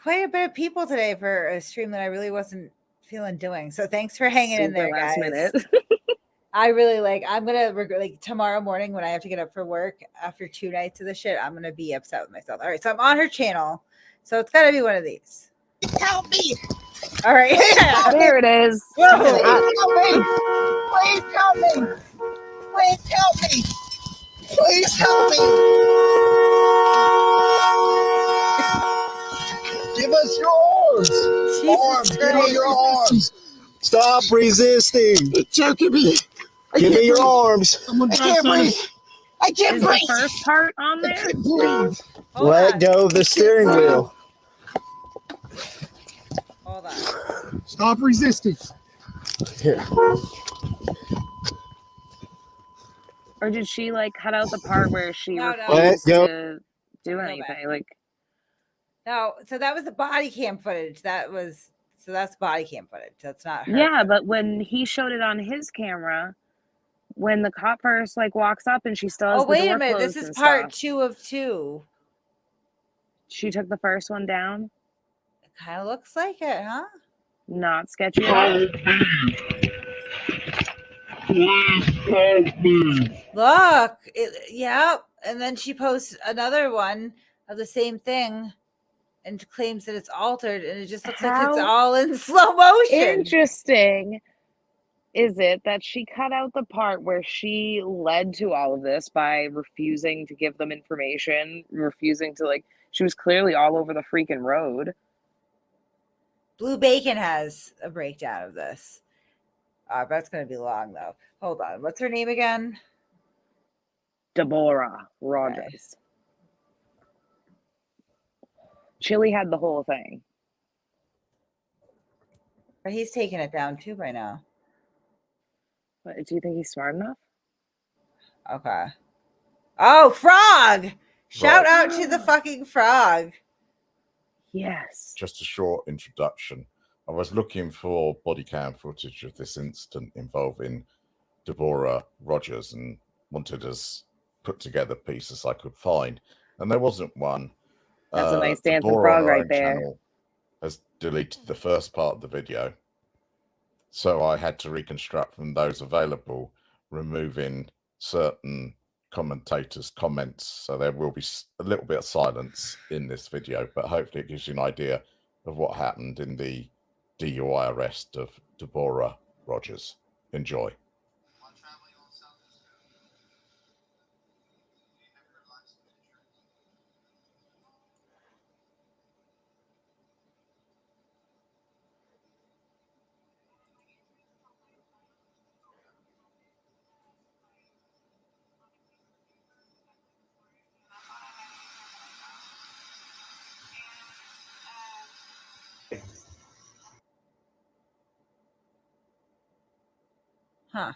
Speaker 8: quite a bit of people today for a stream that I really wasn't feeling doing. So thanks for hanging in there, guys.
Speaker 9: Last minute.
Speaker 8: I really I'm gonna tomorrow morning when I have to get up for work after 2 nights of the shit, I'm gonna be upset with myself. All right, so I'm on her channel, so it's gotta be one of these.
Speaker 6: Help me!
Speaker 8: All right,
Speaker 9: there it is.
Speaker 6: Please help me! Please help me! Please help me! Please help me! Give us your arms! Arms! Give me your arms! Stop resisting! Choking me! Give me your arms! I can't breathe! I can't breathe!
Speaker 9: The first part on there?
Speaker 6: I can't breathe! Let go of the steering wheel.
Speaker 8: Hold on.
Speaker 6: Stop resisting. Here.
Speaker 9: Or did she cut out the part where she
Speaker 6: Let
Speaker 9: refused
Speaker 6: go.
Speaker 9: to do anything?
Speaker 8: No, so that was the body cam footage. That's body cam footage. That's not her.
Speaker 9: Yeah, but when he showed it on his camera, when the cop first walks up and she still has the
Speaker 8: wait
Speaker 9: door
Speaker 8: a minute.
Speaker 9: closed
Speaker 8: This is
Speaker 9: and
Speaker 8: part
Speaker 9: stuff.
Speaker 8: 2 of 2.
Speaker 9: She took the first one down.
Speaker 8: It kind of looks like it, huh?
Speaker 9: Not sketchy at all.
Speaker 8: Look, yep. And then she posts another one of the same thing and claims that it's altered, and it just looks like it's all in slow motion.
Speaker 9: Interesting is it that she cut out the part where she led to all of this by refusing to give them information, refusing to she was clearly all over the freaking road.
Speaker 8: Blue Bacon has a breakdown of this. That's going to be long, though. Hold on. What's her name again?
Speaker 9: Deborah Rogers. Okay. Chille had the whole thing.
Speaker 8: But he's taking it down, too, by now.
Speaker 9: But do you think he's smart enough?
Speaker 8: Okay. Oh, Frog! Shout out to the fucking Frog.
Speaker 9: Yes.
Speaker 14: Just a short introduction. I was looking for body cam footage of this incident involving Deborah Rogers and wanted as put together piece as I could find. And there wasn't one.
Speaker 9: That's a nice dancing frog right there.
Speaker 14: Has deleted the first part of the video. So I had to reconstruct from those available, removing certain commentators' comments. So there will be a little bit of silence in this video, but hopefully it gives you an idea of what happened in the DUI arrest of Deborah Rogers. Enjoy.
Speaker 8: Huh.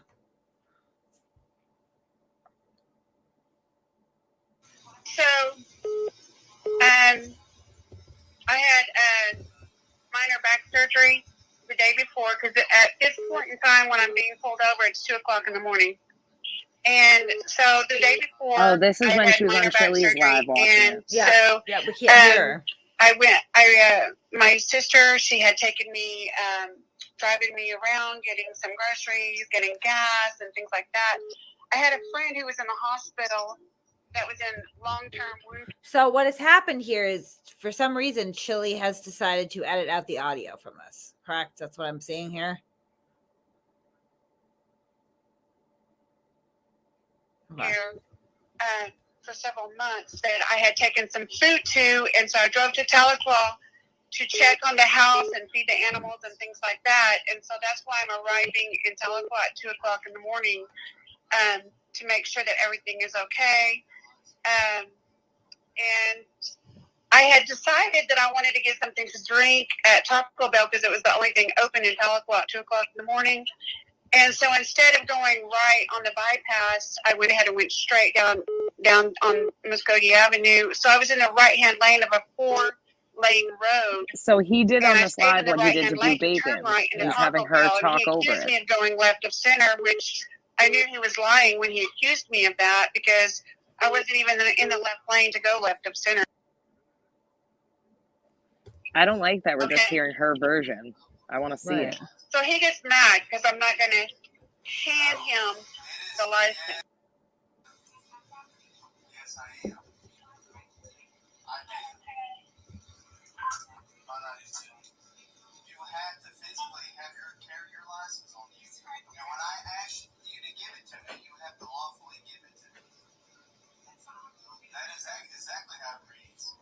Speaker 12: So, I had minor back surgery the day before because at this point in time when I'm being pulled over, it's 2:00 in the morning. And so the day before,
Speaker 9: Oh, this is
Speaker 12: I
Speaker 9: when
Speaker 12: had
Speaker 9: she was on
Speaker 12: minor back
Speaker 9: Chille's
Speaker 12: surgery,
Speaker 9: live watching
Speaker 12: and
Speaker 9: it.
Speaker 12: so
Speaker 8: Yeah, we can't hear her.
Speaker 12: my sister, she had taken me, driving me around, getting some groceries, getting gas, and things like that. I had a friend who was in the hospital that was in long-term wound.
Speaker 8: So what has happened here is, for some reason, Chille has decided to edit out the audio from this. Correct? That's what I'm seeing here.
Speaker 12: Here for several months that I had taken some food to, and so I drove to Tahlequah to check on the house and feed the animals and things like that. And so that's why I'm arriving in Tahlequah at 2:00 in the morning to make sure that everything is okay. And I had decided that I wanted to get something to drink at Taco Bell because it was the only thing open in Tahlequah at 2:00 in the morning. And so instead of going right on the bypass, I went ahead and went straight down on Muskogee Avenue. So I was in the right-hand lane of a 4-lane road.
Speaker 9: So he did on
Speaker 12: And I
Speaker 9: this
Speaker 12: stayed in
Speaker 9: live
Speaker 12: the
Speaker 9: what he did
Speaker 12: right-hand
Speaker 9: to Blue
Speaker 12: lane to turn
Speaker 9: Bacon.
Speaker 12: right into
Speaker 9: He's
Speaker 12: Taco
Speaker 9: having her
Speaker 12: Bell, and
Speaker 9: talk
Speaker 12: he
Speaker 9: over
Speaker 12: accused
Speaker 9: it.
Speaker 12: me of going left of center, which I knew he was lying when he accused me of that because I wasn't even in the left lane to go left of center.
Speaker 9: I don't like that we're just hearing her version. I want to see it.
Speaker 12: So he gets mad because I'm not going to hand him the license.
Speaker 15: Yes, I am. I do. You have to physically have carry your license on you. And when I ask you to give it to me, you have to lawfully give it to me. That is exactly how it reads.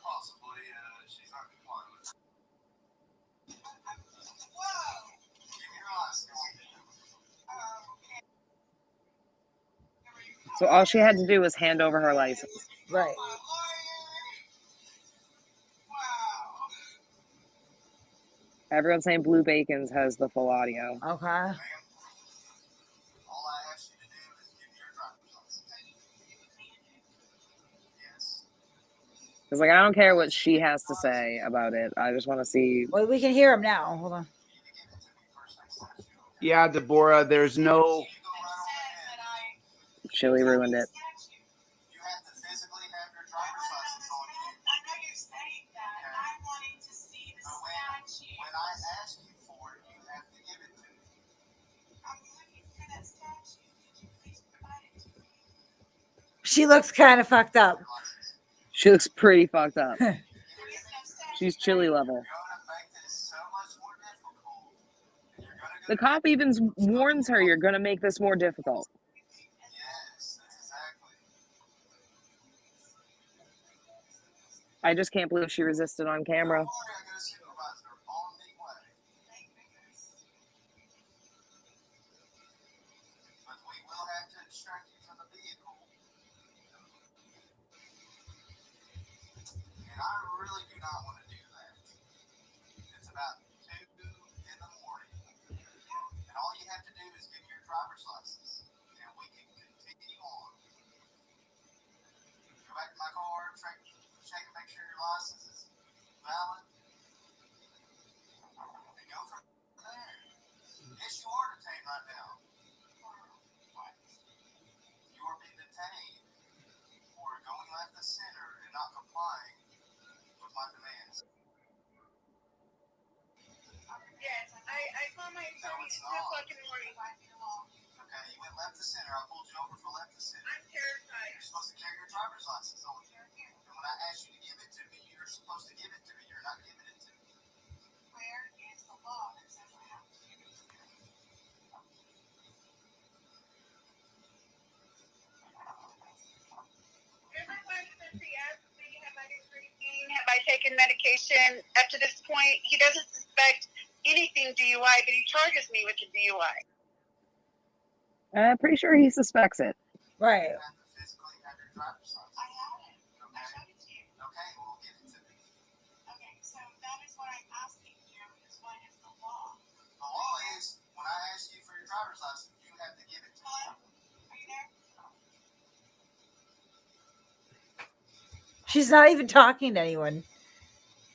Speaker 15: Possibly, she's not complying with it. Whoa! Give me your license.
Speaker 9: So all she had to do was hand over her license.
Speaker 8: Right.
Speaker 9: Everyone's saying Blue Bacon's has the full audio.
Speaker 8: Okay.
Speaker 9: Because, like, I don't care what she has to say about it. I just want to see.
Speaker 8: Well, we can hear him now. Hold on.
Speaker 2: Yeah, Deborah, there's no...
Speaker 9: Chille ruined it.
Speaker 15: When I ask you for it, you have to give it to me. I'm looking for that statute. Could you please provide it to me?
Speaker 8: She looks kind of fucked up.
Speaker 9: She looks pretty fucked up. She's Chille level. The cop even warns her, you're going to make this more difficult. I just can't believe she resisted on camera.
Speaker 15: And I really do not want to do that. It's about 2 in the morning. And all you have to do is give me your driver's license. And we can continue on. Go back to my car, check and make sure your license is valid. And go from there. Yes, you are detained right now. You are being detained for going left the center and not complying with my demands. it's not. 2 o'clock in the morning. Okay, you went left to center. I pulled you over for left to center. I'm terrified. You're supposed to carry your driver's license on you. And when I asked you to give it to me, you're supposed to give it to me. You're not giving it to me. Where is the law that says I have to give it to you?
Speaker 12: Everyone since he asked me, have I been drinking? Have I taken medication? Up to this point, he doesn't suspect anything DUI, but he charges me with a DUI.
Speaker 9: I'm pretty sure he suspects it.
Speaker 8: Right.
Speaker 15: Physically have your driver's license. I have it. I showed it to you. Okay, well, give it to me. Okay, so that is what I'm asking you, is what is the law? The law is, when I ask you for your driver's license, you have to give it to me. Are you there?
Speaker 8: She's not even talking to anyone.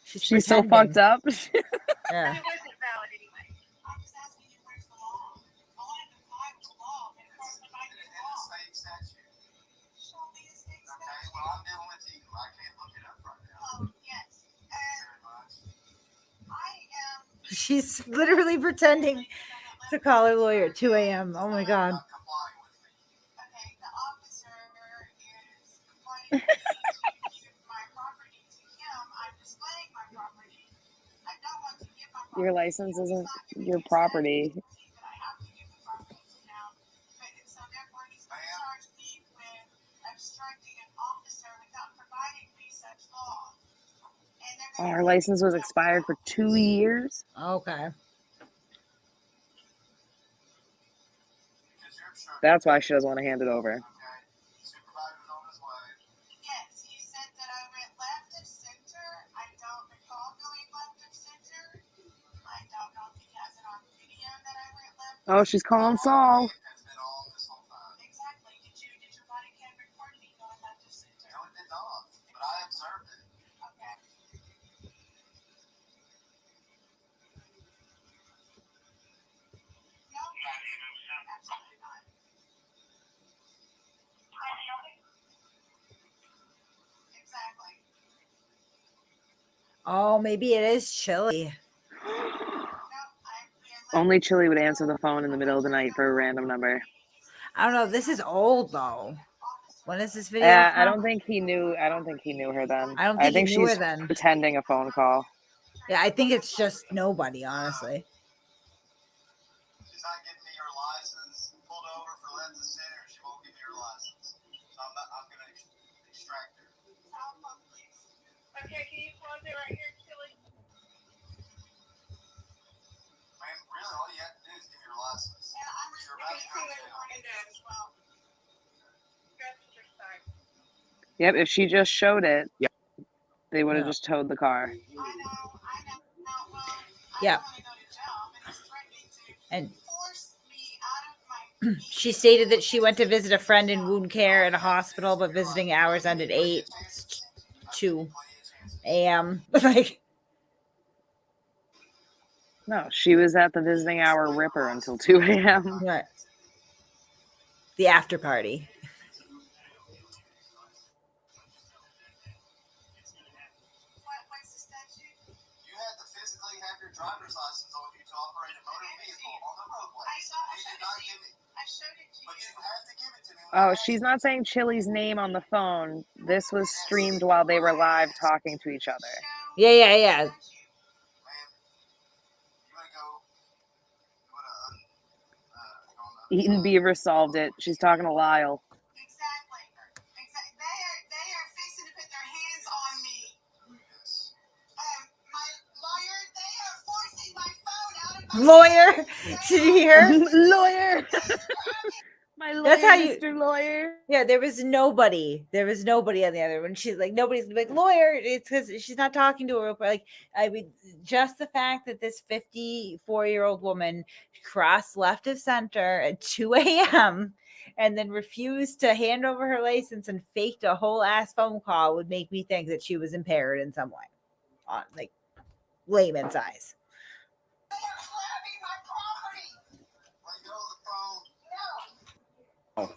Speaker 9: She's so fucked up.
Speaker 8: Yeah.
Speaker 12: It wasn't valid anyway.
Speaker 15: I'm just asking you, where's the law? I wanted to find the law. And it's in the state statute. Show me the state statute. Okay, well, I'm dealing with you. I can't look it up right now. Yes. Very much. I am.
Speaker 8: She's literally pretending to call her lawyer at 2 a.m. Oh my God.
Speaker 15: Okay, the officer is complaining to give my property to him. I'm displaying my property. I don't want to give my property.
Speaker 9: Your license isn't your property.
Speaker 15: But I have to give the property to him. But so therefore he's going to charge me with obstructing an officer without providing me such law. And they're
Speaker 9: Oh, her license was expired for 2 years.
Speaker 8: Okay.
Speaker 9: That's why she doesn't want to hand it over.
Speaker 15: Supervisor's on his way. Yes, he said that I went left of center. I don't recall going left of center. I don't know if he has it on video that I went left.
Speaker 9: Oh, she's calling Saul.
Speaker 15: Has been on this whole time. Exactly. Did your body cam record me going left of center? No, it did not. But I observed it. Okay. No, absolutely not. Exactly.
Speaker 8: Oh, maybe it is Chille.
Speaker 9: Only Chille would answer the phone in the middle of the night for a random number.
Speaker 8: I don't know. This is old though. When is this video?
Speaker 9: I
Speaker 8: from?
Speaker 9: don't think he knew. I don't think he knew her then.
Speaker 8: I don't think he knew her
Speaker 9: she's
Speaker 8: then.
Speaker 9: pretending a phone call.
Speaker 8: Yeah, I think it's just nobody, honestly.
Speaker 15: She's not giving me your license. Pulled over for left to center. She won't give me your license. So I'm going to extract her.
Speaker 12: Okay, can you pause it right here, Chille?
Speaker 15: Man, really, all you have to do is give your license. And I'm you're about to go to jail.
Speaker 12: As well. Passenger side.
Speaker 9: Yep, if she just showed it,
Speaker 2: Yep.
Speaker 9: they would have
Speaker 8: Yeah.
Speaker 9: just towed the car.
Speaker 15: I know. No, well,
Speaker 8: Yeah.
Speaker 15: I don't want to go to jail, but he's threatening to
Speaker 8: And
Speaker 15: force me out of my
Speaker 8: she stated that she went to visit a friend in wound care at a hospital, but visiting hours ended 2 a.m. Like,
Speaker 9: No, she was at the visiting hour Ripper until 2 a.m.
Speaker 8: right. The after party.
Speaker 15: what's the statute? You have to physically have your driver's license on you to operate a motor vehicle on the roadway. I did not give it. I showed it to you. But you have to give it to me.
Speaker 9: Oh, she's not saying Chille's name on the phone. This was streamed while they were live talking to each other.
Speaker 8: Yeah, yeah, yeah.
Speaker 15: You want to go?
Speaker 9: Eaton Beaver solved it. She's talking to Lyle.
Speaker 15: Exactly. They are fixing to put their hands on me. My lawyer, they are forcing my phone out of my
Speaker 8: Lawyer. Did you hear?
Speaker 9: Lawyer. My lawyer,
Speaker 8: That's how you-
Speaker 9: Mr. Lawyer.
Speaker 8: Yeah, there was nobody. There was nobody on the other one. She's like, nobody's gonna be like, lawyer. It's because she's not talking to her. Like, I mean, just the fact that this 54-year-old woman crossed left of center at 2 a.m. and then refused to hand over her license and faked a whole ass phone call would make me think that she was impaired in some way, on like layman's eyes.
Speaker 2: Oh.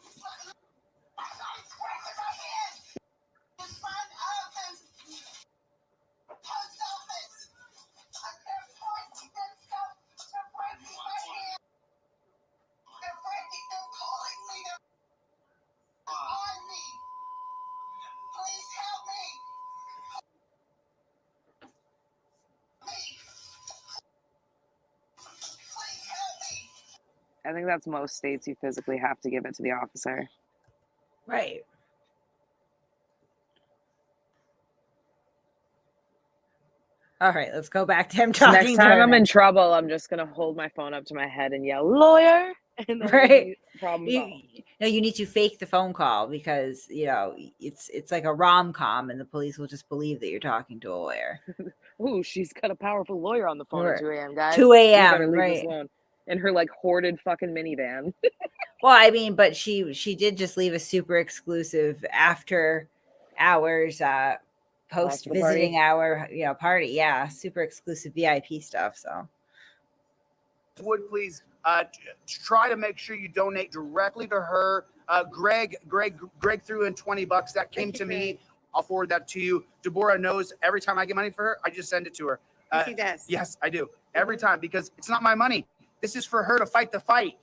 Speaker 9: I think that's most states. You physically have to give it to the officer.
Speaker 8: Right. All right, let's go back to him
Speaker 9: So
Speaker 8: talking.
Speaker 9: next
Speaker 8: to
Speaker 9: time
Speaker 8: her
Speaker 9: I'm
Speaker 8: now.
Speaker 9: in trouble, I'm just gonna hold my phone up to my head and yell, "Lawyer!" And then
Speaker 8: Right.
Speaker 9: problem solved.
Speaker 8: No, you need to fake the phone call because it's like a rom-com, and the police will just believe that you're talking to a lawyer.
Speaker 9: Ooh, she's got a powerful lawyer on the phone
Speaker 8: Right.
Speaker 9: at 2 a.m. Guys,
Speaker 8: 2
Speaker 9: We
Speaker 8: a.m.,
Speaker 9: better leave this
Speaker 8: right.
Speaker 9: alone. In her like hoarded fucking minivan.
Speaker 8: Well, I mean, but she did just leave a super exclusive after hours post
Speaker 9: After
Speaker 8: visiting
Speaker 9: party.
Speaker 8: hour party. Yeah, super exclusive VIP stuff. So
Speaker 2: would please try to make sure you donate directly to her. Greg threw in $20 that came to me. I'll forward that to you. Deborah knows every time I get money for her, I just send it to her.
Speaker 12: Yes, he does.
Speaker 2: Yes, I do every time because it's not my money. This is for her to fight the fight.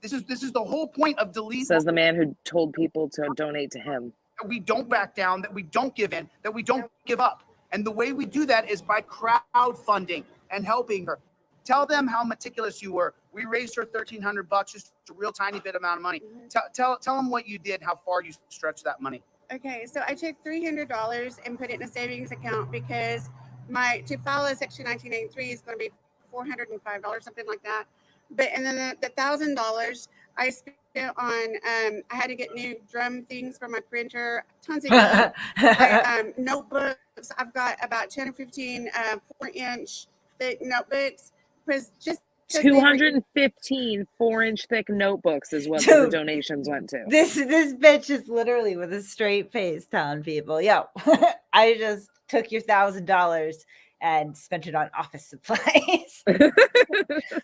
Speaker 2: This is the whole point of delete.
Speaker 9: Says the man who told people to donate to him.
Speaker 2: That we don't back down, that we don't give in, that we don't give up. And the way we do that is by crowdfunding and helping her. Tell them how meticulous you were. We raised her $1,300, just a real tiny bit amount of money. Tell them what you did, how far you stretched that money.
Speaker 12: Okay, so I took $300 and put it in a savings account because to file a Section 1983 is going to be $405, something like that. But and then the $1,000 I spent on I had to get new drum things for my printer, tons of notebooks. I've got about 10 or 15 4-inch thick notebooks. Just
Speaker 9: 215 4-inch thick notebooks is what the donations went to.
Speaker 8: This bitch is literally with a straight face telling people, "Yo, I just took your $1,000 and spent it on office supplies."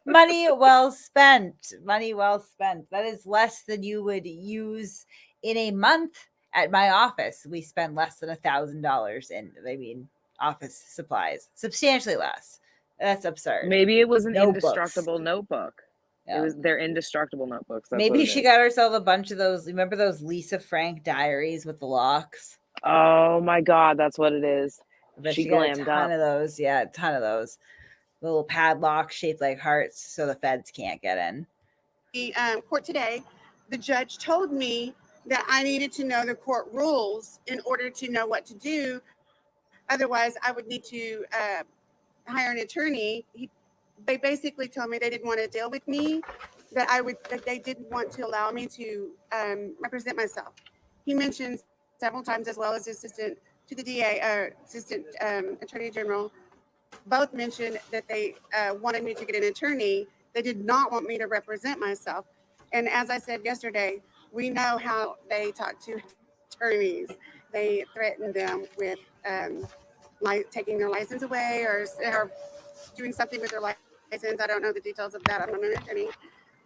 Speaker 8: Money well spent. Money well spent. That is less than you would use in a month at my office. We spend less than $1,000 in, office supplies. Substantially less. That's absurd.
Speaker 9: Maybe it was an
Speaker 8: Notebooks.
Speaker 9: indestructible notebook.
Speaker 8: Yeah.
Speaker 9: It was their indestructible notebooks. That's
Speaker 8: Maybe
Speaker 9: what it
Speaker 8: she
Speaker 9: is.
Speaker 8: got herself a bunch of those. Remember those Lisa Frank diaries with the locks?
Speaker 9: Oh my God, that's what it is.
Speaker 8: But
Speaker 9: She
Speaker 8: she got a
Speaker 9: glammed
Speaker 8: ton
Speaker 9: up.
Speaker 8: of those. Yeah, a ton of those little padlocks shaped like hearts, so the feds can't get in.
Speaker 12: The court today, the judge told me that I needed to know the court rules in order to know what to do. Otherwise, I would need to hire an attorney. They basically told me they didn't want to deal with me, that they didn't want to allow me to represent myself. He mentioned several times, as well as assistant to the DA, assistant attorney general, both mentioned that they wanted me to get an attorney. They did not want me to represent myself. And as I said yesterday, we know how they talk to attorneys. They threaten them with taking their license away or doing something with their license. I don't know the details of that. I'm not an attorney,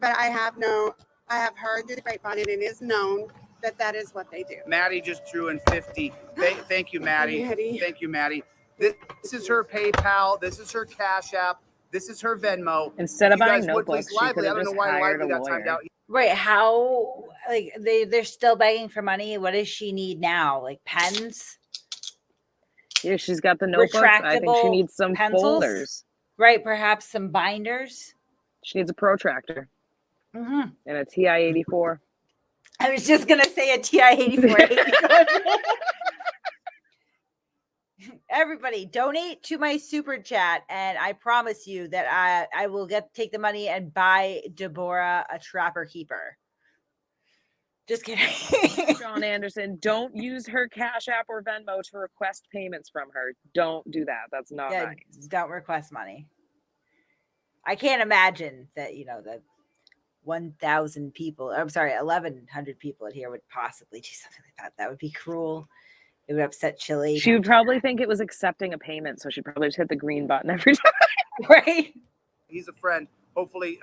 Speaker 12: but I have heard through the grapevine, and it is known that is what they do.
Speaker 2: Maddie just threw in 50. Thank you, Maddie. Thank you, Maddie. This is her PayPal. This is her Cash App. This is her Venmo.
Speaker 9: Instead of
Speaker 2: If you
Speaker 9: buying
Speaker 2: guys would, please,
Speaker 9: notebooks, she
Speaker 2: Lively.
Speaker 9: could
Speaker 2: I
Speaker 9: have
Speaker 2: don't know
Speaker 9: just
Speaker 2: why
Speaker 9: hired
Speaker 2: Lively
Speaker 9: a
Speaker 2: got timed
Speaker 9: lawyer.
Speaker 2: out.
Speaker 8: Right? How they're still begging for money? What does she need now? Like pens?
Speaker 9: Yeah, she's got the notebooks. I think she
Speaker 8: Retractable
Speaker 9: needs some
Speaker 8: pencils?
Speaker 9: folders.
Speaker 8: Right? Perhaps some binders.
Speaker 9: She needs a protractor
Speaker 8: Mm-hmm.
Speaker 9: and a TI-84.
Speaker 8: I was just gonna say a TI-84. Everybody, donate to my super chat, and I promise you that I will take the money and buy Deborah a trapper keeper. Just kidding.
Speaker 9: John Anderson, don't use her Cash App or Venmo to request payments from her. Don't do that. That's not nice.
Speaker 8: Don't request money. I can't imagine that that 1,000 people. I'm sorry, 1,100 people in here would possibly do something like that. That would be cruel. It would upset Chille.
Speaker 9: She would probably think it was accepting a payment, so she'd probably just hit the green button every time.
Speaker 8: Right?
Speaker 2: He's a friend. Hopefully,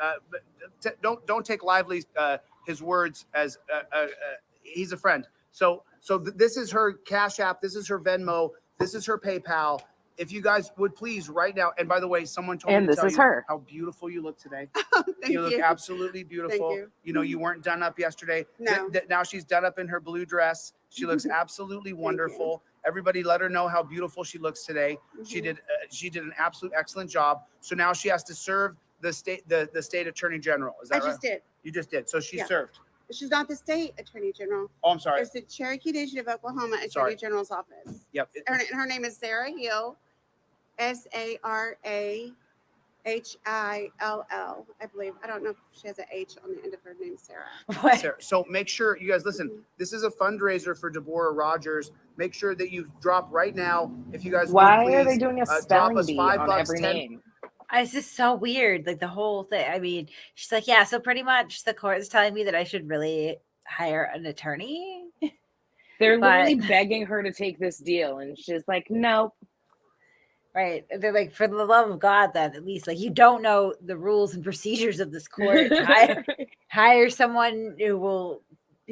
Speaker 2: don't take Lively's his words as he's a friend. So this is her Cash App. This is her Venmo. This is her PayPal. If you guys would please right now. And by the way, someone told me to tell you how beautiful you look today. You look absolutely beautiful.
Speaker 12: Thank you.
Speaker 2: You weren't done up yesterday.
Speaker 12: No.
Speaker 2: Now she's done up in her blue dress. She looks absolutely wonderful. Everybody let her know how beautiful she looks today. She did an absolute excellent job. So now she has to serve the state attorney general. Is that
Speaker 12: I
Speaker 2: right?
Speaker 12: just did.
Speaker 2: You just did. So she
Speaker 12: Yeah.
Speaker 2: served.
Speaker 12: She's not the state attorney general.
Speaker 2: Oh, I'm sorry.
Speaker 12: It's the Cherokee Nation of Oklahoma Attorney
Speaker 2: Sorry.
Speaker 12: General's office.
Speaker 2: Yep.
Speaker 12: Her name is Sarah Hill, Sarahill, I believe. I don't know if she has an H on the end of her name, Sarah.
Speaker 2: Sarah. So make sure you guys listen. This is a fundraiser for Deborah Rogers. Make sure that you drop right now. If you guys
Speaker 9: Why
Speaker 2: would,
Speaker 9: are they
Speaker 2: please,
Speaker 9: doing a
Speaker 2: drop
Speaker 9: spelling
Speaker 2: us
Speaker 9: bee
Speaker 2: $5,
Speaker 9: on every
Speaker 2: 10.
Speaker 9: name?
Speaker 8: It's just so weird, like the whole thing. I mean, she's like, yeah, so pretty much the court is telling me that I should really hire an attorney.
Speaker 9: They're
Speaker 8: But-
Speaker 9: literally begging her to take this deal, and she's like, nope.
Speaker 8: Right. They're like, for the love of God, then at least, like, you don't know the rules and procedures of this court. Hire someone who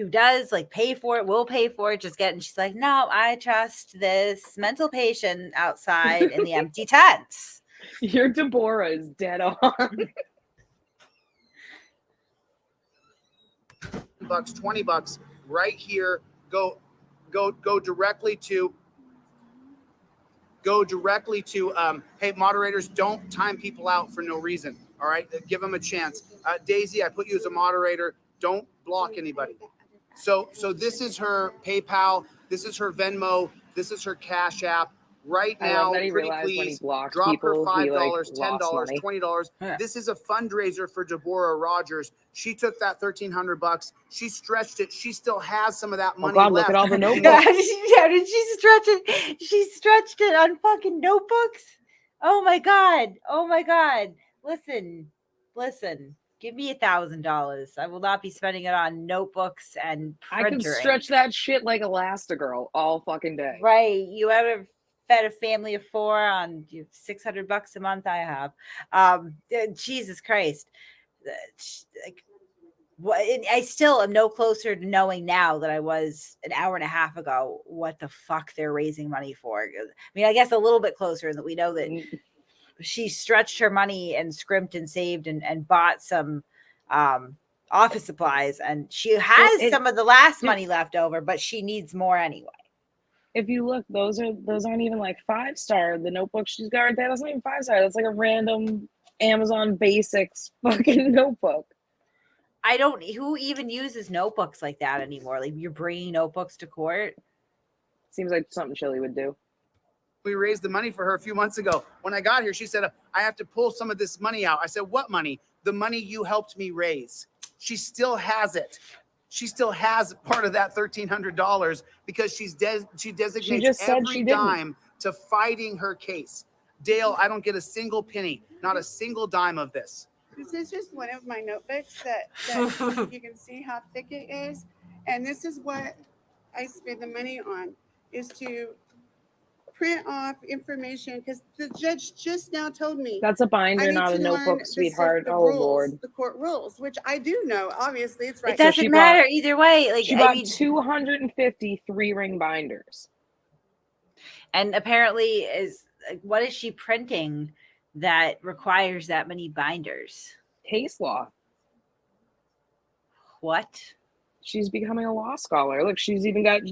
Speaker 8: does, like, pay for it, will pay for it, just get. And she's like, no, I trust this mental patient outside in the empty tents.
Speaker 9: Your Deborah is dead on.
Speaker 2: $20 right here. Go directly to hey, moderators, don't time people out for no reason. All right, give them a chance. Daisy, I put you as a moderator. Don't block anybody. So this is her PayPal. This is her Venmo. This is her Cash App. Right
Speaker 9: I
Speaker 2: now,
Speaker 9: love that he
Speaker 2: pretty
Speaker 9: realized when he
Speaker 2: please,
Speaker 9: blocked
Speaker 2: drop her
Speaker 9: people, he,
Speaker 2: $5,
Speaker 9: like,
Speaker 2: $10,
Speaker 9: lost money.
Speaker 2: $20.
Speaker 8: Yeah.
Speaker 2: This is a fundraiser for Deborah Rogers. She took that $1,300. She stretched it. She still has some of that money
Speaker 9: God,
Speaker 2: left.
Speaker 9: look at all the
Speaker 8: Yeah,
Speaker 9: notebooks.
Speaker 8: did she stretch it? She stretched it on fucking notebooks. Oh my god. Oh my god. Listen. Give me $1,000. I will not be spending it on notebooks and
Speaker 9: I
Speaker 8: printer
Speaker 9: could
Speaker 8: ink.
Speaker 9: stretch that shit like Elastigirl all fucking day.
Speaker 8: Right. You ever fed a family of 4 on $600 a month? I have. Jesus Christ. Like, what? I still am no closer to knowing now that I was an hour and a half ago what the fuck they're raising money for. I mean, I guess a little bit closer in that we know that she stretched her money and scrimped and saved and bought some office supplies, and she has some of the last money left over, but she needs more anyway.
Speaker 9: If you look, those aren't even like 5-star. The notebook she's got right there, that's not even 5-star. That's like a random Amazon Basics fucking notebook.
Speaker 8: Who even uses notebooks like that anymore? Like, you're bringing notebooks to court.
Speaker 9: Seems like something Chille would do.
Speaker 2: We raised the money for her a few months ago. When I got here, she said, I have to pull some of this money out. I said, what money? The money you helped me raise. She still has it. She still has part of that $1,300 because she designates every dime to fighting her case. Dale, I don't get a single penny, not a single dime of this.
Speaker 12: This is just one of my notebooks that you can see how thick it is. And this is what I spend the money on, is to print off information, because the judge just now told me
Speaker 9: That's a
Speaker 12: I
Speaker 9: binder,
Speaker 12: need
Speaker 9: not
Speaker 12: to
Speaker 9: a
Speaker 12: learn
Speaker 9: notebook, sweetheart.
Speaker 12: the
Speaker 9: Oh,
Speaker 12: rules,
Speaker 9: Lord.
Speaker 12: the court rules, which I do know. Obviously, it's right.
Speaker 8: It doesn't matter either way. Like,
Speaker 9: She bought 250 3-ring binders.
Speaker 8: And apparently, what is she printing that requires that many binders?
Speaker 9: Case law.
Speaker 8: What?
Speaker 9: She's becoming a law scholar. Look, she's even got,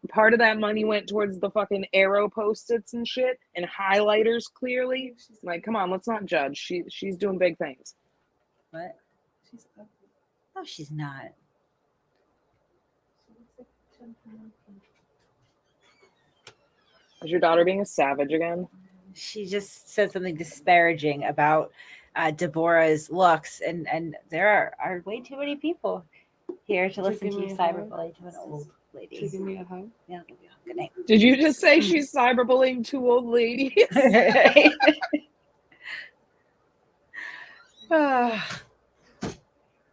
Speaker 9: part of that money went towards the fucking arrow post-its and shit and highlighters, clearly. Like, come on, let's not judge. She's doing big things.
Speaker 8: What? No, she's not.
Speaker 9: Is your daughter being a savage again?
Speaker 8: She just said something disparaging about Deborah's looks, and there are way too many people here to listen to you cyberbully to an old lady.
Speaker 9: Give me a hug.
Speaker 8: Yeah, give me a hug. Good night.
Speaker 9: Did you just say she's cyberbullying 2 old ladies?
Speaker 8: All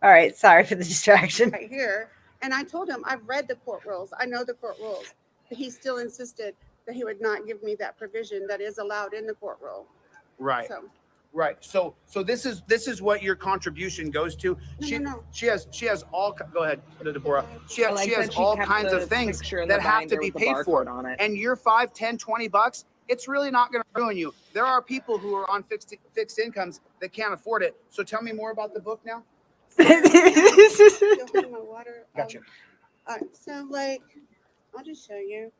Speaker 8: right, sorry for the distraction.
Speaker 12: Right here. And I told him, I've read the court rules. I know the court rules. But he still insisted that he would not give me that provision that is allowed in the court rule.
Speaker 2: Right.
Speaker 12: So
Speaker 2: Right. So this is what your contribution goes to. She has all. Go ahead, Deborah. She
Speaker 9: I
Speaker 2: has
Speaker 9: like that she
Speaker 2: all
Speaker 9: kept
Speaker 2: kinds
Speaker 9: the
Speaker 2: of things
Speaker 9: picture in
Speaker 2: that
Speaker 9: the
Speaker 2: have to
Speaker 9: binder
Speaker 2: be
Speaker 9: with the
Speaker 2: paid for.
Speaker 9: barcode on it.
Speaker 2: And your $5, $10, $20, it's really not going to ruin you. There are people who are on fixed incomes that can't afford it. So tell me more about the book now.
Speaker 12: Still holding my water.
Speaker 2: Gotcha.
Speaker 12: So like, I'll just show you.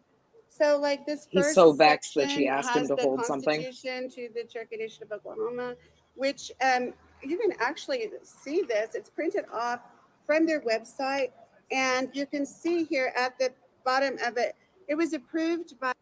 Speaker 12: So like this
Speaker 9: He's
Speaker 12: first
Speaker 9: so vexed that
Speaker 12: section
Speaker 9: she asked him
Speaker 12: has
Speaker 9: to
Speaker 12: the
Speaker 9: hold something.
Speaker 12: Constitution to the Cherokee Nation of Oklahoma, which actually see this. It's printed off from their website, and you can see here at the bottom of it, it was approved by.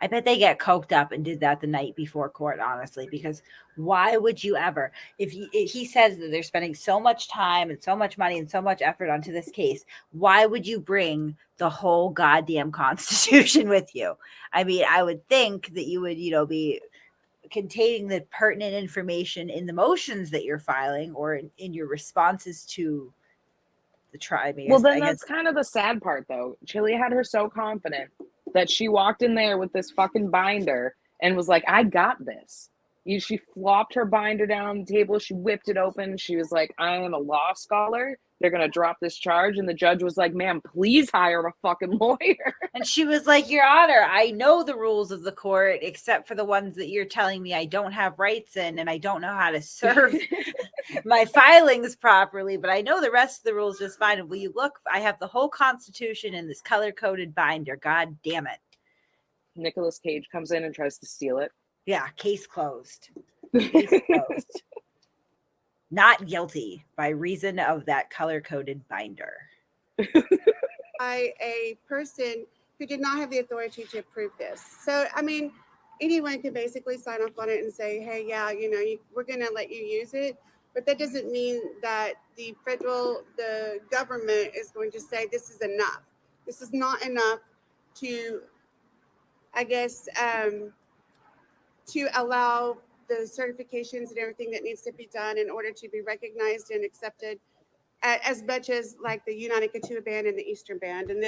Speaker 8: I bet they get coked up and did that the night before court, honestly, because why would you ever, if he says that they're spending so much time and so much money and so much effort onto this case, why would you bring the whole goddamn Constitution with you? I mean, I would think that you would, be containing the pertinent information in the motions that you're filing or in your responses to the trial.
Speaker 9: Well, then that's kind of the sad part, though. Chille had her so confident that she walked in there with this fucking binder and was like, I got this. She flopped her binder down on the table. She whipped it open. She was like, I am a law scholar. They're going to drop this charge. And the judge was like, ma'am, please hire a fucking lawyer.
Speaker 8: And she was like, Your Honor, I know the rules of the court, except for the ones that you're telling me I don't have rights in, and I don't know how to serve my filings properly, but I know the rest of the rules just fine. And will you look? I have the whole Constitution in this color-coded binder. God damn it.
Speaker 9: Nicolas Cage comes in and tries to steal it.
Speaker 8: Yeah, case closed. Case closed. Not guilty by reason of that color-coded binder.
Speaker 12: By a person who did not have the authority to approve this. So, I mean, anyone can basically sign off on it and say, hey, yeah, we're going to let you use it. But that doesn't mean that the government is going to say this is enough. This is not enough to, I guess, to allow the certifications and everything that needs to be done in order to be recognized and accepted, as much as like the United Kituwa Band and the Eastern Band. And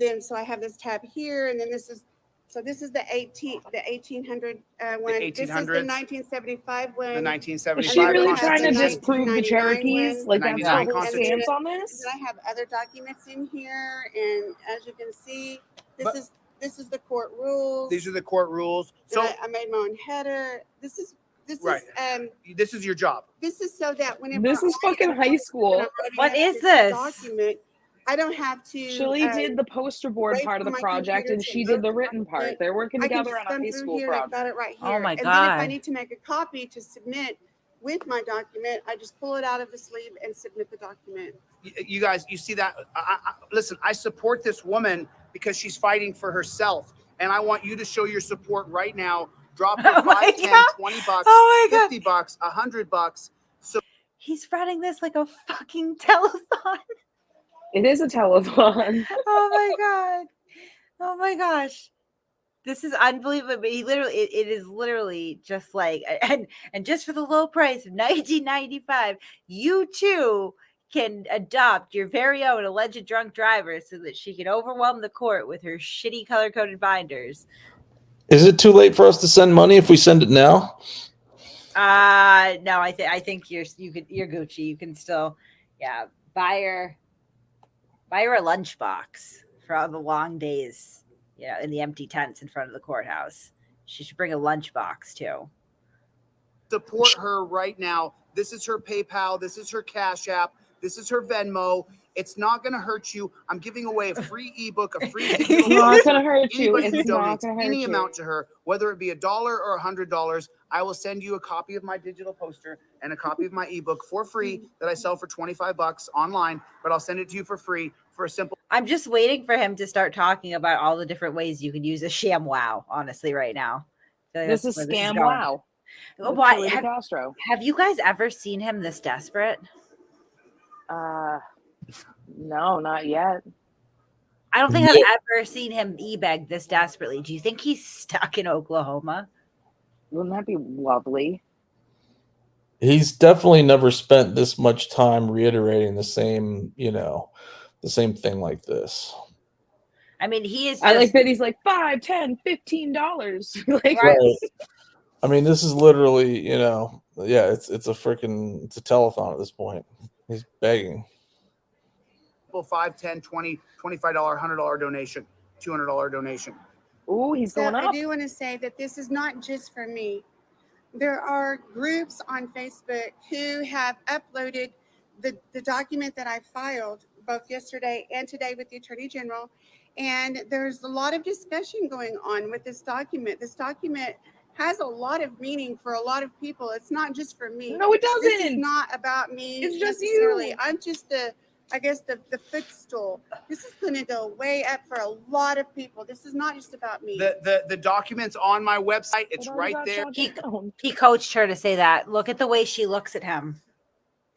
Speaker 12: then so I have this tab here, and then this is the 1800 one. This is the 1975 one.
Speaker 2: The 1975.
Speaker 9: Is she really trying to disprove the Cherokees? Like that's her whole stance on this?
Speaker 12: And I have other documents in here, and as you can see, this is the court rules.
Speaker 2: These are the court rules. So
Speaker 12: I made my own header. This is
Speaker 2: your job.
Speaker 12: This is so that whenever
Speaker 9: this is fucking high school.
Speaker 8: What is this
Speaker 12: document? I don't have to.
Speaker 9: Chille did the poster board part of the project, and she did the written part. They're working together on a high school project.
Speaker 12: I got it right here.
Speaker 8: Oh my
Speaker 12: God! And then if I need to make a copy to submit with my document, I just pull it out of the sleeve and submit the document.
Speaker 2: You guys, you see that? Listen, I support this woman because she's fighting for herself, and I want you to show your support right now. Drop her 5, 10, $20, $50, $100. So
Speaker 8: he's running this like a fucking telethon.
Speaker 9: It is a telethon.
Speaker 8: Oh my gosh. This is unbelievable. He literally, it is literally just like, and just for the low price of $19.95, you too can adopt your very own alleged drunk driver so that she can overwhelm the court with her shitty color-coded binders.
Speaker 11: Is it too late for us to send money if we send it now?
Speaker 8: No, I think you're Gucci. You can still, buy her a lunchbox for all the long days, in the empty tents in front of the courthouse. She should bring a lunchbox too.
Speaker 2: Support her right now. This is her PayPal. This is her Cash App. This is her Venmo. It's not going to hurt you. I'm giving away a free ebook, a free digital.
Speaker 9: It's not going to hurt you.
Speaker 2: Anybody who
Speaker 9: It's not
Speaker 2: donates
Speaker 9: going to hurt
Speaker 2: any
Speaker 9: you.
Speaker 2: amount to her, whether it be $1 or $100, I will send you a copy of my digital poster and a copy of my ebook for free that I sell for $25 online. But I'll send it to you for free for a simple.
Speaker 8: I'm just waiting for him to start talking about all the different ways you can use a sham wow. Honestly, right now,
Speaker 9: This is scam wow.
Speaker 8: Why have you guys ever seen him this desperate?
Speaker 9: No, not yet.
Speaker 8: I don't think I've ever seen him e-beg this desperately. Do you think he's stuck in Oklahoma?
Speaker 9: Wouldn't that be lovely?
Speaker 11: He's definitely never spent this much time reiterating the same, the same thing like this.
Speaker 8: I mean, he is.
Speaker 9: I like that he's like $5, $10, $15. Like,
Speaker 11: right. I mean, this is literally, it's a telethon at this point. He's begging.
Speaker 2: $5, $10, $20, $25, $100 donation, $200 donation.
Speaker 9: Oh, he's going up.
Speaker 12: I do want to say that this is not just for me. There are groups on Facebook who have uploaded the document that I filed both yesterday and today with the Attorney General. And there's a lot of discussion going on with this document. This document has a lot of meaning for a lot of people. It's not just for me.
Speaker 9: No, it
Speaker 12: This is
Speaker 9: doesn't.
Speaker 12: not about me.
Speaker 9: It's just
Speaker 12: necessarily.
Speaker 9: you.
Speaker 12: I'm just the footstool. This is going to go way up for a lot of people. This is not just about me.
Speaker 2: The documents on my website. It's right there.
Speaker 8: He coached her to say that. Look at the way she looks at him.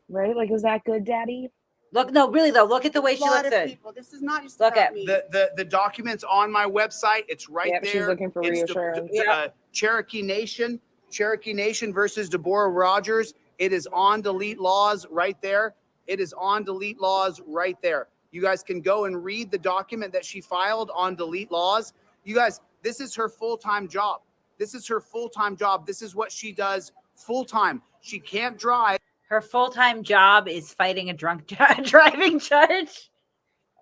Speaker 9: Right? Like, is that good, Daddy?
Speaker 8: Look, no, really though. Look at the way she looks at
Speaker 12: people. This is not just
Speaker 8: Look
Speaker 12: about
Speaker 8: at
Speaker 12: me.
Speaker 2: The documents on my website. It's right
Speaker 9: Yep,
Speaker 2: there.
Speaker 9: she's looking for
Speaker 2: It's
Speaker 9: reassurance.
Speaker 2: Cherokee Nation versus Deborah Rogers. It is on Delete Laws right there. It is on Delete Laws right there. You guys can go and read the document that she filed on Delete Laws. You guys, this is her full-time job. This is her full-time job. This is what she does full-time. She can't drive.
Speaker 8: Her full-time job is fighting a drunk driving charge.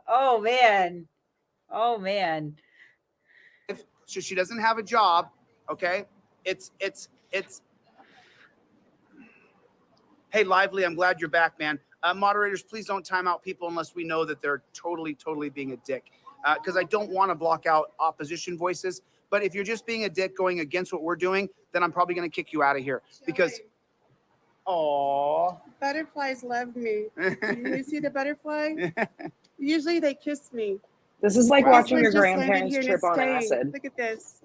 Speaker 8: Oh man. Oh man.
Speaker 2: So she doesn't have a job. Okay. It's Hey, Lively, I'm glad you're back, man. Moderators, please don't time out people unless we know that they're totally being a dick. Because I don't want to block out opposition voices. But if you're just being a dick going against what we're doing, then I'm probably going to kick you out of here. Because,
Speaker 12: Butterflies love me. You see the butterfly? Usually they kiss me.
Speaker 9: This is like
Speaker 12: This
Speaker 9: watching
Speaker 12: one's
Speaker 9: your
Speaker 12: just landed
Speaker 9: grandparents
Speaker 12: here and
Speaker 9: trip
Speaker 12: it's
Speaker 9: on
Speaker 12: staying.
Speaker 9: acid.
Speaker 12: Look at this.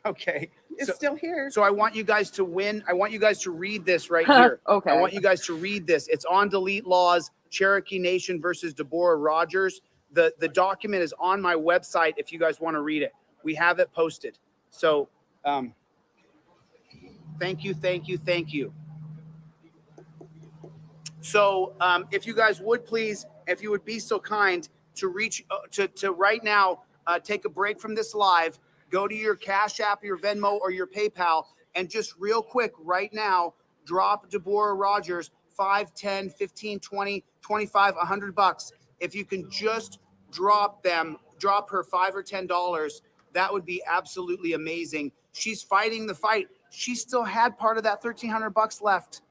Speaker 2: Okay.
Speaker 12: It's still here.
Speaker 2: So I want you guys to win. I want you guys to read this right here.
Speaker 9: Okay.
Speaker 2: I want you guys to read this. It's on Delete Laws, Cherokee Nation versus Deborah Rogers. The document is on my website if you guys want to read it. We have it posted. So thank you. So if you guys would please, if you would be so kind to reach to right now, take a break from this live, go to your Cash App, your Venmo, or your PayPal, and just real quick right now, drop Deborah Rogers 5, 10, 15, 20, 25, $100. If you can just drop her $5 or $10, that would be absolutely amazing. She's fighting the fight. She still had part of that $1,300 left.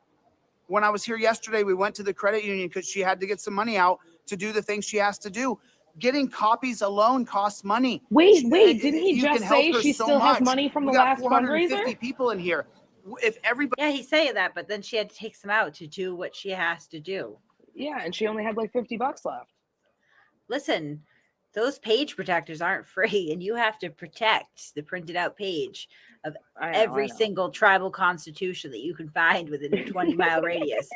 Speaker 2: When I was here yesterday, we went to the credit union because she had to get some money out to do the things she has to do. Getting copies alone costs money.
Speaker 9: Wait, didn't he
Speaker 2: You
Speaker 9: just
Speaker 2: can help
Speaker 9: say
Speaker 2: her
Speaker 9: she
Speaker 2: so
Speaker 9: still has
Speaker 2: much.
Speaker 9: money from the
Speaker 2: We got
Speaker 9: last
Speaker 2: 450
Speaker 9: fundraiser?
Speaker 2: people in here. If everybody,
Speaker 8: Yeah, he's saying that, but then she had to take some out to do what she has to do.
Speaker 9: Yeah, and she only had like $50 left.
Speaker 8: Listen, those page protectors aren't free, and you have to protect the printed out page of every single tribal constitution that you can find within a 20-mile radius.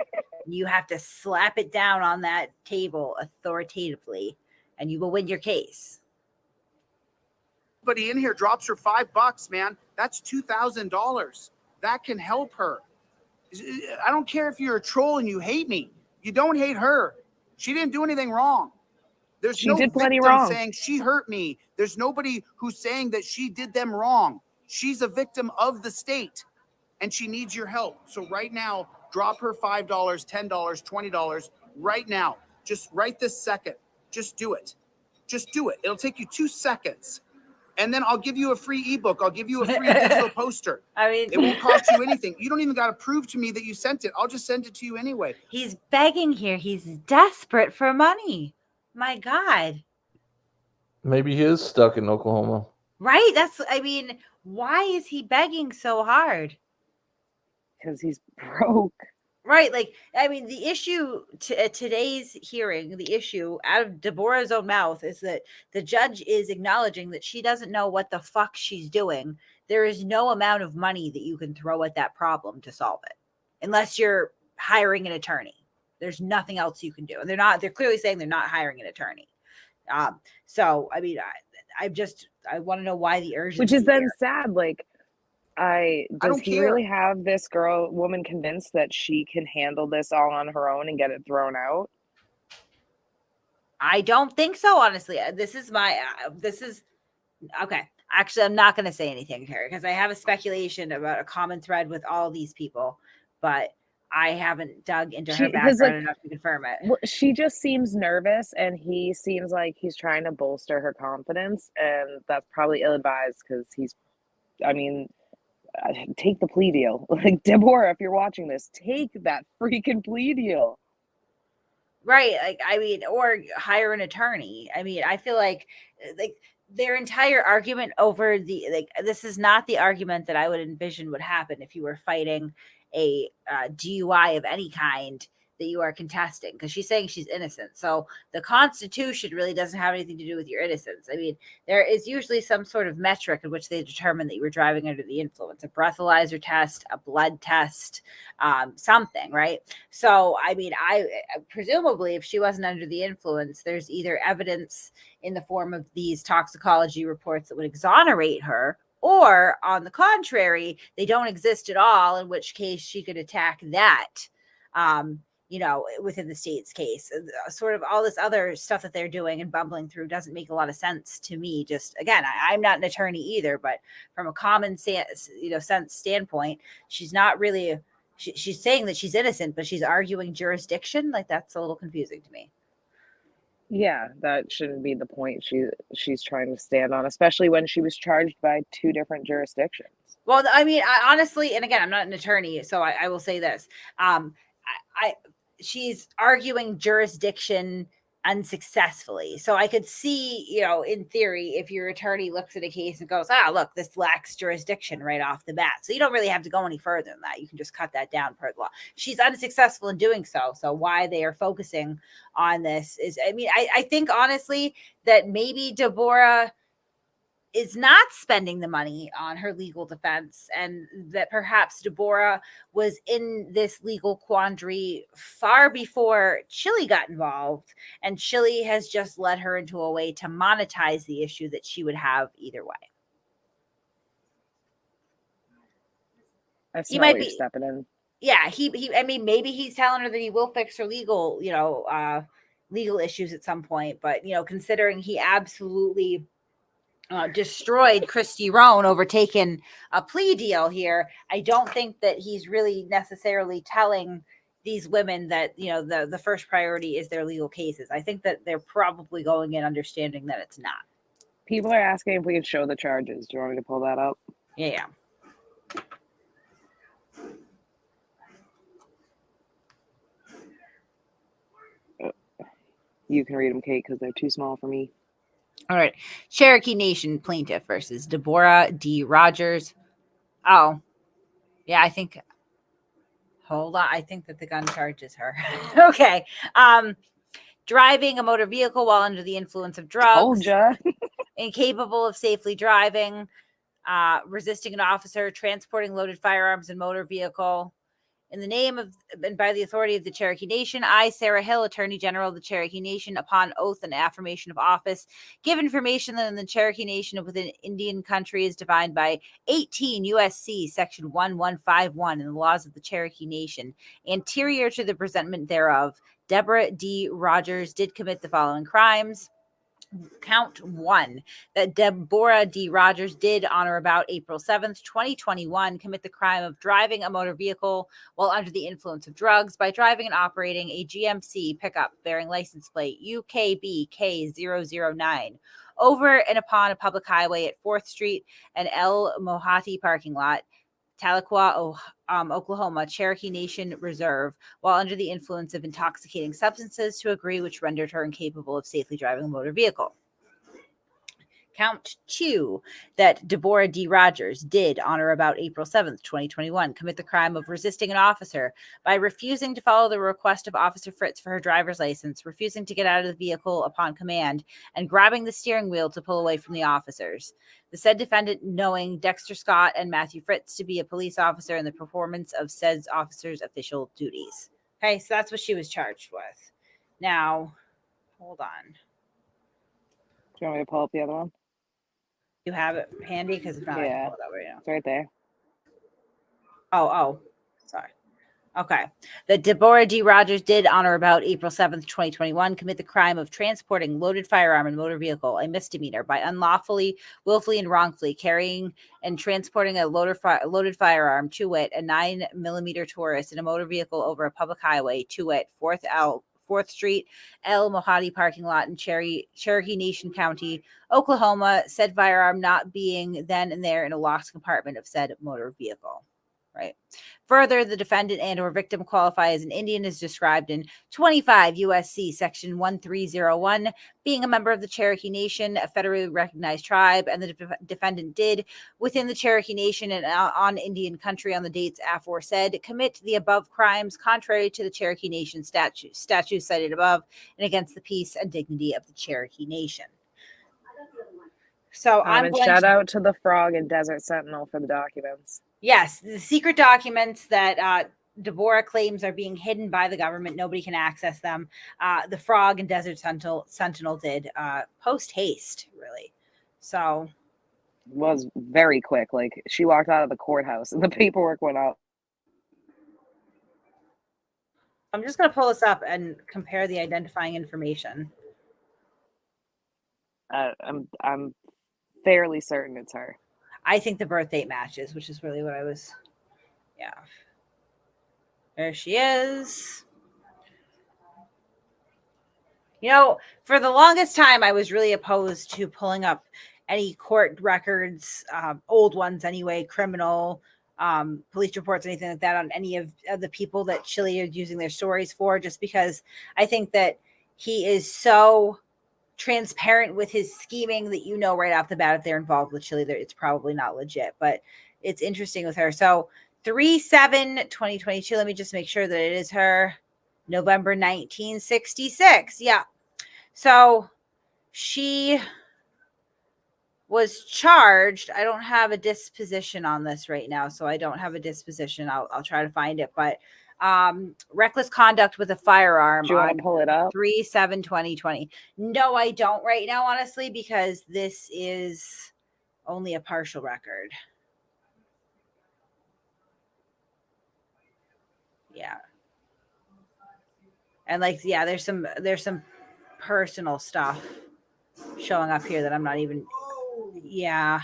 Speaker 8: You have to slap it down on that table authoritatively, and you will win your case.
Speaker 2: in here drops her $5, man, that's $2,000. That can help her. I don't care if you're a troll and you hate me. You don't hate her. She didn't do anything wrong. There's
Speaker 9: She
Speaker 2: no
Speaker 9: did plenty
Speaker 2: victim
Speaker 9: wrong.
Speaker 2: saying she hurt me. There's nobody who's saying that she did them wrong. She's a victim of the state, and she needs your help. So right now, drop her $5, $10, $20 right now. Just right this second. Just do it. Just do it. It'll take you 2 seconds. And then I'll give you a free ebook. I'll give you a free digital poster.
Speaker 8: I mean,
Speaker 2: it won't cost you anything. You don't even got to prove to me that you sent it. I'll just send it to you anyway.
Speaker 8: He's begging here. He's desperate for money. My God.
Speaker 11: Maybe he is stuck in Oklahoma.
Speaker 8: Right? Why is he begging so hard?
Speaker 9: Because he's broke.
Speaker 8: Right. The issue today's hearing, the issue out of Deborah's own mouth is that the judge is acknowledging that she doesn't know what the fuck she's doing. There is no amount of money that you can throw at that problem to solve it, unless you're hiring an attorney. There's nothing else you can do. And they're clearly saying they're not hiring an attorney. I want to know why the urgency.
Speaker 9: Which is then
Speaker 8: here.
Speaker 9: sad. Does he really have this woman convinced that she can handle this all on her own and get it thrown out?
Speaker 8: I don't think so, honestly. This is okay. Actually, I'm not going to say anything here because I have a speculation about a common thread with all these people, but I haven't dug into her background enough to confirm it.
Speaker 9: Well, she just seems nervous, and he seems like he's trying to bolster her confidence, and that's probably ill-advised because take the plea deal. Deborah, if you're watching this, take that freaking plea deal.
Speaker 8: Right. Or hire an attorney. I feel like their entire argument over this is not the argument that I would envision would happen if you were fighting a DUI of any kind that you are contesting, because she's saying she's innocent. So the Constitution really doesn't have anything to do with your innocence. I mean, there is usually some sort of metric in which they determine that you were driving under the influence, a breathalyzer test, a blood test, something, right? So, I mean, I presumably if she wasn't under the influence, there's either evidence in the form of these toxicology reports that would exonerate her, or on the contrary, they don't exist at all, in which case she could attack that. Within the state's case, sort of all this other stuff that they're doing and bumbling through doesn't make a lot of sense to me. Just again, I'm not an attorney either, but from a common sense, standpoint, she's not really. She's saying that she's innocent, but she's arguing jurisdiction. Like, that's a little confusing to me.
Speaker 9: Yeah, that shouldn't be the point she's trying to stand on, especially when she was charged by 2 different jurisdictions.
Speaker 8: Well, I mean, honestly, and again, I'm not an attorney, so I will say this. She's arguing jurisdiction unsuccessfully. So I could see, in theory, if your attorney looks at a case and goes, look, this lacks jurisdiction right off the bat. So you don't really have to go any further than that. You can just cut that down per the law. She's unsuccessful in doing so. So why they are focusing on this is, I think honestly that maybe Deborah is not spending the money on her legal defense, and that perhaps Deborah was in this legal quandary far before Chille got involved, and Chille has just led her into a way to monetize the issue that she would have either way.
Speaker 9: I smell you're stepping in.
Speaker 8: Yeah, maybe he's telling her that he will fix her legal issues at some point, but considering he absolutely destroyed Christy Roan, overtaken a plea deal here, I don't think that he's really necessarily telling these women that the first priority is their legal cases. I think that they're probably going in understanding that it's not.
Speaker 9: People are asking if we can show the charges. Do you want me to pull that up?
Speaker 8: Yeah.
Speaker 9: You can read them, Kate, because they're too small for me.
Speaker 8: All right. Cherokee Nation plaintiff versus Deborah D. Rogers. Oh, yeah, hold on. I think that the gun charges her. Okay. Driving a motor vehicle while under the influence of drugs.
Speaker 9: Told ya.
Speaker 8: Incapable of safely driving. Resisting an officer. Transporting loaded firearms in motor vehicle. In the name of and by the authority of the Cherokee Nation, I, Sarah Hill, Attorney General of the Cherokee Nation, upon oath and affirmation of office, give information that in the Cherokee Nation within Indian country is defined by 18 U.S.C. Section 1151 and the laws of the Cherokee Nation. Anterior to the presentment thereof, Deborah D. Rogers did commit the following crimes. Count 1, that Deborah D. Rogers did on or about April 7th, 2021, commit the crime of driving a motor vehicle while under the influence of drugs by driving and operating a GMC pickup bearing license plate UKBK009 over and upon a public highway at 4th Street and El Mohati parking lot, Tahlequah, Oklahoma, Cherokee Nation Reserve, while under the influence of intoxicating substances to a degree which rendered her incapable of safely driving a motor vehicle. Count 2, that Deborah D. Rogers did on or about April 7th, 2021, commit the crime of resisting an officer by refusing to follow the request of Officer Fritz for her driver's license, refusing to get out of the vehicle upon command, and grabbing the steering wheel to pull away from the officers. The said defendant, knowing Dexter Scott and Matthew Fritz to be a police officer in the performance of said officer's official duties. Okay, so that's what she was charged with. Now, hold on.
Speaker 9: Do you want me to pull up the other one?
Speaker 8: You have it handy? Because if not, I can pull it up right now.
Speaker 9: It's right there.
Speaker 8: Oh, sorry. Okay. That Deborah D. Rogers did on or about April 7th, 2021, commit the crime of transporting loaded firearm in motor vehicle, a misdemeanor, by unlawfully, willfully, and wrongfully carrying and transporting a loaded firearm, to wit, a 9mm Taurus in a motor vehicle over a public highway, to wit, 4th Street, El Mohati parking lot in Cherokee Nation County, Oklahoma, said firearm not being then and there in a locked compartment of said motor vehicle. Right. Further, the defendant and or victim qualify as an Indian is described in 25 USC section 1301, being a member of the Cherokee Nation, a federally recognized tribe, and the defendant did within the Cherokee Nation and on Indian country on the dates aforesaid commit the above crimes contrary to the Cherokee Nation statute cited above and against the peace and dignity of the Cherokee Nation. So I'm
Speaker 9: and
Speaker 8: going
Speaker 9: shout
Speaker 8: to,
Speaker 9: out to the Frog and Desert Sentinel for the documents.
Speaker 8: yes, the secret documents that Deborah claims are being hidden by the government. Nobody can access them. The Frog and Desert Sentinel did post haste, really. So
Speaker 9: Was very quick. Like she walked out of the courthouse and the paperwork went out.
Speaker 8: I'm just going to pull this up and compare the identifying information.
Speaker 9: I'm fairly certain it's her.
Speaker 8: I think the birth date matches, which is really what I was. Yeah. There she is. You know, for the longest time, I was really opposed to pulling up any court records, old ones anyway, criminal, police reports, anything like that on any of the people that Chille is using their stories for, just because I think that he is so transparent with his scheming that you know right off the bat if they're involved with Chille, it's probably not legit, but it's interesting with her. So 3/7/2022. Let me just make sure that it is her. November 1966. Yeah. So she was charged. I don't have a disposition on this right now, so I don't have a disposition. I'll try to find it, but reckless conduct with a firearm.
Speaker 9: Do you want to pull it up?
Speaker 8: 3/7/2020. No, I don't right now, honestly, because this is only a partial record. Yeah. And like, yeah, there's some personal stuff showing up here that I'm not even. Yeah.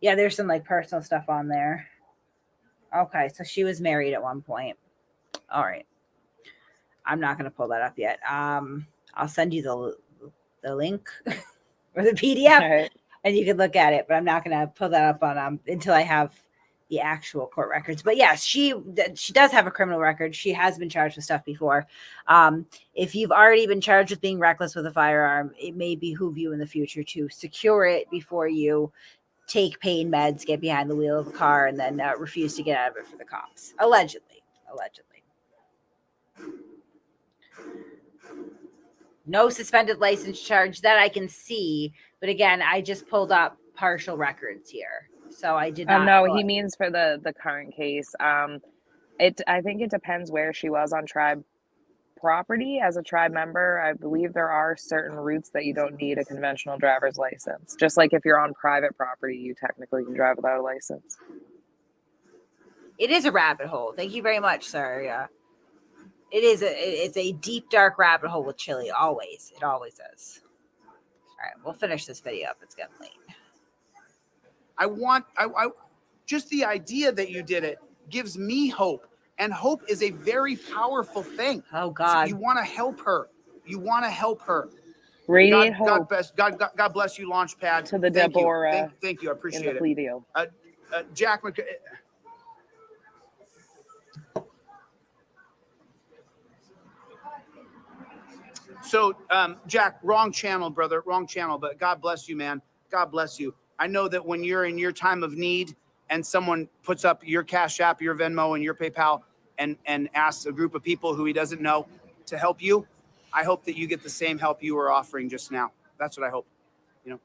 Speaker 8: There's some like personal stuff on there. Okay, so she was married at one point. All right. I'm not going to pull that up yet. I'll send you the link or the PDF, and you can look at it. But I'm not going to pull that up on until I have the actual court records. But yes, she does have a criminal record. She has been charged with stuff before. If you've already been charged with being reckless with a firearm, it may behoove you in the future to secure it before you take pain meds, get behind the wheel of a car, and then refuse to get out of it for the cops. Allegedly. No suspended license charge that I can see. But again, I just pulled up partial records here. So I did not.
Speaker 9: No, he means for the current case. I think it depends where she was on tribe property as a tribe member. I believe there are certain routes that you don't need a conventional driver's license. Just like if you're on private property, you technically can drive without a license.
Speaker 8: It is a rabbit hole. Thank you very much, sir. Yeah. It's a deep, dark rabbit hole with Chille. Always. It always is. All right. We'll finish this video up. It's getting late.
Speaker 2: I just the idea that you did it gives me hope. And hope is a very powerful thing.
Speaker 8: Oh, God.
Speaker 2: So you want to help her.
Speaker 9: Radiant hope.
Speaker 2: God bless you, Launchpad.
Speaker 9: To the Deborah.
Speaker 2: Thank you. I appreciate
Speaker 9: in the plea deal.
Speaker 2: Jack So, Jack, wrong channel, brother. Wrong channel. But God bless you, man. God bless you. I know that when you're in your time of need and someone puts up your Cash App, your Venmo, and your PayPal and asks a group of people who he doesn't know to help you, I hope that you get the same help you were offering just now. That's what I hope. You know,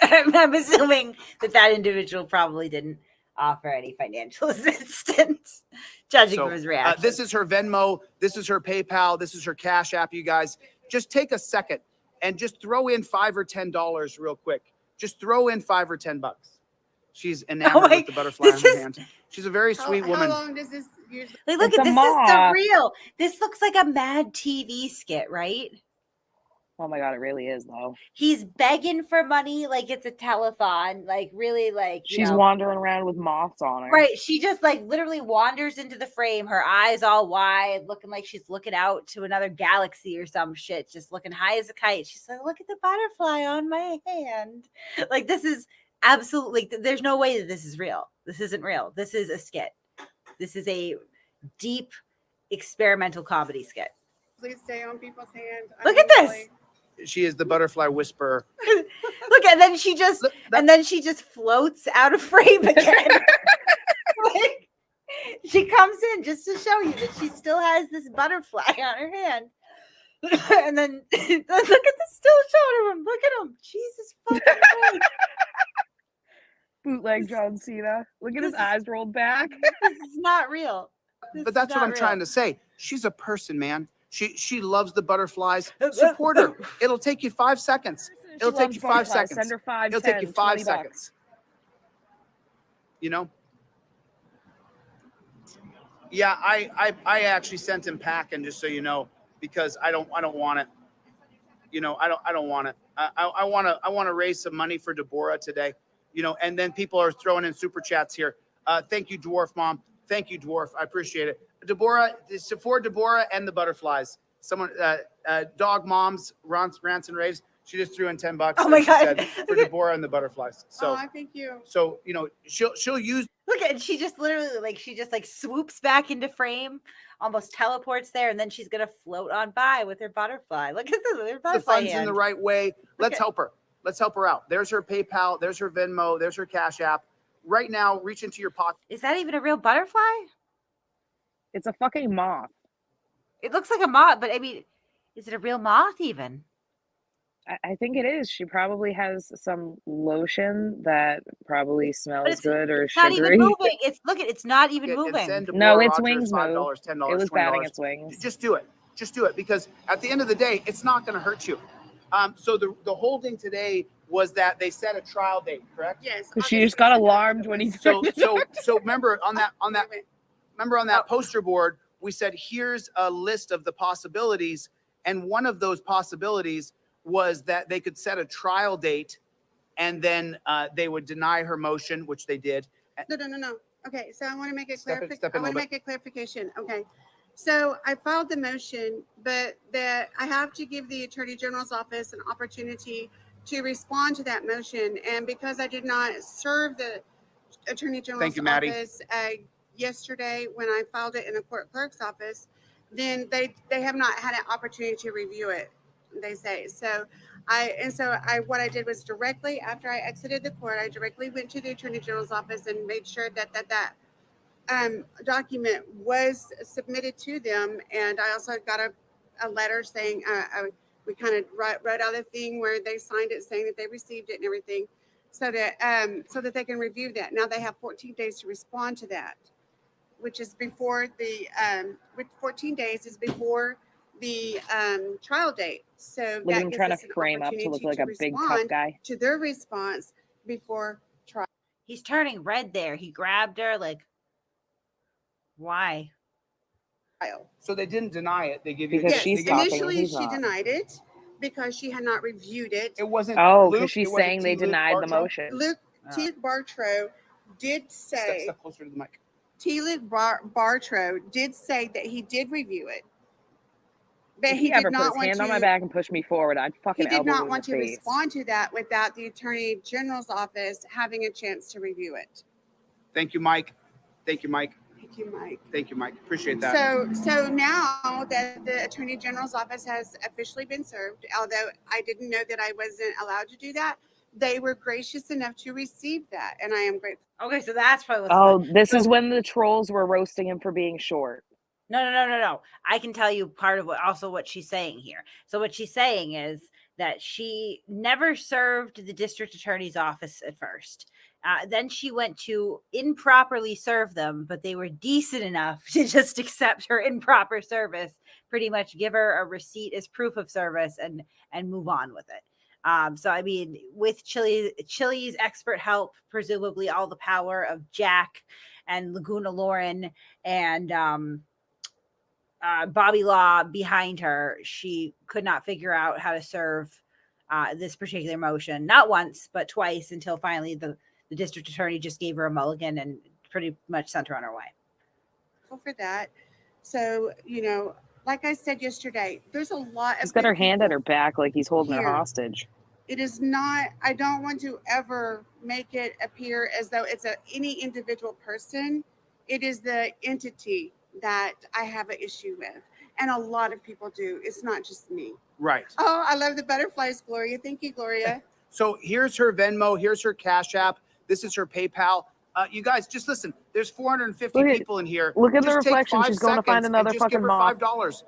Speaker 8: I'm assuming that individual probably didn't offer any financial assistance, judging from his reaction.
Speaker 2: This is her Venmo. This is her PayPal. This is her Cash App, you guys. Just take a second and just throw in $5 or $10 real quick. Just throw in $5 or $10. She's enamored with the butterfly on her hand. She's a very sweet woman.
Speaker 12: How long does this usually?
Speaker 8: Like, look at this. Is surreal. This looks like a Mad TV skit, right?
Speaker 9: Oh my God, it really is though.
Speaker 8: He's begging for money like it's a telethon. Like really, like
Speaker 9: she's wandering around with moths on her.
Speaker 8: Right. She just like literally wanders into the frame, her eyes all wide, looking like she's looking out to another galaxy or some shit, just looking high as a kite. She's like, look at the butterfly on my hand. Like, this is absolutely, there's no way that this is real. This isn't real. This is a skit. This is a deep experimental comedy skit.
Speaker 12: Please stay on people's hands.
Speaker 8: Look at this.
Speaker 2: She is the butterfly whisperer.
Speaker 8: Look, and then she just floats out of frame again. Like, she comes in just to show you that she still has this butterfly on her hand. And then look at the still shot of him. Look at him. Jesus fucking Christ.
Speaker 9: Bootleg John Cena. Look at his eyes rolled back.
Speaker 8: This is not real.
Speaker 2: But that's what I'm trying to say. She's a person, man. She loves the butterflies. Support her. It'll take you 5 seconds. It'll take you 5 seconds.
Speaker 9: Send her 5,
Speaker 2: It'll
Speaker 9: 10,
Speaker 2: take you 5
Speaker 9: $20.
Speaker 2: seconds. You know? Yeah, I actually sent him packing, just so you know, because I don't want it. You know, I don't want it. I want to raise some money for Deborah today. You know, and then people are throwing in super chats here. Thank you, Dwarf Mom. Thank you, Dwarf. I appreciate it. Deborah, it's for Deborah and the butterflies. Someone, Dog Moms, rants and raves. She just threw in $10.
Speaker 8: Oh my God.
Speaker 2: Said, for Deborah and the butterflies. So,
Speaker 12: thank you.
Speaker 2: So, you know, she'll use.
Speaker 8: Look at, she just literally swoops back into frame, almost teleports there, and then she's gonna float on by with her butterfly. Look at the butterfly.
Speaker 2: The funds
Speaker 8: hand.
Speaker 2: in the right way. Let's help her. Let's help her out. There's her PayPal. There's her Venmo. There's her Cash App. Right now, reach into your pocket.
Speaker 8: Is that even a real butterfly?
Speaker 9: It's a fucking moth.
Speaker 8: It looks like a moth, but I mean, is it a real moth even?
Speaker 9: I think it is. She probably has some lotion that probably smells good or
Speaker 8: It's not
Speaker 9: sugary.
Speaker 8: even moving. It's not even moving.
Speaker 9: No, its wings
Speaker 2: $5,
Speaker 9: move.
Speaker 2: $10,
Speaker 9: It was batting
Speaker 2: $20.
Speaker 9: its wings.
Speaker 2: Just do it. Just do it, because at the end of the day, it's not going to hurt you. So the holding today was that they set a trial date, correct?
Speaker 12: Yes.
Speaker 9: Because she just got alarmed when he.
Speaker 2: So remember on that poster board, we said here's a list of the possibilities, and one of those possibilities was that they could set a trial date, and then they would deny her motion, which they did.
Speaker 12: No. Okay, so I want to make a
Speaker 2: Step in
Speaker 12: I
Speaker 2: a
Speaker 12: want to
Speaker 2: little
Speaker 12: make a clarification. Okay, so I filed the motion, but that I have to give the Attorney General's office an opportunity to respond to that motion, and because I did not serve the Attorney General's office yesterday when I filed it in the court clerk's office, then they have not had an opportunity to review it. They say so. What I did was directly after I exited the court, I directly went to the Attorney General's office and made sure that document was submitted to them. And I also got a letter saying we kind of wrote out a thing where they signed it saying that they received it and everything, so that they can review that. Now they have 14 days to respond to that, which is before the 14 days is before the trial date. So
Speaker 9: Look at him trying to frame up to look like a big tough guy.
Speaker 12: To their response before trial.
Speaker 8: He's turning red there. He grabbed her like, why?
Speaker 2: So they didn't deny it. They give you
Speaker 9: Because she's talking.
Speaker 12: Initially,
Speaker 9: He's
Speaker 12: she
Speaker 9: not.
Speaker 12: denied it because she had not reviewed it.
Speaker 2: It wasn't.
Speaker 9: Oh, because she's saying they denied the motion.
Speaker 12: Luke T. Bartrow did say.
Speaker 2: Step closer to the mic.
Speaker 12: T. Bartrow did say that he did review it. But
Speaker 9: If
Speaker 12: he
Speaker 9: he ever
Speaker 12: did
Speaker 9: put
Speaker 12: not
Speaker 9: his
Speaker 12: want
Speaker 9: hand
Speaker 12: to.
Speaker 9: on my back and push me forward, I'd fucking
Speaker 12: He did
Speaker 9: elbow him
Speaker 12: not
Speaker 9: in
Speaker 12: want
Speaker 9: the
Speaker 12: to
Speaker 9: face.
Speaker 12: respond to that without the Attorney General's office having a chance to review it.
Speaker 2: Thank you, Mike. Thank you, Mike.
Speaker 12: Thank you, Mike.
Speaker 2: Thank you, Mike. Appreciate that.
Speaker 12: So now that the Attorney General's office has officially been served, although I didn't know that I wasn't allowed to do that, they were gracious enough to receive that, and I am grateful.
Speaker 8: Okay, so that's probably what's
Speaker 9: Oh, this is when the trolls were roasting him for being short.
Speaker 8: No. I can tell you part of what she's saying here. So what she's saying is that she never served the district attorney's office at first. Then she went to improperly serve them, but they were decent enough to just accept her improper service, pretty much give her a receipt as proof of service and move on with it. So, I mean, with Chille's expert help, presumably all the power of Jack and Laguna Lauren and Bobby Law behind her, she could not figure out how to serve this particular motion, not once, but twice, until finally the district attorney just gave her a mulligan and pretty much sent her on her way.
Speaker 12: For that. So, like I said yesterday, there's a lot of.
Speaker 9: She's got her hand at her back like he's holding her
Speaker 12: here.
Speaker 9: hostage.
Speaker 12: It is not, I don't want to ever make it appear as though it's any individual person. It is the entity that I have an issue with. And a lot of people do. It's not just me.
Speaker 2: Right.
Speaker 12: Oh, I love the butterflies, Gloria. Thank you, Gloria.
Speaker 2: So here's her Venmo. Here's her Cash App. This is her PayPal. You guys, just listen. There's 450 people in here.
Speaker 9: Look at the
Speaker 2: Just take
Speaker 9: reflection.
Speaker 2: 5
Speaker 9: She's going to find
Speaker 2: seconds and
Speaker 9: another
Speaker 2: just give
Speaker 9: fucking
Speaker 2: her
Speaker 9: moth.
Speaker 2: $5.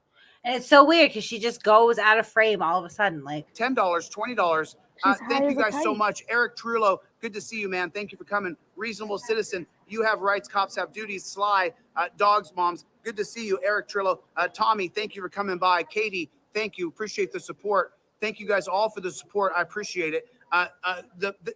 Speaker 8: And it's so weird because she just goes out of frame all of a sudden. Like
Speaker 2: $10, $20. Thank you guys so much. Eric Trullo, good to see you, man. Thank you for coming. Reasonable Citizen, you have rights, cops have duties. Sly, Dogs Moms, good to see you. Eric Trillo, Tommy, thank you for coming by. Katie, thank you. Appreciate the support. Thank you guys all for the support. I appreciate it.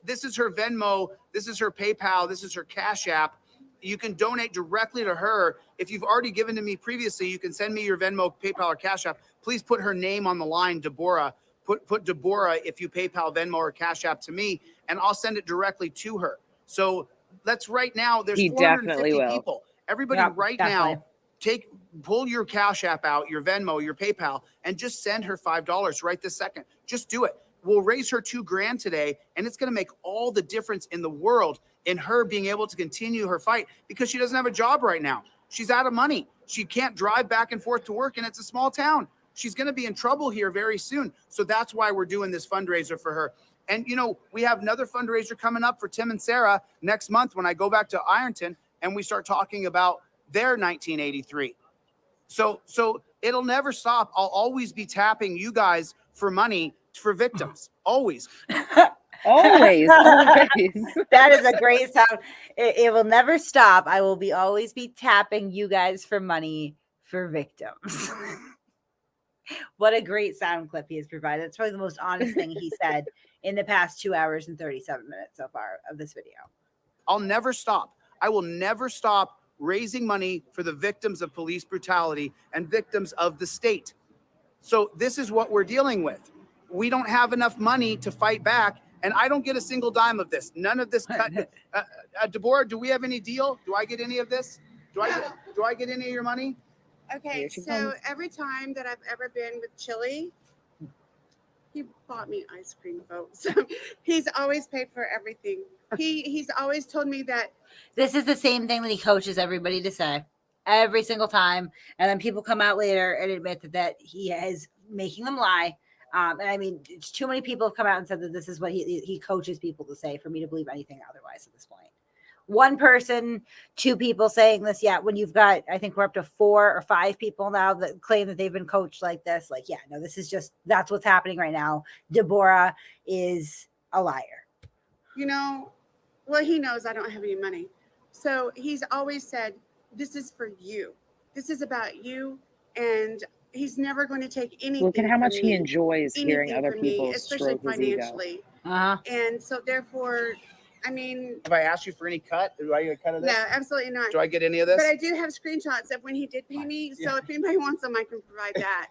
Speaker 2: This is her Venmo. This is her PayPal. This is her Cash App. You can donate directly to her. If you've already given to me previously, you can send me your Venmo, PayPal, or Cash App. Please put her name on the line, Deborah. Put Deborah if you PayPal, Venmo, or Cash App to me, and I'll send it directly to her. So let's right now. There's
Speaker 9: He
Speaker 2: 450
Speaker 9: definitely will.
Speaker 2: people. Everybody,
Speaker 8: Yep, definitely.
Speaker 2: now, pull your Cash App out, your Venmo, your PayPal, and just send her $5 right this second. Just do it. We'll raise her $2,000 today, and it's going to make all the difference in the world in her being able to continue her fight because she doesn't have a job right now. She's out of money. She can't drive back and forth to work, and it's a small town. She's going to be in trouble here very soon. So that's why we're doing this fundraiser for her. And, you know, we have another fundraiser coming up for Tim and Sarah next month when I go back to Ironton and we start talking about their 1983. So it'll never stop. I'll always be tapping you guys for money for victims. Always.
Speaker 9: Always.
Speaker 8: That is a great sound. It will never stop. I will always be tapping you guys for money for victims. What a great sound clip he has provided. It's probably the most honest thing he said in the past 2 hours and 37 minutes so far of this video.
Speaker 2: I'll never stop. I will never stop raising money for the victims of police brutality and victims of the state. So this is what we're dealing with. We don't have enough money to fight back, and I don't get a single dime of this. None of this cut. Deborah, do we have any deal? Do I get any of this? Do I get any of your money?
Speaker 12: Okay, so every time that I've ever been with Chille, he bought me ice cream, folks. He's always paid for everything. He's always told me that
Speaker 8: this is the same thing that he coaches everybody to say every single time, and then people come out later and admit that he is making them lie. And I mean, it's too many people have come out and said that this is what he coaches people to say for me to believe anything otherwise at this point. One person, 2 people saying this. Yeah, when you've got, I think we're up to 4 or 5 people now that claim that they've been coached like this. Like, yeah, no, this is just, that's what's happening right now. Deborah is a liar.
Speaker 12: You know, well, he knows I don't have any money. So he's always said, this is for you. This is about you. And he's never going to take anything.
Speaker 9: Look at how much
Speaker 12: from
Speaker 9: he
Speaker 12: me,
Speaker 9: enjoys hearing
Speaker 12: anything
Speaker 9: other
Speaker 12: from me,
Speaker 9: people
Speaker 12: especially
Speaker 9: stroke his ego.
Speaker 12: financially.
Speaker 8: Uh-huh.
Speaker 12: And so therefore, I mean,
Speaker 2: Have I asked you for any cut? Do I get a cut of this?
Speaker 12: no, absolutely not.
Speaker 2: Do I get any of this?
Speaker 12: But I do have screenshots of when he did pay me. So if anybody wants them, I can provide that.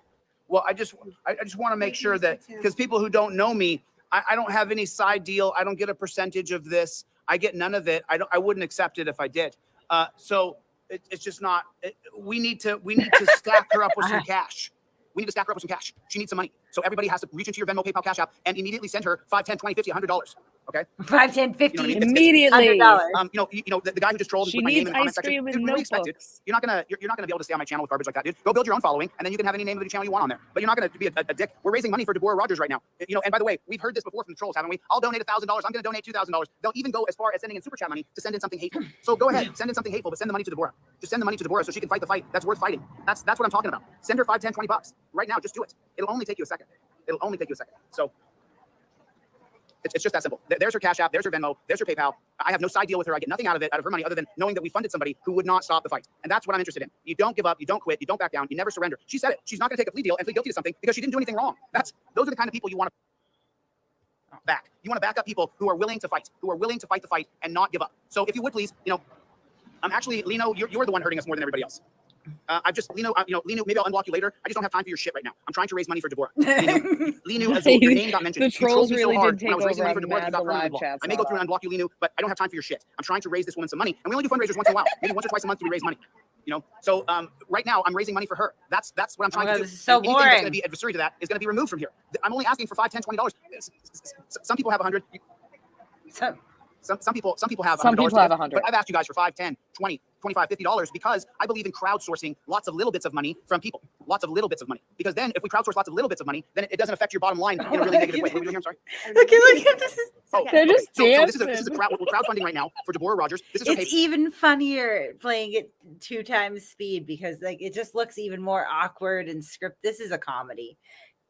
Speaker 2: Well, I just want to make sure that, because people who don't know me, I don't have any side deal. I don't get a percentage of this. I get none of it. I wouldn't accept it if I did. So it's just not. We need to stack her up with some cash. We need to stack her up with some cash. She needs some money. So everybody has to reach into your Venmo, PayPal, Cash App, and immediately send her $5, $10, $20, $50, $100. Okay.
Speaker 8: 5, 10, 50.
Speaker 2: You know what I mean?
Speaker 9: Immediately.
Speaker 2: You know, the guy who just trolled
Speaker 9: She
Speaker 2: with my name
Speaker 9: needs
Speaker 2: in the comment
Speaker 9: ice
Speaker 2: section.
Speaker 9: cream and
Speaker 2: Dude, we respect it.
Speaker 9: notebooks.
Speaker 2: You're not gonna be able to stay on my channel with garbage like that, dude. Go build your own following, and then you can have any name of the channel you want on there. But you're not gonna be a dick. We're raising money for Deborah Rogers right now. You know, and by the way, we've heard this before from the trolls, haven't we? I'll donate $1,000. I'm gonna donate $2,000. They'll even go as far as sending in super chat money to send in something hateful. So go ahead, send in something hateful, but send the money to Deborah. Just send the money to Deborah so she can fight the fight that's worth fighting. That's what I'm talking about. Send her $5, $10, $20 right now. Just do it. It'll only take you a second. So it's just that simple. There's her Cash App. There's her Venmo. There's her PayPal. I have no side deal with her. I get nothing out of her money, other than knowing that we funded somebody who would not stop the fight. And that's what I'm interested in. You don't give up. You don't quit. You don't back down. You never surrender. She said it. She's not going to take a plea deal and plead guilty to something because she didn't do anything wrong. Those are the kind of people you want to back. You want to back up people who are willing to fight the fight and not give up. So if you would please, I'm actually, Lino, you're the one hurting us more than everybody else. Lino, maybe I'll unblock you later. I just don't have time for your shit right now. I'm trying to raise money for Deborah. Lino, as your name got mentioned.
Speaker 9: The trolls really did take
Speaker 2: when I was raising money for
Speaker 9: over
Speaker 2: Deborah.
Speaker 9: Mad
Speaker 2: You got
Speaker 9: live
Speaker 2: permanent
Speaker 9: chats.
Speaker 2: I may go through and unblock you, Lino, but I don't have time for your shit. I'm trying to raise this woman some money, and we only do fundraisers once in a while. Maybe once or twice a month we raise money. So right now I'm raising money for her. That's what I'm trying to do.
Speaker 8: This is so
Speaker 2: Anything
Speaker 8: boring.
Speaker 2: that's going to be adversary to that is going to be removed from here. I'm only asking for $5, $10, $20. Some people have $100. Some people have $100.
Speaker 9: Some people have $100.
Speaker 2: But I've asked you guys for $5, $10, $20, $25, $50 because I believe in crowdsourcing lots of little bits of money from people. Lots of little bits of money. Because then if we crowdsource lots of little bits of money, then it doesn't affect your bottom line in a really negative way. What are we doing here? I'm sorry.
Speaker 8: Okay, look at this.
Speaker 9: They're just
Speaker 2: So this is we're crowdfunding right now for Deborah Rogers. This is her
Speaker 8: It's even funnier playing it 2 times speed because like it just looks even more awkward and script. This is a comedy.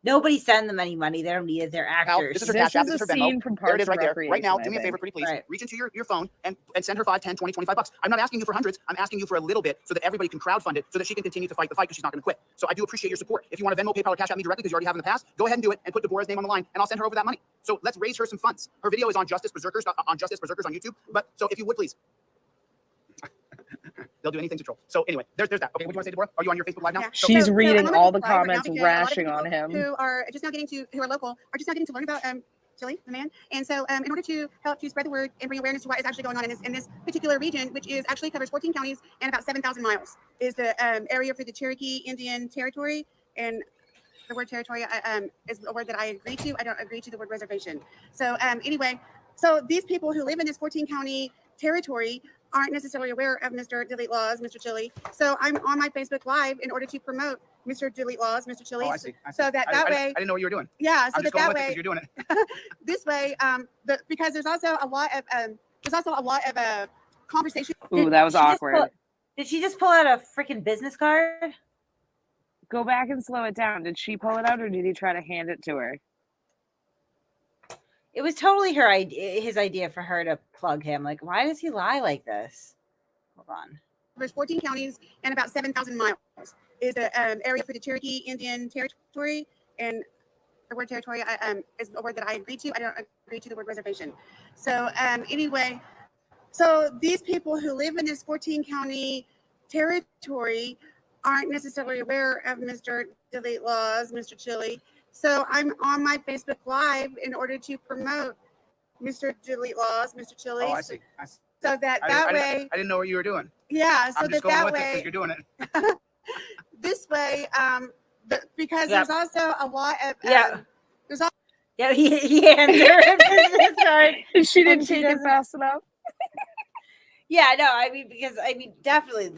Speaker 8: Nobody send them any money. They don't need it. They're actors.
Speaker 2: This is her Cash App. This is her Venmo. There it is right there. Right now, do me a
Speaker 9: Recreation,
Speaker 2: favor, pretty please.
Speaker 8: Right.
Speaker 2: Reach into your phone and send her 5, 10, 20, 25 bucks. I'm not asking you for hundreds. I'm asking you for a little bit so that everybody can crowdfund it so that she can continue to fight the fight because she's not going to quit. So I do appreciate your support. If you want to Venmo, PayPal, or Cash App me directly because you already have in the past, go ahead and do it and put Deborah's name on the line and I'll send her over that money. So let's raise her some funds. Her video is on Justice Berserkers on YouTube. But so if you would please. They'll do anything to troll. So anyway, there's that. Okay, what do you want to say, Deborah? Are you on your Facebook Live now?
Speaker 12: Yeah.
Speaker 9: She's reading
Speaker 12: I'm on
Speaker 9: all the
Speaker 12: Facebook Live right now
Speaker 9: comments,
Speaker 12: because a lot of
Speaker 9: rashing on
Speaker 12: people
Speaker 9: him.
Speaker 12: who are just now who are local, are just now getting to learn about Chille, the man. And so in order to help to spread the word and bring awareness to what is actually going on in this particular region, which is actually covers 14 counties and about 7,000 miles, is the area for the Cherokee Indian Territory. And the word territory is a word that I agree to. I don't agree to the word reservation. So anyway, so these people who live in this 14 county territory aren't necessarily aware of Mr. Delete Laws, Mr. Chille. So I'm on my Facebook Live in order to promote Mr. Delete Laws, Mr. Chille.
Speaker 2: Oh, I see.
Speaker 12: So that way,
Speaker 2: I didn't know what you were doing.
Speaker 12: yeah. So
Speaker 2: I'm just
Speaker 12: that
Speaker 2: going with it
Speaker 12: way,
Speaker 2: because you're doing it.
Speaker 12: this way, because there's also a lot of conversation.
Speaker 9: Ooh, that was awkward.
Speaker 8: Did she just pull out a freaking business card?
Speaker 9: Go back and slow it down. Did she pull it out or did he try to hand it to her?
Speaker 8: It was totally his idea for her to plug him. Like, why does he lie like this? Hold on.
Speaker 12: There's 14 counties and about 7,000 miles is the area for the Cherokee Indian Territory. And the word territory is a word that I agree to. I don't agree to the word reservation. So anyway, so these people who live in this 14 county territory aren't necessarily aware of Mr. Delete Laws, Mr. Chille. So I'm on my Facebook Live in order to promote Mr. Delete Laws, Mr. Chille.
Speaker 2: Oh, I see.
Speaker 12: So that way,
Speaker 2: I didn't know what you were doing.
Speaker 12: yeah. So
Speaker 2: I'm just going with it because you're doing it.
Speaker 12: This way, because
Speaker 8: Yep.
Speaker 12: there's also a lot of there's also
Speaker 8: Yeah, he hands her a business card.
Speaker 9: She didn't
Speaker 8: and she
Speaker 9: take it
Speaker 8: doesn't-
Speaker 9: fast enough.
Speaker 8: Yeah, no, I mean, because definitely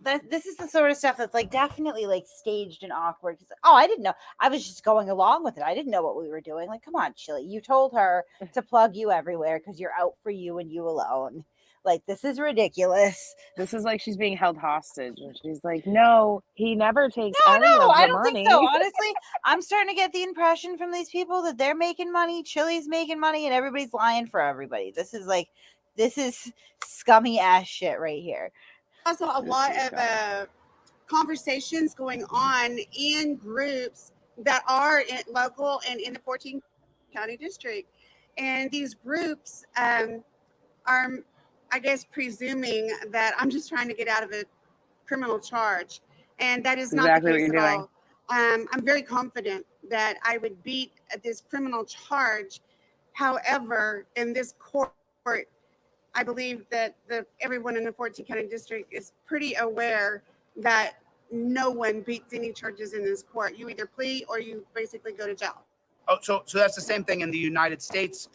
Speaker 8: this is the sort of stuff that's like definitely like staged and awkward. Oh, I didn't know. I was just going along with it. I didn't know what we were doing. Like, come on, Chille. You told her to plug you everywhere because you're out for you and you alone. Like, this is ridiculous.
Speaker 9: This is like she's being held hostage, and she's like, "No, he never takes any of
Speaker 8: No,
Speaker 9: the
Speaker 8: I don't
Speaker 9: money."
Speaker 8: think so. Honestly, I'm starting to get the impression from these people that they're making money, Chille's making money, and everybody's lying for everybody. This is scummy ass shit right here.
Speaker 12: also a lot of conversations going on in groups that are local and in the 14 county district. And these groups are, I guess, presuming that I'm just trying to get out of a criminal charge. And that is not
Speaker 9: Exactly
Speaker 12: the
Speaker 9: what
Speaker 12: case
Speaker 9: you're
Speaker 12: at
Speaker 9: doing.
Speaker 12: all. I'm very confident that I would beat this criminal charge. However, in this court, I believe that everyone in the 14 county district is pretty aware that no one beats any charges in this court. You either plea or you basically go to jail.
Speaker 2: Oh, so that's the same thing in the United States,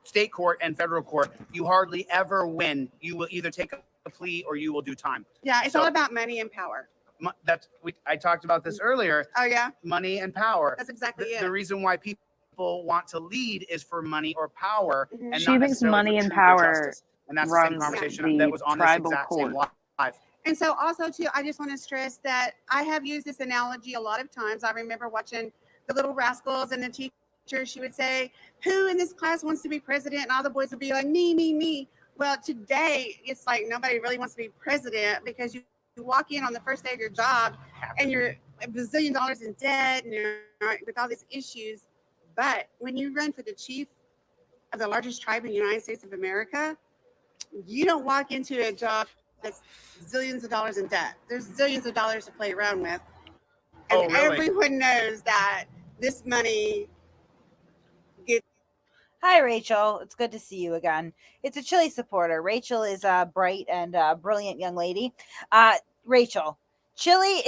Speaker 2: state court and federal court. You hardly ever win. You will either take a plea or you will do time.
Speaker 12: Yeah, it's
Speaker 2: So-
Speaker 12: all about money and power.
Speaker 2: I talked about this earlier.
Speaker 12: Oh yeah,
Speaker 2: Money and power.
Speaker 12: that's exactly it.
Speaker 2: The reason why people want to lead is for money or power,
Speaker 12: Mhm.
Speaker 2: and
Speaker 9: She
Speaker 2: not
Speaker 9: thinks
Speaker 2: necessarily
Speaker 9: money
Speaker 2: for
Speaker 9: and
Speaker 2: truth or
Speaker 9: power
Speaker 2: justice. And that's the same
Speaker 9: runs
Speaker 2: conversation
Speaker 9: the
Speaker 2: that was on this
Speaker 9: tribal
Speaker 2: exact same
Speaker 9: court.
Speaker 2: live.
Speaker 12: And so also too, I just want to stress that I have used this analogy a lot of times. I remember watching The Little Rascals, and the teacher, she would say, "Who in this class wants to be president?" And all the boys would be like, "Me, me, me." Well, today it's like nobody really wants to be president because you walk in on the first day of your job and you're $1 bazillion in debt and you're with all these issues. But when you run for the chief of the largest tribe in the United States of America, you don't walk into a job that's zillions of dollars in debt. There's zillions of dollars to play around with. And
Speaker 2: Oh, really?
Speaker 12: everyone knows that this money gets.
Speaker 8: Hi, Rachel. It's good to see you again. It's a Chille supporter. Rachel is a bright and brilliant young lady. Rachel, Chille,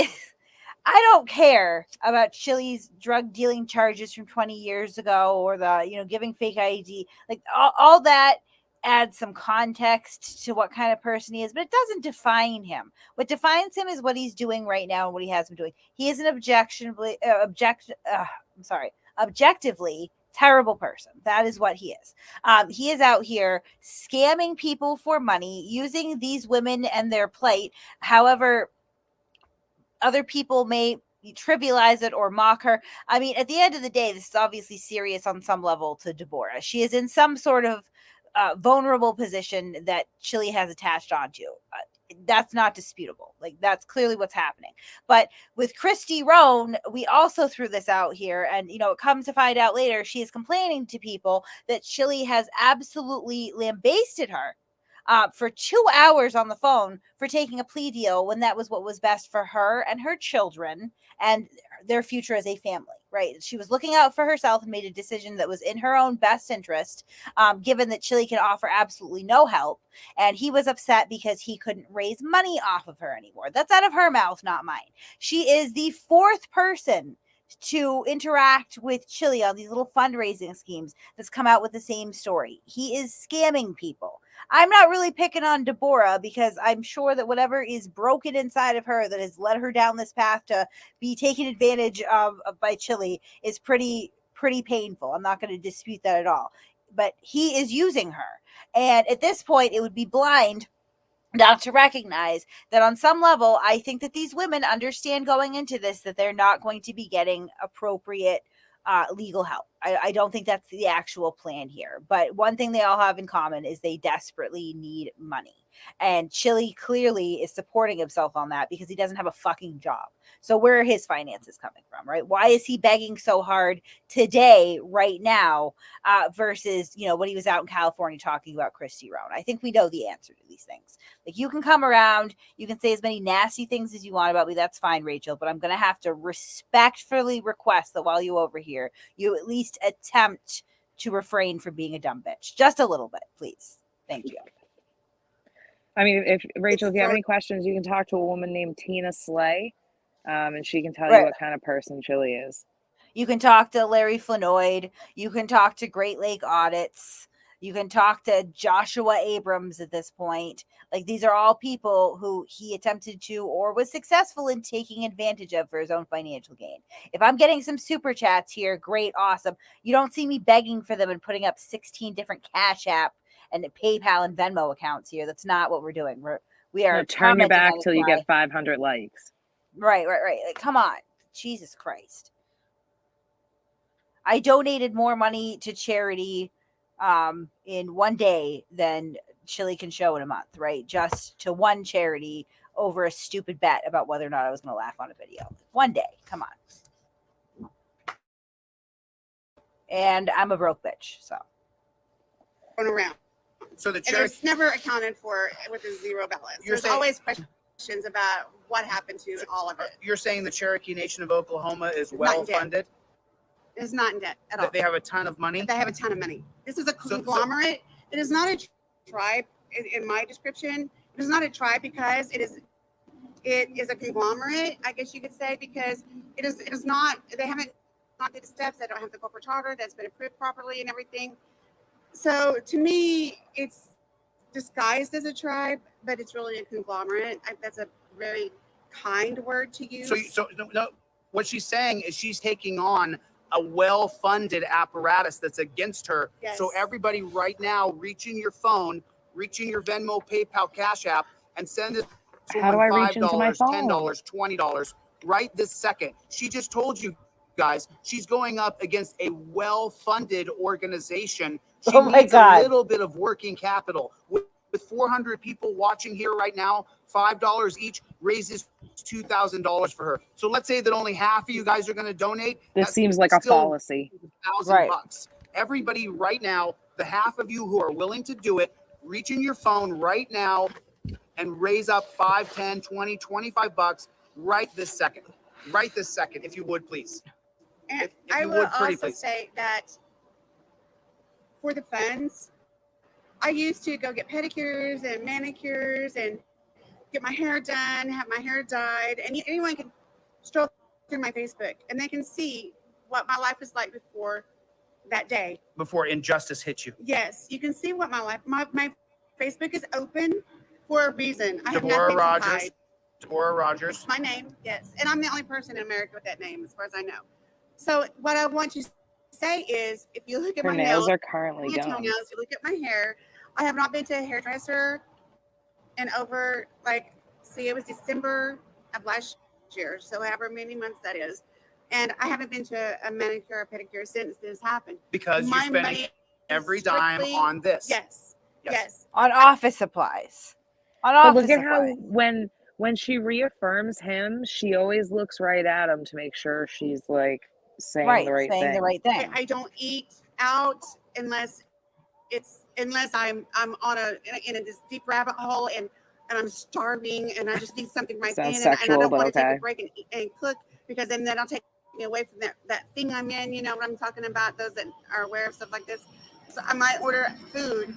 Speaker 8: I don't care about Chille's drug dealing charges from 20 years ago or the, giving fake ID. Like all that add some context to what kind of person he is, but it doesn't define him. What defines him is what he's doing right now and what he has been doing. He is an objectively terrible person. That is what he is. He is out here scamming people for money, using these women and their plight. However, other people may trivialize it or mock her. I mean, at the end of the day, this is obviously serious on some level to Deborah. She is in some sort of vulnerable position that Chille has attached onto. That's not disputable. Like, that's clearly what's happening. But with Christy Roan, we also threw this out here, and it comes to find out later, she is complaining to people that Chille has absolutely lambasted her for 2 hours on the phone for taking a plea deal when that was what was best for her and her children and their future as a family, right? She was looking out for herself and made a decision that was in her own best interest, given that Chille can offer absolutely no help. And he was upset because he couldn't raise money off of her anymore. That's out of her mouth, not mine. She is the fourth person to interact with Chille on these little fundraising schemes that's come out with the same story. He is scamming people. I'm not really picking on Deborah because I'm sure that whatever is broken inside of her that has led her down this path to be taken advantage of by Chille is pretty painful. I'm not going to dispute that at all. But he is using her. And at this point, it would be blind not to recognize that on some level, I think that these women understand going into this that they're not going to be getting appropriate legal help. I don't think that's the actual plan here. But one thing they all have in common is they desperately need money. And Chille clearly is supporting himself on that because he doesn't have a fucking job. So where are his finances coming from, right? Why is he begging so hard today, right now, versus, when he was out in California talking about Christy Roan? I think we know the answer to these things. Like, you can come around, you can say as many nasty things as you want about me. That's fine, Rachel, but I'm going to have to respectfully request that while you're over here, you at least attempt to refrain from being a dumb bitch. Just a little bit, please. Thank you.
Speaker 9: I mean, if Rachel, if you have any questions, you can talk to a woman named Tina Slay, and she can tell you what kind of person Chille is.
Speaker 8: You can talk to Larry Flanoid. You can talk to Great Lake Audits. You can talk to Joshua Abrams at this point. Like, these are all people who he attempted to or was successful in taking advantage of for his own financial gain. If I'm getting some super chats here, great, awesome. You don't see me begging for them and putting up 16 different Cash App and PayPal and Venmo accounts here. That's not what we're doing. We are
Speaker 9: turn your back till you
Speaker 8: guy.
Speaker 9: get 500 likes.
Speaker 8: Right. Like, come on. Jesus Christ. I donated more money to charity in one day than Chille can show in a month, right? Just to one charity over a stupid bet about whether or not I was going to laugh on a video. One day. Come on. And I'm a broke bitch, so.
Speaker 12: Going around.
Speaker 2: So the
Speaker 12: And
Speaker 2: church
Speaker 12: there's never accounted for with a zero balance. There's always questions about what happened to all of it.
Speaker 2: You're saying the Cherokee Nation of Oklahoma is well funded?
Speaker 12: It's not in debt at all.
Speaker 2: They have a ton of money?
Speaker 12: They have a ton of money. This is a conglomerate. It is not a tribe in my description. It is not a tribe because it is a conglomerate, I guess you could say, because it is not, they haven't gone through the steps. They don't have the corporate charter that's been approved properly and everything. So to me, it's disguised as a tribe, but it's really a conglomerate. That's a very kind word to use.
Speaker 2: So no, what she's saying is she's taking on a well-funded apparatus that's against her.
Speaker 12: Yes.
Speaker 2: So everybody right now, reach in your phone, reach in your Venmo, PayPal, Cash App, and send this woman $5, $10, $20 right this second. She just told you guys she's going up against a well-funded organization. She needs a little bit of working capital. With 400 people watching here right now, $5 each raises $2,000 for her. So let's say that only half of you guys are going to donate.
Speaker 9: This seems like a fallacy.
Speaker 2: $1,000. Everybody right now, the half of you who are willing to do it, reach in your phone right now and raise up 5, 10, 20, 25 bucks right this second. Right this second, if you would, please.
Speaker 12: And I will also say that for the funds, I used to go get pedicures and manicures and get my hair done, have my hair dyed, and anyone can stroll through my Facebook and they can see what my life was like before that day.
Speaker 2: Before injustice hit you.
Speaker 12: Yes, you can see what my Facebook is open for a reason. I have
Speaker 2: Deborah
Speaker 12: nothing to
Speaker 2: Rogers.
Speaker 12: hide.
Speaker 2: Deborah Rogers.
Speaker 12: It's my name, yes. And I'm the only person in America with that name, as far as I know. So what I want you to say is, if you look at
Speaker 9: Her
Speaker 12: my
Speaker 9: nails
Speaker 12: nails,
Speaker 9: are currently
Speaker 12: my
Speaker 9: done.
Speaker 12: toenails, you look at my hair, I have not been to a hairdresser in over, like, see, it was December of last year, so however many months that is. And I haven't been to a manicure or pedicure since this happened.
Speaker 2: Because you're spending every dime
Speaker 12: strictly-
Speaker 2: on this.
Speaker 12: Yes.
Speaker 8: On office supplies. On
Speaker 9: But
Speaker 8: office
Speaker 9: look at how
Speaker 8: supplies.
Speaker 9: when she reaffirms him, she always looks right at him to make sure she's like saying the right thing.
Speaker 12: I don't eat out unless I'm on in this deep rabbit hole and I'm starving and I just need something right
Speaker 9: Sounds
Speaker 12: then and I
Speaker 9: sexual,
Speaker 12: don't
Speaker 9: but
Speaker 12: want to take
Speaker 9: okay.
Speaker 12: a break and cook because then that'll take me away from that thing I'm in. You know what I'm talking about? Those that are aware of stuff like this. So I might order food.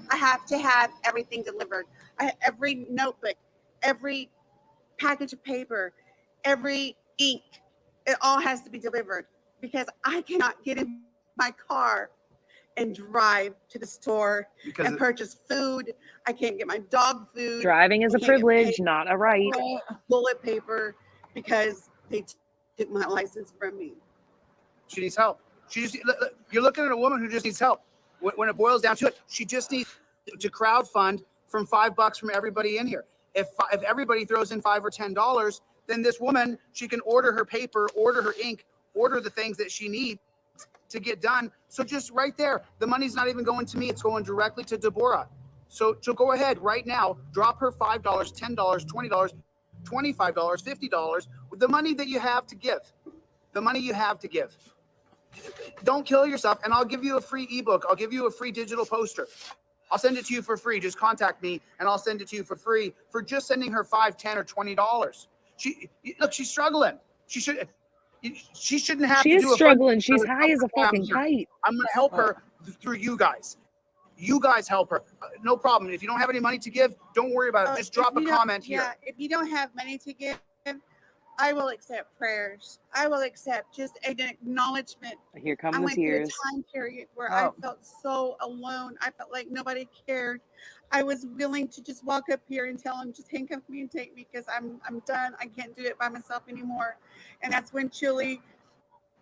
Speaker 12: I have to have everything delivered. Every notebook, every package of paper, every ink, it all has to be delivered because I cannot get in my car and drive to the store and purchase food. I can't get my dog food.
Speaker 9: Driving is
Speaker 12: I
Speaker 9: a
Speaker 12: can't get
Speaker 9: privilege,
Speaker 12: paper,
Speaker 9: not a right.
Speaker 12: Bullet paper because they took my license from me.
Speaker 2: She needs help. You're looking at a woman who just needs help. When it boils down to it, she just needs to crowdfund from $5 from everybody in here. If everybody throws in $5 or $10, then this woman, she can order her paper, order her ink, order the things that she needs to get done. So just right there, the money's not even going to me. It's going directly to Deborah. So go ahead right now, drop her $5, $10, $20, $25, $50, the money that you have to give. The money you have to give. Don't kill yourself, and I'll give you a free ebook. I'll give you a free digital poster. I'll send it to you for free. Just contact me, and I'll send it to you for free for just sending her $5, $10, or $20. She's struggling. She shouldn't have
Speaker 9: She
Speaker 2: to
Speaker 9: is
Speaker 2: do a
Speaker 9: struggling.
Speaker 2: fund-
Speaker 9: She's high as a fucking kite.
Speaker 2: I'm going to help her through you guys. You guys help her. No problem. If you don't have any money to give, don't worry about it. Just drop a comment here.
Speaker 12: Yeah, if you don't have money to give, I will accept prayers. I will accept just an acknowledgement.
Speaker 9: Here come
Speaker 12: I
Speaker 9: the
Speaker 12: went through
Speaker 9: tears.
Speaker 12: a time period where I felt so alone. I felt like nobody cared. I was willing to just walk up here and tell him, just handcuff me and take me because I'm done. I can't do it by myself anymore. And that's when Chille,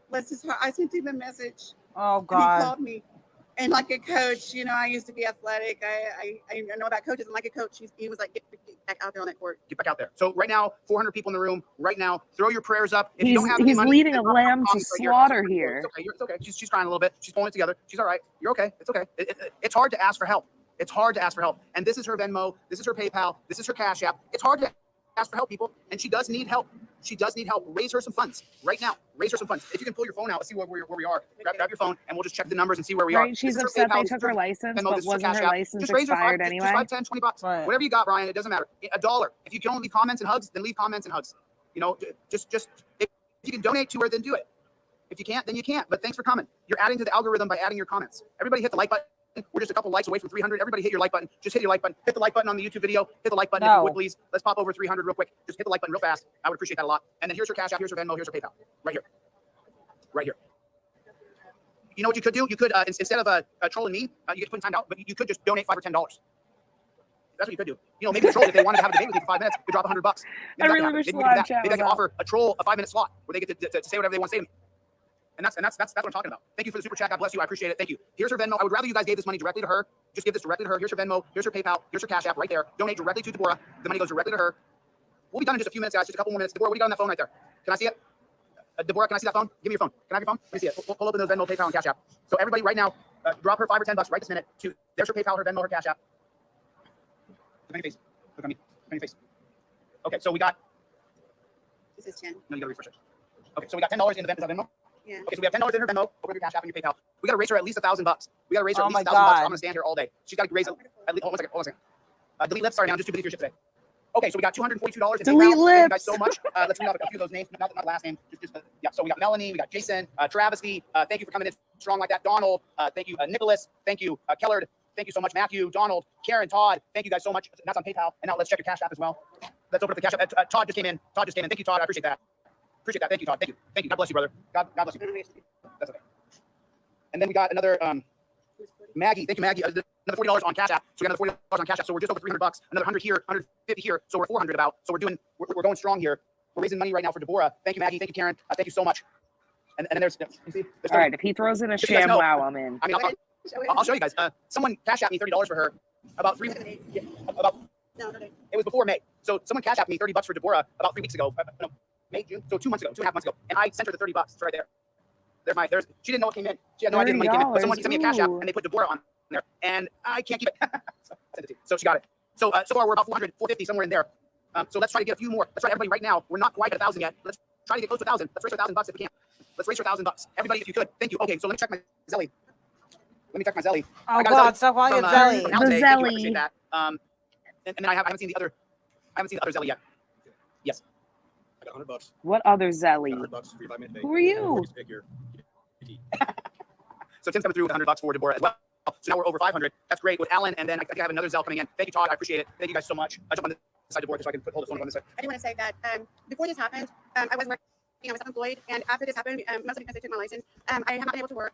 Speaker 12: bless his heart, I sent him a message.
Speaker 8: Oh,
Speaker 12: And he
Speaker 8: God.
Speaker 12: called me. And like a coach, you know, I used to be athletic. I know about coaches, and like a coach, he was like, get back out there on that court.
Speaker 2: Get back out there. So right now, 400 people in the room. Right now, throw your prayers up. If you
Speaker 9: He's
Speaker 2: don't have any money,
Speaker 9: leading a
Speaker 2: drop
Speaker 9: lamb to
Speaker 2: comments right
Speaker 9: slaughter
Speaker 2: It's
Speaker 9: here.
Speaker 2: okay. It's okay. She's crying a little bit. She's pulling it together. She's all right. You're okay. It's okay. It's hard to ask for help. It's hard to ask for help. And this is her Venmo. This is her PayPal. This is her Cash App. It's hard to ask for help, people. And she does need help. She does need help. Raise her some funds right now. Raise her some funds. If you can pull your phone out, let's see where we are. Grab your phone, and we'll just check the numbers and see where we are.
Speaker 9: Right, she's
Speaker 2: This is
Speaker 9: upset
Speaker 2: PayPal,
Speaker 9: they
Speaker 2: this
Speaker 9: took
Speaker 2: is
Speaker 9: her license,
Speaker 2: Venmo,
Speaker 9: but
Speaker 2: this is
Speaker 9: wasn't
Speaker 2: Cash
Speaker 9: her
Speaker 2: App.
Speaker 9: license
Speaker 2: Just raise her
Speaker 9: expired
Speaker 2: just
Speaker 9: anyway?
Speaker 2: $5, $10, $20. Whatever you got, Brian, it doesn't matter. $1. If you can only leave comments and hugs, then leave comments and hugs. You know, just if you can donate to her, then do it. If you can't, then you can't. But thanks for coming. You're adding to the algorithm by adding your comments. Everybody hit the like button. We're just a couple likes away from 300. Everybody hit your like button. Just hit your like button. Hit the like button on the YouTube video. Hit the like button if you would, please. Let's pop over 300 real quick. Just hit the like button real fast. I would appreciate that a lot. And then here's her Cash App. Here's her Venmo. Here's her PayPal. Right here. Right here. You know what you could do? You could, instead of trolling me, you could put time out, but you could just donate $5 or $10. That's what you could do. You know, maybe the trolls, if they wanted to have a debate with you for 5 minutes, could drop $100.
Speaker 9: I really wish the live chat
Speaker 2: Maybe I
Speaker 9: was
Speaker 2: could
Speaker 9: up.
Speaker 2: offer a troll a 5-minute slot where they get to say whatever they want to say to me. And that's what I'm talking about. Thank you for the super chat. God bless you. I appreciate it. Thank you. Here's her Venmo. I would rather you guys gave this money directly to her. Just give this directly to her. Here's her Venmo. Here's her PayPal. Here's her Cash App right there. Donate directly to Deborah. The money goes directly to her. We'll be done in just a few minutes, guys. Just a couple more minutes. Deborah, what do you got on that phone right there? Can I see it? Deborah, can I see that phone? Give me your phone. Can I have your phone? Let me see it. Pull open those Venmo, PayPal, and Cash App. So everybody right now, drop her $5 or $10 right this minute. There's her PayPal, her Venmo, her Cash App. Look on your face. Look on me. Look on your face. Okay, so we got.
Speaker 12: This is 10.
Speaker 2: No, you gotta refresh it. Okay, so we got $10 in the Venmo.
Speaker 12: Yeah.
Speaker 2: Okay, so we have $10 in her Venmo, over your Cash App and your PayPal. We got to raise her at least $1,000. We got to raise her at
Speaker 8: Oh
Speaker 2: least
Speaker 8: my
Speaker 2: $1,000. I'm
Speaker 8: God.
Speaker 2: going to stand here all day. She's got to raise it. At least, hold on a second. Delete lips. Sorry, now I'm just too busy for your shit today. Okay, so we got $242 in
Speaker 9: Delete
Speaker 2: PayPal. Thank you guys
Speaker 9: lips.
Speaker 2: so much. Let's read off a few of those names, not last name. Yeah. So we got Melanie, we got Jason, Travesty. Thank you for coming in strong like that. Donald, thank you. Nicholas, thank you. Kellard, thank you so much. Matthew, Donald, Karen, Todd, thank you guys so much. That's on PayPal. And now let's check your Cash App as well. Let's open up the Cash App. Todd just came in. Thank you, Todd. I appreciate that. Thank you, Todd. Thank you. God bless you, brother. God bless you. That's okay. And then we got another Maggie. Thank you, Maggie. Another $40 on Cash App. So we got another $40 on Cash App. So we're just over $300. Another 100 here, 150 here. So we're 400 about. So we're going strong here. We're raising money right now for Deborah. Thank you, Maggie. Thank you, Karen. Thank you so much. And then there's you see. There's
Speaker 9: All right, if he throws in a
Speaker 2: just so you guys
Speaker 9: sham
Speaker 2: know,
Speaker 9: wow, I'm in.
Speaker 2: I mean, I'll show you guys. Someone Cash Apped me $30 for her about it was before May. So someone Cash Apped me $30 for Deborah about 3 weeks ago. No, May, June. So 2 months ago, 2.5 months ago. And I sent her the $30. It's right there. She didn't know what came in. She had no idea the money came in. But someone sent me a Cash App and they put Deborah on there. And I can't keep it. So I sent it to you. So she got it. So so far we're about 400, 450, somewhere in there. So let's try to get a few more. Let's try everybody right now. We're not quite at 1,000 yet. Let's try to get close to 1,000. Let's raise $1,000 if we can. Let's raise $1,000. Everybody, if you could. Thank you. Okay, so let me check my Zelly.
Speaker 8: Oh God, stop calling it Zelly.
Speaker 2: The Zelly. I appreciate that. And then I haven't seen the other Zelly yet. Yes.
Speaker 10: I got $100.
Speaker 9: What other Zelly?
Speaker 10: $100 for your 5-minute date.
Speaker 9: Who are you?
Speaker 2: So Tim's coming through with $100 for Deborah as well. So now we're over 500. That's great with Alan, and then I think I have another Zell coming in. Thank you, Todd. I appreciate it. Thank you guys so much. I jump on this side of Deborah so I can hold the phone on this side.
Speaker 12: I do want to say that before this happened, I was working, I was self-employed, and after this happened, mostly because I took my license, I have not been able to work.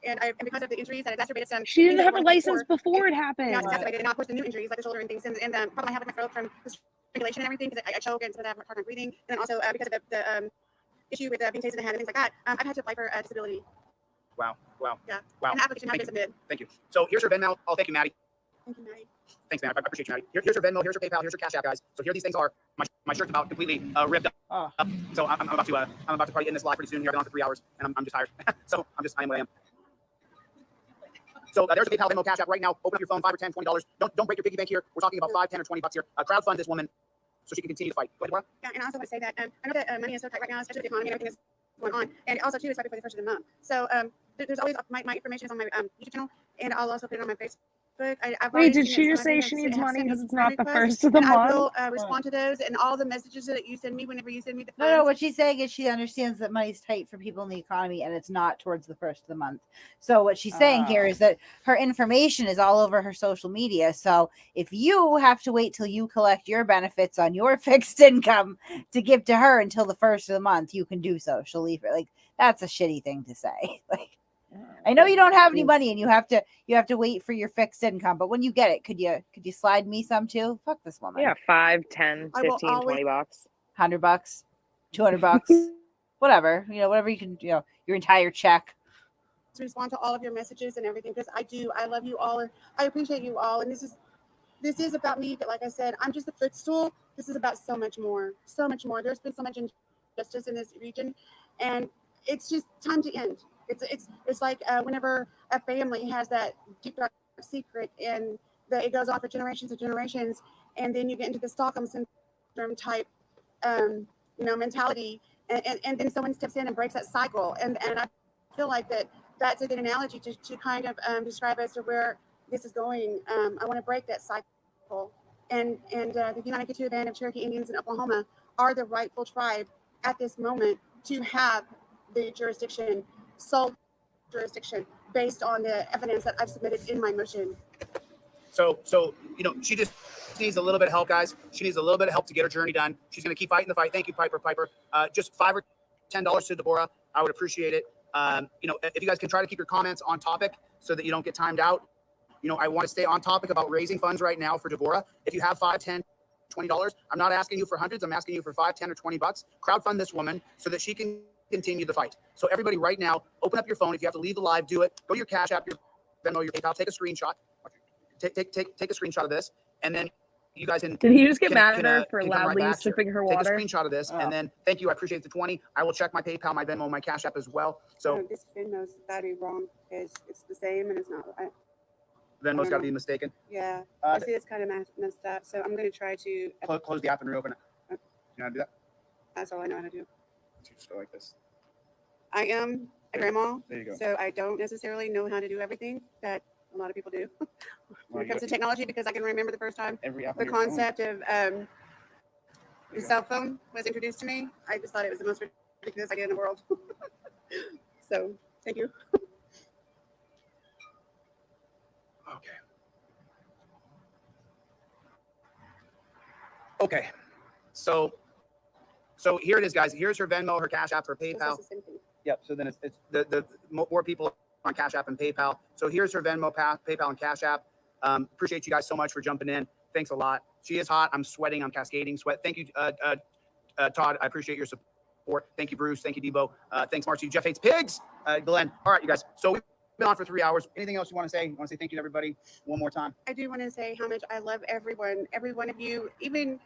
Speaker 12: And because of the injuries that exacerbated some.
Speaker 9: She didn't have a license before it happened.
Speaker 12: No, it's exacerbated. And of course, the new injuries like the shoulder and things, and the problem I have with my throat from the strangulation and everything, because I choke and sometimes I have hard time breathing. And then also because of the issue with being tased in the hand and things like that, I've had to apply for disability.
Speaker 2: Wow.
Speaker 12: Yeah.
Speaker 2: Wow.
Speaker 12: And the application has been submitted.
Speaker 2: Thank you. So here's your Venmo. Oh, thank you, Maddie.
Speaker 12: Thank you, Maddie.
Speaker 2: Thanks, man. I appreciate you, Maddie. Here's your Venmo. Here's your PayPal. Here's your Cash App, guys. So here these things are. My shirt's about completely ripped up. So I'm about to probably end this live pretty soon. Here, I've been on for 3 hours, and I'm just tired. So I am what I am. So there's a PayPal, Venmo, Cash App right now. Open up your phone, $5 or $10, $20. Don't break your piggy bank here. We're talking about $5, $10, or $20 here. Crowdfund this woman so she can continue to fight. Go ahead, Deborah.
Speaker 12: Yeah, and I also want to say that I know that money is so tight right now, especially with the economy and everything that's going on. And also too, it's right before the first of the month. So there's always my information is on my YouTube channel, and I'll also put it on my Facebook.
Speaker 9: Wait, did she just say she needs money because it's not the first of the month?
Speaker 12: I will respond to those and all the messages that you send me whenever you send me the funds.
Speaker 8: No, what she's saying is she understands that money's tight for people in the economy and it's not towards the first of the month. So what she's saying here is that her information is all over her social media. So if you have to wait till you collect your benefits on your fixed income to give to her until the first of the month, you can do so. She'll leave it. Like, that's a shitty thing to say. Like, I know you don't have any money and you have to wait for your fixed income, but when you get it, could you slide me some too? Fuck this woman.
Speaker 9: Yeah, 5, 10, 15, $20,
Speaker 8: $100, $200, whatever, whatever you can, your entire check.
Speaker 12: To respond to all of your messages and everything, because I love you all and I appreciate you all. And this is about me, but like I said, I'm just a footstool. This is about so much more. There's been so much injustice in this region, and it's just time to end. It's like whenever a family has that deep dark secret and it goes on for generations and generations, and then you get into the Stockholm syndrome type mentality, and then someone steps in and breaks that cycle, and I feel like that's a good analogy to kind of describe as to where this is going. I want to break that cycle, and the United Kituwa Band of Cherokee Indians in Oklahoma are the rightful tribe at this moment to have the sole jurisdiction based on the evidence that I've submitted in my motion.
Speaker 2: So she just needs a little bit of help, guys. She needs a little bit of help to get her journey done. She's going to keep fighting the fight. Thank you, Piper. Just $5 or $10 to Deborah. I would appreciate it. If you guys can try to keep your comments on topic so that you don't get timed out. I want to stay on topic about raising funds right now for Deborah. If you have $5, $10, $20, I'm not asking you for hundreds. I'm asking you for $5, $10, or $20. Crowdfund this woman so that she can continue the fight. So everybody right now, open up your phone. If you have to leave the live, do it. Go to your Cash App, your Venmo, your PayPal, take a screenshot. Take a screenshot of this, and then you guys can.
Speaker 9: Did he just get mad at her for loudly sipping her water?
Speaker 2: Take a screenshot of this, and then thank you. I appreciate the 20. I will check my PayPal, my Venmo, my Cash App as well. So
Speaker 12: this Venmo's got to be wrong because it's the same and it's not.
Speaker 2: Venmo's got to be mistaken.
Speaker 12: Yeah, I see it's kind of messed up. So I'm going to try to
Speaker 2: close the app and reopen it. You know how to do that?
Speaker 12: That's all I know how to do.
Speaker 2: Just go like this.
Speaker 12: I am a grandma,
Speaker 2: there you go.
Speaker 12: So I don't necessarily know how to do everything that a lot of people do when it comes to technology, because I can remember the first time the concept of the cell phone was introduced to me. I just thought it was the most ridiculous idea in the world. So thank you.
Speaker 2: Okay. So here it is, guys. Here's her Venmo, her Cash App, her PayPal. Yep. So then it's the more people on Cash App and PayPal. So here's her Venmo, PayPal, and Cash App. Appreciate you guys so much for jumping in. Thanks a lot. She is hot. I'm sweating. I'm cascading sweat. Thank you, Todd. I appreciate your support. Thank you, Bruce. Thank you, Debo. Thanks, Marcy. Jeff hates pigs. Glenn. All right, you guys. So we've been on for 3 hours. Anything else you want to say? You want to say thank you to everybody one more time?
Speaker 12: I do want to say how much I love every one of you. Even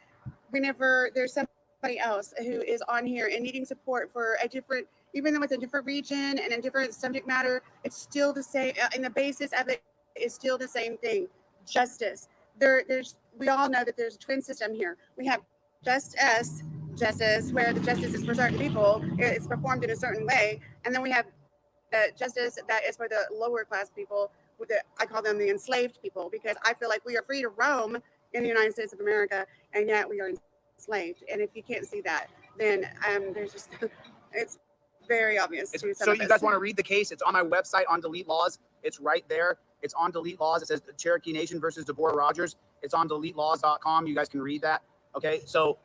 Speaker 12: whenever there's somebody else who is on here and needing support for a different, even though it's a different region and a different subject matter, it's still the same. And the basis of it is still the same thing: justice. We all know that there's a twin system here. We have justice, where the justice is for certain people, it's performed in a certain way, and then we have justice that is for the lower class people. I call them the enslaved people, because I feel like we are free to roam in the United States of America, and yet we are enslaved. And if you can't see that, then there's just it's very obvious.
Speaker 2: So you guys want to read the case? It's on my website on Delete Laws. It's right there. It's on Delete Laws. It says Cherokee Nation versus Deborah Rogers. It's on deletelaws.com. You guys can read that. Okay, so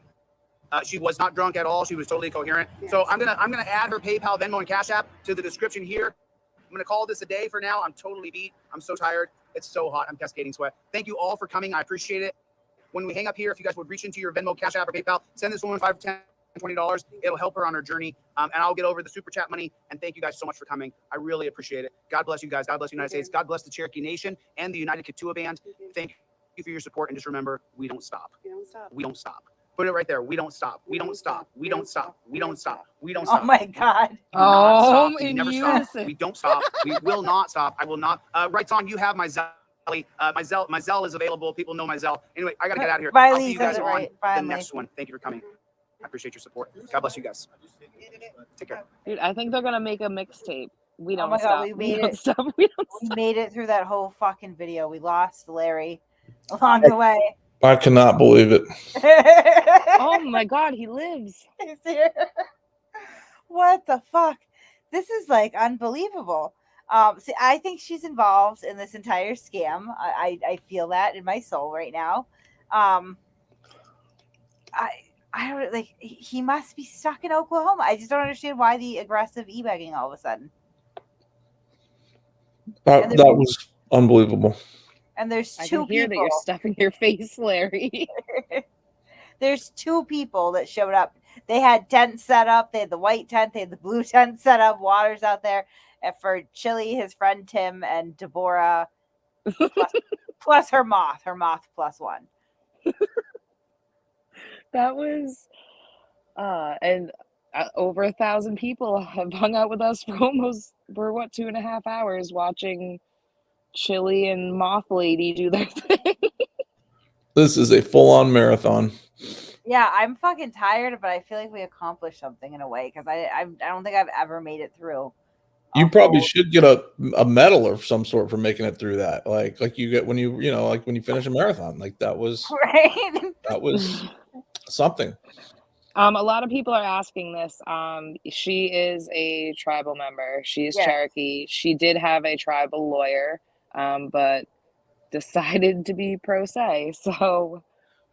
Speaker 2: she was not drunk at all. She was totally coherent. Yes. So I'm gonna add her PayPal, Venmo, and Cash App to the description here. I'm gonna call this a day for now. I'm totally beat. I'm so tired. It's so hot. I'm cascading sweat. Thank you all for coming. I appreciate it. When we hang up here, if you guys would reach into your Venmo, Cash App, or PayPal, send this woman $5, $10, $20. It'll help her on her journey, and I'll get over the super chat money. And thank you guys so much for coming. I really appreciate it. God bless you guys. God bless the United States. God bless the Cherokee Nation and the United Ketua Band. Thank you for your support, and just remember, we don't stop.
Speaker 12: We don't stop.
Speaker 2: We don't stop. Put it right there. We don't stop. We don't stop. We don't stop. We don't stop. We don't stop.
Speaker 8: Oh my God.
Speaker 2: Oh, we never stop. We don't stop. We will not stop. I will not. Right on. You have my Zelle. My Zelle is available. People know my Zelle. Anyway, I gotta get out of here. I'll see you guys on the next one. Thank you for coming. I appreciate your support. God bless you guys. Take care.
Speaker 9: Dude, I think they're gonna make a mixtape. We don't
Speaker 8: Oh my
Speaker 9: stop.
Speaker 8: God, we made
Speaker 9: don't
Speaker 8: it.
Speaker 9: stop.
Speaker 8: We made it through that whole fucking video. We lost Larry along the way.
Speaker 11: I cannot believe it.
Speaker 9: Oh my God, he lives.
Speaker 8: He's here. What the fuck? This is like unbelievable. See, I think she's involved in this entire scam. I feel that in my soul right now. I don't like. He must be stuck in Oklahoma. I just don't understand why the aggressive e-begging all of a sudden.
Speaker 11: That was unbelievable.
Speaker 8: And there's
Speaker 9: I
Speaker 8: two
Speaker 9: can hear
Speaker 8: people.
Speaker 9: that you're stuffing your face, Larry.
Speaker 8: There's two people that showed up. They had tents set up. They had the white tent. They had the blue tent set up. Water's out there. And for Chille, his friend Tim, and Deborah, plus her moth plus one.
Speaker 9: That was, and over 1,000 people have hung out with us for 2.5 hours watching Chille and Moth Lady do their thing.
Speaker 11: This is a full-on marathon.
Speaker 8: Yeah, I'm fucking tired, but I feel like we accomplished something in a way, because I don't think I've ever made it through.
Speaker 11: You probably should get a medal or some sort for making it through that. Like you get when you finish a marathon. Like that was
Speaker 8: right.
Speaker 11: That was something.
Speaker 9: A lot of people are asking this. She is a tribal member. She is Cherokee. She did have a tribal lawyer, but decided to be pro se. So,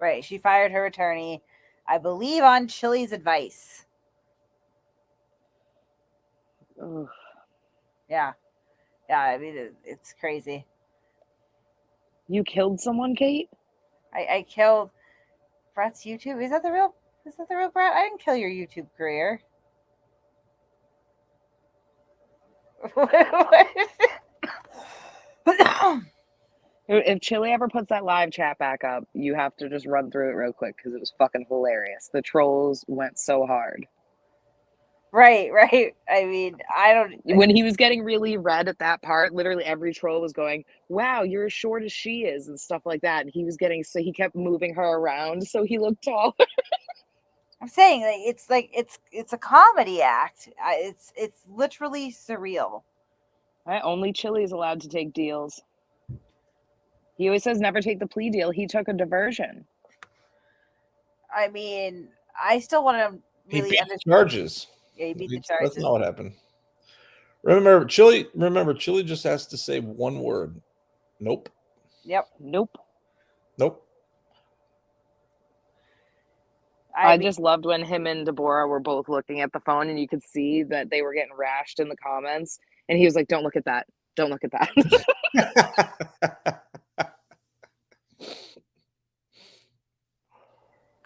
Speaker 8: right, she fired her attorney, I believe, on Chille's advice.
Speaker 9: Oof.
Speaker 8: Yeah. I mean, it's crazy.
Speaker 9: You killed someone, Kate?
Speaker 8: I killed Brett's YouTube. Is that the real Brett? I didn't kill your YouTube career.
Speaker 9: If Chille ever puts that live chat back up, you have to just run through it real quick because it was fucking hilarious. The trolls went so hard.
Speaker 8: Right. I mean,
Speaker 9: when he was getting really red at that part, literally every troll was going, "Wow, you're as short as she is," and stuff like that. And he kept moving her around so he looked taller.
Speaker 8: I'm saying it's a comedy act. It's literally surreal.
Speaker 9: Only Chille is allowed to take deals. He always says never take the plea deal. He took a diversion.
Speaker 8: I mean, I still want to really
Speaker 11: understand the charges.
Speaker 8: Yeah, he beat the charges.
Speaker 11: That's not what happened. Remember, Chille just has to say one word. Nope.
Speaker 8: Yep.
Speaker 9: Nope. I just loved when him and Deborah were both looking at the phone and you could see that they were getting rashed in the comments. And he was like, don't look at that. Don't look at that.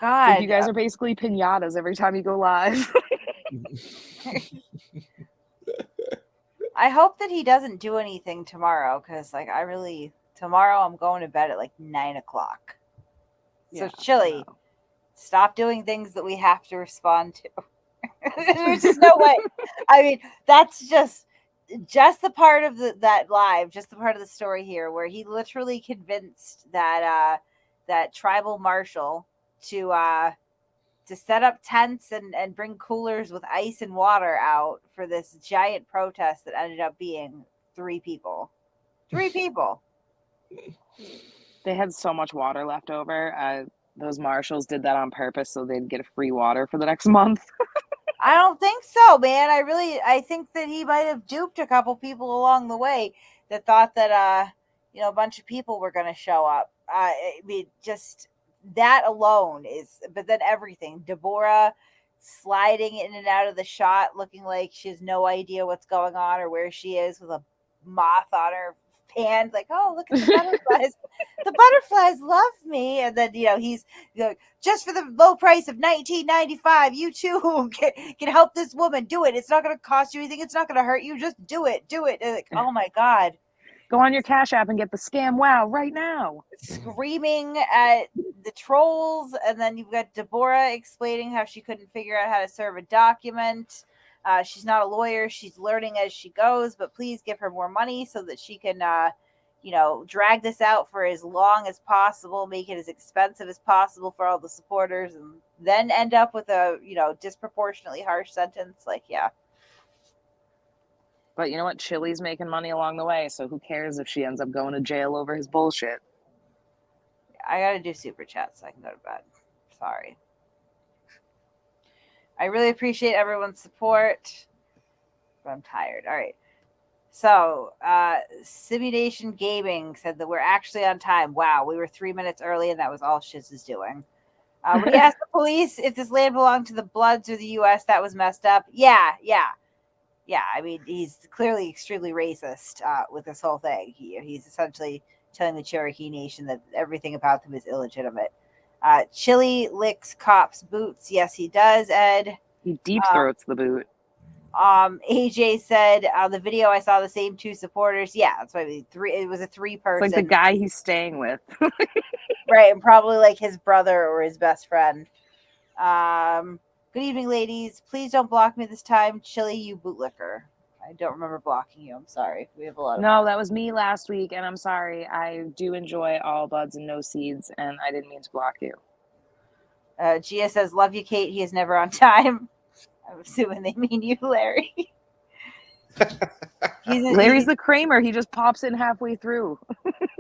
Speaker 8: God.
Speaker 9: Like, you guys are basically pinatas every time you go live.
Speaker 8: I hope that he doesn't do anything tomorrow because, like, tomorrow I'm going to bed at like 9 o'clock. So, Chille, stop doing things that we have to respond to. There's just no way. I mean, that's just the part of that live, just the part of the story here where he literally convinced that tribal marshal to set up tents and bring coolers with ice and water out for this giant protest that ended up being 3 people. 3 people.
Speaker 9: They had so much water left over. Those marshals did that on purpose so they'd get free water for the next month.
Speaker 8: I don't think so, man. I think that he might have duped a couple people along the way that thought that a bunch of people were going to show up. I mean, just that alone is, but then everything. Deborah sliding in and out of the shot, looking like she has no idea what's going on or where she is with a moth on her hand, like, oh, look at the butterflies. The butterflies love me. And then, he's just for the low price of $19.95, you too can help this woman do it. It's not going to cost you anything. It's not going to hurt you. Just do it. Do it. And like, oh my God.
Speaker 9: Go on your Cash App and get the scam wow right now.
Speaker 8: Screaming at the trolls. And then you've got Deborah explaining how she couldn't figure out how to serve a document. She's not a lawyer. She's learning as she goes, but please give her more money so that she can, drag this out for as long as possible, make it as expensive as possible for all the supporters, and then end up with a, disproportionately harsh sentence. Like, yeah.
Speaker 9: But you know what? Chille's making money along the way, so who cares if she ends up going to jail over his bullshit?
Speaker 8: I got to do super chat so I can go to bed. Sorry. I really appreciate everyone's support, but I'm tired. All right. So, Simulation Gaming said that we're actually on time. Wow, we were 3 minutes early, and that was all Shiz is doing. When he asked the police if this land belonged to the Bloods or the U.S., that was messed up. Yeah. I mean, he's clearly extremely racist with this whole thing. He's essentially telling the Cherokee Nation that everything about them is illegitimate. Chille licks cops' boots. Yes, he does, Ed.
Speaker 9: He deep throats the boot.
Speaker 8: AJ said on the video I saw the same 2 supporters. Yeah, that's why it was a 3-person.
Speaker 9: It's like the guy he's staying with.
Speaker 8: Right, and probably like his brother or his best friend. Good evening, ladies. Please don't block me this time. Chille, you bootlicker. I don't remember blocking you. I'm sorry. We have a lot of
Speaker 9: No, that was me last week, and I'm sorry. I do enjoy all buds and no seeds, and I didn't mean to block you.
Speaker 8: Gia says, love you, Kate. He is never on time. I'm assuming they mean you, Larry.
Speaker 9: Larry's the Kramer. He just pops in halfway through.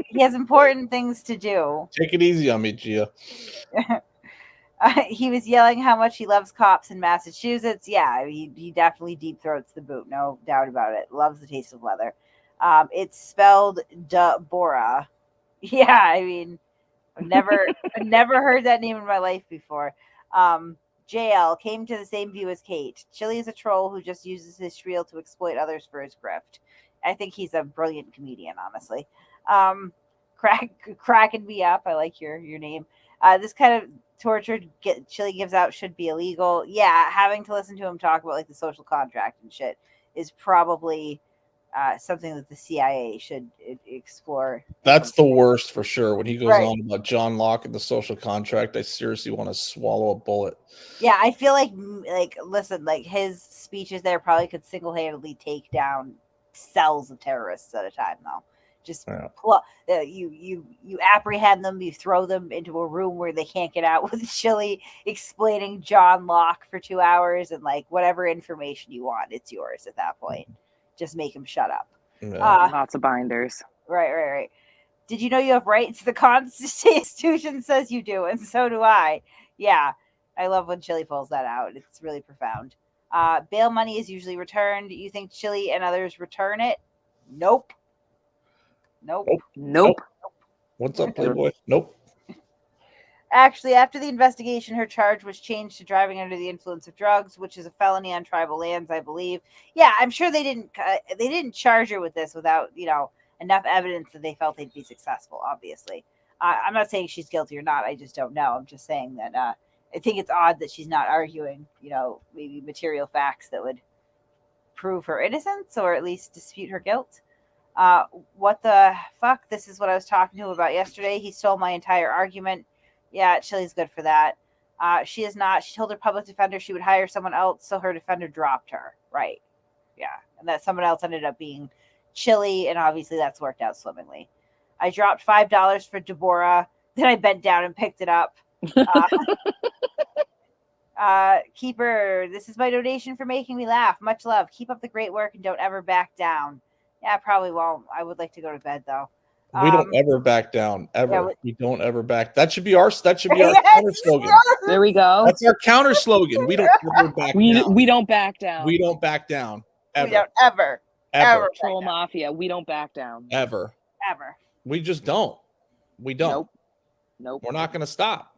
Speaker 8: He has important things to do.
Speaker 11: Take it easy on me, Gia.
Speaker 8: He was yelling how much he loves cops in Massachusetts. Yeah, he definitely deep throats the boot. No doubt about it. Loves the taste of leather. It's spelled Deborah. Yeah, I mean, I've never heard that name in my life before. JL came to the same view as Kate. Chille is a troll who just uses his spiel to exploit others for his grift. I think he's a brilliant comedian, honestly. Cracking me up. I like your name. This kind of torture Chille gives out should be illegal. Yeah, having to listen to him talk about like the social contract and shit is probably something that the CIA should explore.
Speaker 11: That's the worst for sure. When he goes
Speaker 8: Right.
Speaker 11: on about John Locke and the social contract, I seriously want to swallow a bullet.
Speaker 8: Yeah, I feel like listen, like his speeches there probably could single-handedly take down cells of terrorists at a time, though. Just you apprehend them, you throw them into a room where they can't get out with Chille explaining John Locke for 2 hours, and like whatever information you want, it's yours at that point. Just make him shut up.
Speaker 9: Lots of binders.
Speaker 8: Right. Did you know you have rights? The Constitution says you do, and so do I. Yeah, I love when Chille pulls that out. It's really profound. Bail money is usually returned. You think Chille and others return it? Nope.
Speaker 11: What's up, Playboy? Nope.
Speaker 8: Actually, after the investigation, her charge was changed to driving under the influence of drugs, which is a felony on tribal lands, I believe. Yeah, I'm sure they didn't charge her with this without, enough evidence that they felt they'd be successful. Obviously, I'm not saying she's guilty or not. I just don't know. I'm just saying that I think it's odd that she's not arguing, maybe material facts that would prove her innocence or at least dispute her guilt. What the fuck? This is what I was talking to him about yesterday. He stole my entire argument. Yeah, Chille's good for that. She is not. She told her public defender she would hire someone else, so her defender dropped her. Right. Yeah. And that someone else ended up being Chille, and obviously that's worked out swimmingly. I dropped $5 for Deborah. Then I bent down and picked it up. Keeper, this is my donation for making me laugh. Much love. Keep up the great work and don't ever back down. Yeah, I probably won't. I would like to go to bed though.
Speaker 11: We don't ever back down, ever.
Speaker 8: Yeah,
Speaker 11: we don't ever back. That should be our
Speaker 8: Yes,
Speaker 11: counter slogan.
Speaker 9: There we go.
Speaker 11: That's our counter slogan. We don't ever back down.
Speaker 9: We don't back down.
Speaker 11: We don't back down. Ever.
Speaker 8: We don't ever.
Speaker 9: Troll Mafia. We don't back down.
Speaker 11: Ever. We just don't. We don't.
Speaker 9: Nope.
Speaker 11: We're not going to stop.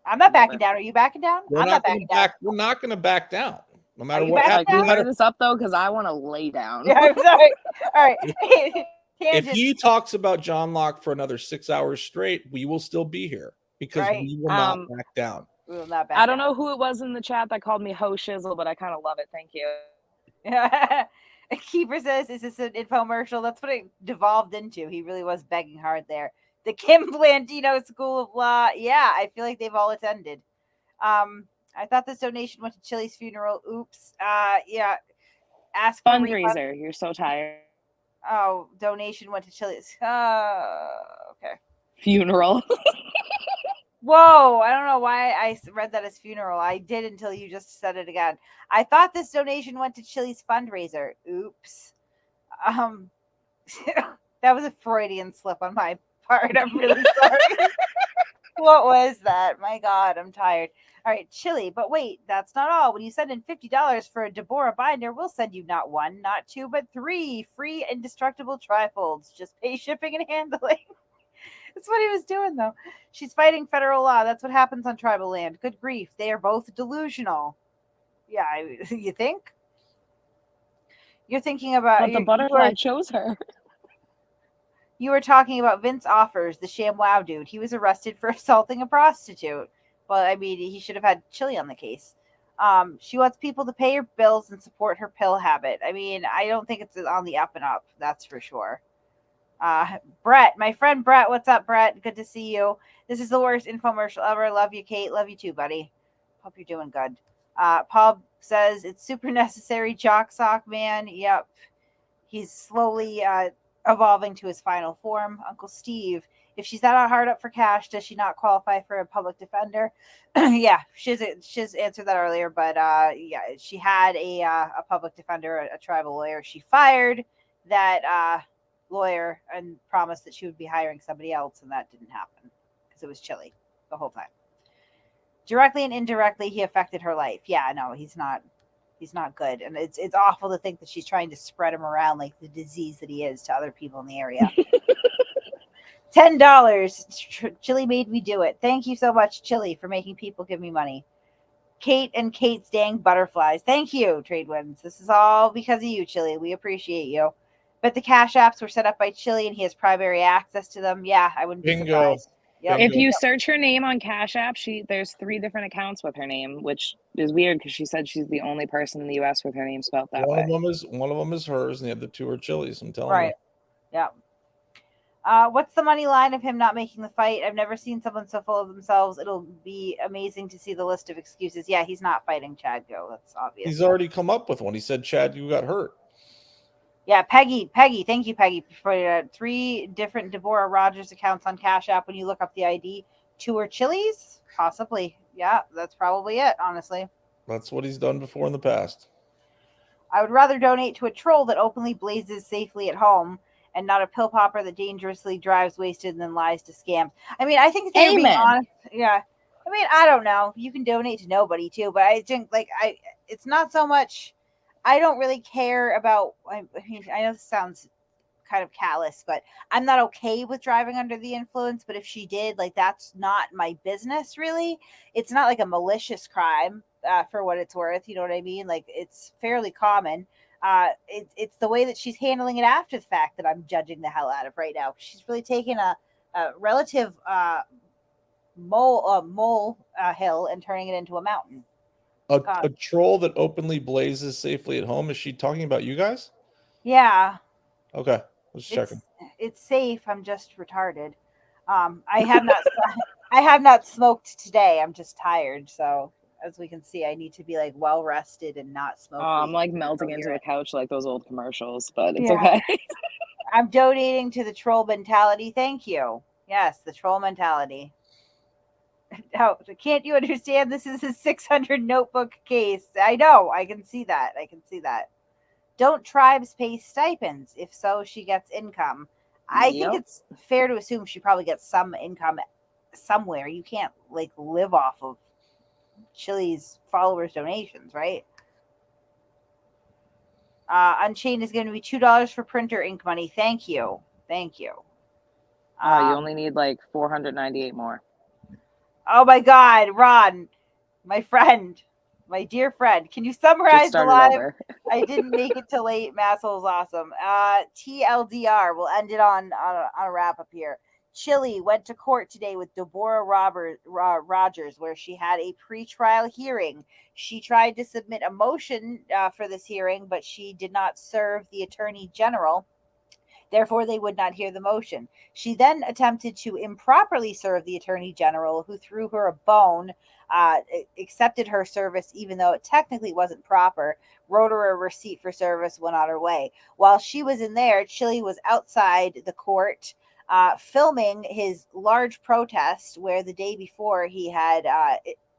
Speaker 8: I'm not backing down. Are you backing down?
Speaker 11: I'm not backing down. We're not going to back down. No matter what happens.
Speaker 9: Can we hurry this up though? Because I want to lay down.
Speaker 8: Yeah, I'm sorry. All right.
Speaker 11: If he talks about John Locke for another 6 hours straight, we will still be here because we will not back down.
Speaker 8: We will not back
Speaker 9: I don't know who it was in the chat that called me Ho Shizzle, but I kind of love it. Thank you.
Speaker 8: Yeah. Keeper says, is this an infomercial? That's what it devolved into. He really was begging hard there. The Kim Blandino School of Law. Yeah, I feel like they've all attended. I thought this donation went to Chille's funeral. Oops. Yeah. Ask for
Speaker 9: Fundraiser. You're so tired.
Speaker 8: Oh, donation went to Chille's. Okay.
Speaker 9: Funeral.
Speaker 8: Whoa, I don't know why I read that as funeral. I did until you just said it again. I thought this donation went to Chille's fundraiser. Oops. That was a Freudian slip on my part. I'm really sorry. What was that? My God, I'm tired. All right, Chille. But wait, that's not all. When you send in $50 for a Deborah binder, we'll send you not one, not two, but 3 free indestructible trifolds. Just pay shipping and handling. That's what he was doing, though. She's fighting federal law. That's what happens on tribal land. Good grief. They are both delusional. Yeah, you think? You're thinking about...
Speaker 9: But the butterfly chose her.
Speaker 8: You were talking about Vince Offers, the ShamWow dude. He was arrested for assaulting a prostitute. Well, I mean, he should have had Chille on the case. She wants people to pay her bills and support her pill habit. I mean, I don't think it's on the up and up. That's for sure. Brett, my friend Brett. What's up, Brett? Good to see you. This is the worst infomercial ever. Love you, Kate. Love you too, buddy. Hope you're doing good. Paul says it's super necessary. Jock sock man. Yep. He's slowly evolving to his final form. Uncle Steve, if she's that hard up for cash, does she not qualify for a public defender? Yeah, she's answered that earlier, but yeah, she had a public defender, a tribal lawyer. She fired that lawyer and promised that she would be hiring somebody else, and that didn't happen because it was Chille the whole time. Directly and indirectly, he affected her life. Yeah, no, he's not good, and it's awful to think that she's trying to spread him around like the disease that he is to other people in the area. $10. Chille made me do it. Thank you so much, Chille, for making people give me money. Kate and Kate's dang butterflies. Thank you, Trade Winds. This is all because of you, Chille. We appreciate you. But the cash apps were set up by Chille, and he has primary access to them. Yeah, I wouldn't be surprised. Yep.
Speaker 9: If you search her name on Cash App, there's 3 different accounts with her name, which is weird because she said she's the only person in the U.S. with her name spelled that way.
Speaker 11: One of them is hers, and the other 2 are Chille's. I'm telling you.
Speaker 8: Right. Yeah. What's the money line of him not making the fight? I've never seen someone so full of themselves. It'll be amazing to see the list of excuses. Yeah, he's not fighting Chad Go. That's obvious.
Speaker 11: He's already come up with one. He said, Chad, you got hurt.
Speaker 8: Yeah, Peggy. Thank you, Peggy, for 3 different Deborah Rogers accounts on Cash App. When you look up the ID, 2 are Chille's? Possibly. Yeah, that's probably it, honestly.
Speaker 11: That's what he's done before in the past.
Speaker 8: I would rather donate to a troll that openly blazes safely at home and not a pill popper that dangerously drives wasted and then lies to scams. I mean, I think they're being honest. Yeah. I mean, I don't know. You can donate to nobody too, but I think it's not so much. I don't really care about. I mean, I know this sounds kind of callous, but I'm not okay with driving under the influence. But if she did, like, that's not my business, really. It's not like a malicious crime, for what it's worth. You know what I mean? Like, it's fairly common. It's the way that she's handling it after the fact that I'm judging the hell out of right now. She's really taken a relative mole hill and turning it into a mountain.
Speaker 11: A troll that openly blazes safely at home. Is she talking about you guys?
Speaker 8: Yeah.
Speaker 11: Okay, just checking.
Speaker 8: It's safe. I'm just retarded. I have not smoked today. I'm just tired. So as we can see, I need to be like well rested and not smoke.
Speaker 9: I'm like melting into the couch like those old commercials, but it's
Speaker 8: Yeah.
Speaker 9: okay.
Speaker 8: I'm donating to the troll mentality. Thank you. Yes, the troll mentality. Oh, can't you understand? This is a 600 notebook case. I know. I can see that. Don't tribes pay stipends? If so, she gets income. I think it's fair to assume she probably gets some income somewhere. You can't like live off of Chille's followers' donations, right? Unchained is going to be $2 for printer ink money. Thank you.
Speaker 9: You only need like 498 more.
Speaker 8: Oh my God, Ron, my friend, my dear friend, can you summarize the live? I didn't make it till 8. Masshole's awesome. TLDR, we'll end it on a wrap up here. Chille went to court today with Deborah Rogers, where she had a pretrial hearing. She tried to submit a motion for this hearing, but she did not serve the Attorney General. Therefore, they would not hear the motion. She then attempted to improperly serve the Attorney General, who threw her a bone, accepted her service, even though it technically wasn't proper, wrote her a receipt for service, went on her way. While she was in there, Chille was outside the court, filming his large protest, where the day before he had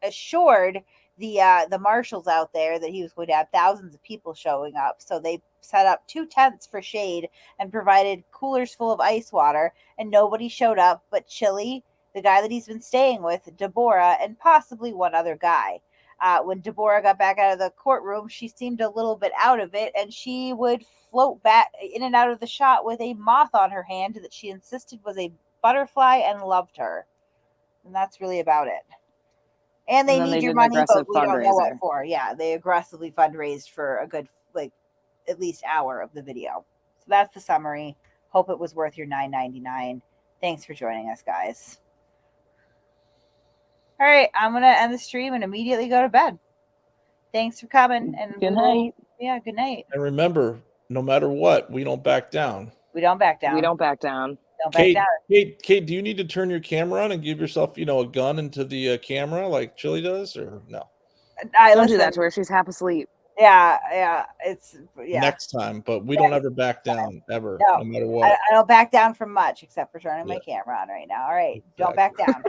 Speaker 8: assured the marshals out there that he was going to have thousands of people showing up. So they set up 2 tents for shade and provided coolers full of ice water, and nobody showed up but Chille, the guy that he's been staying with, Deborah, and possibly one other guy. When Deborah got back out of the courtroom, she seemed a little bit out of it, and she would float back in and out of the shot with a moth on her hand that she insisted was a butterfly and loved her. And that's really about it. And they need your money, but we don't know what for. Yeah, they aggressively fundraised for a good, like, at least hour of the video. So that's the summary. Hope it was worth your $9.99. Thanks for joining us, guys. All right, I'm going to end the stream and immediately go to bed. Thanks for coming. And
Speaker 9: good night.
Speaker 8: Yeah, good night.
Speaker 11: And remember, no matter what, we don't back down.
Speaker 8: We don't back down.
Speaker 9: We don't back down.
Speaker 8: Don't back down.
Speaker 11: Kate, do you need to turn your camera on and give yourself, a gun into the camera like Chille does, or no?
Speaker 9: Don't do that to her. She's half asleep.
Speaker 8: Yeah.
Speaker 11: Next time, but we don't ever back down, ever, no matter what.
Speaker 8: I don't back down from much, except for turning my camera on right now. All right, don't back down.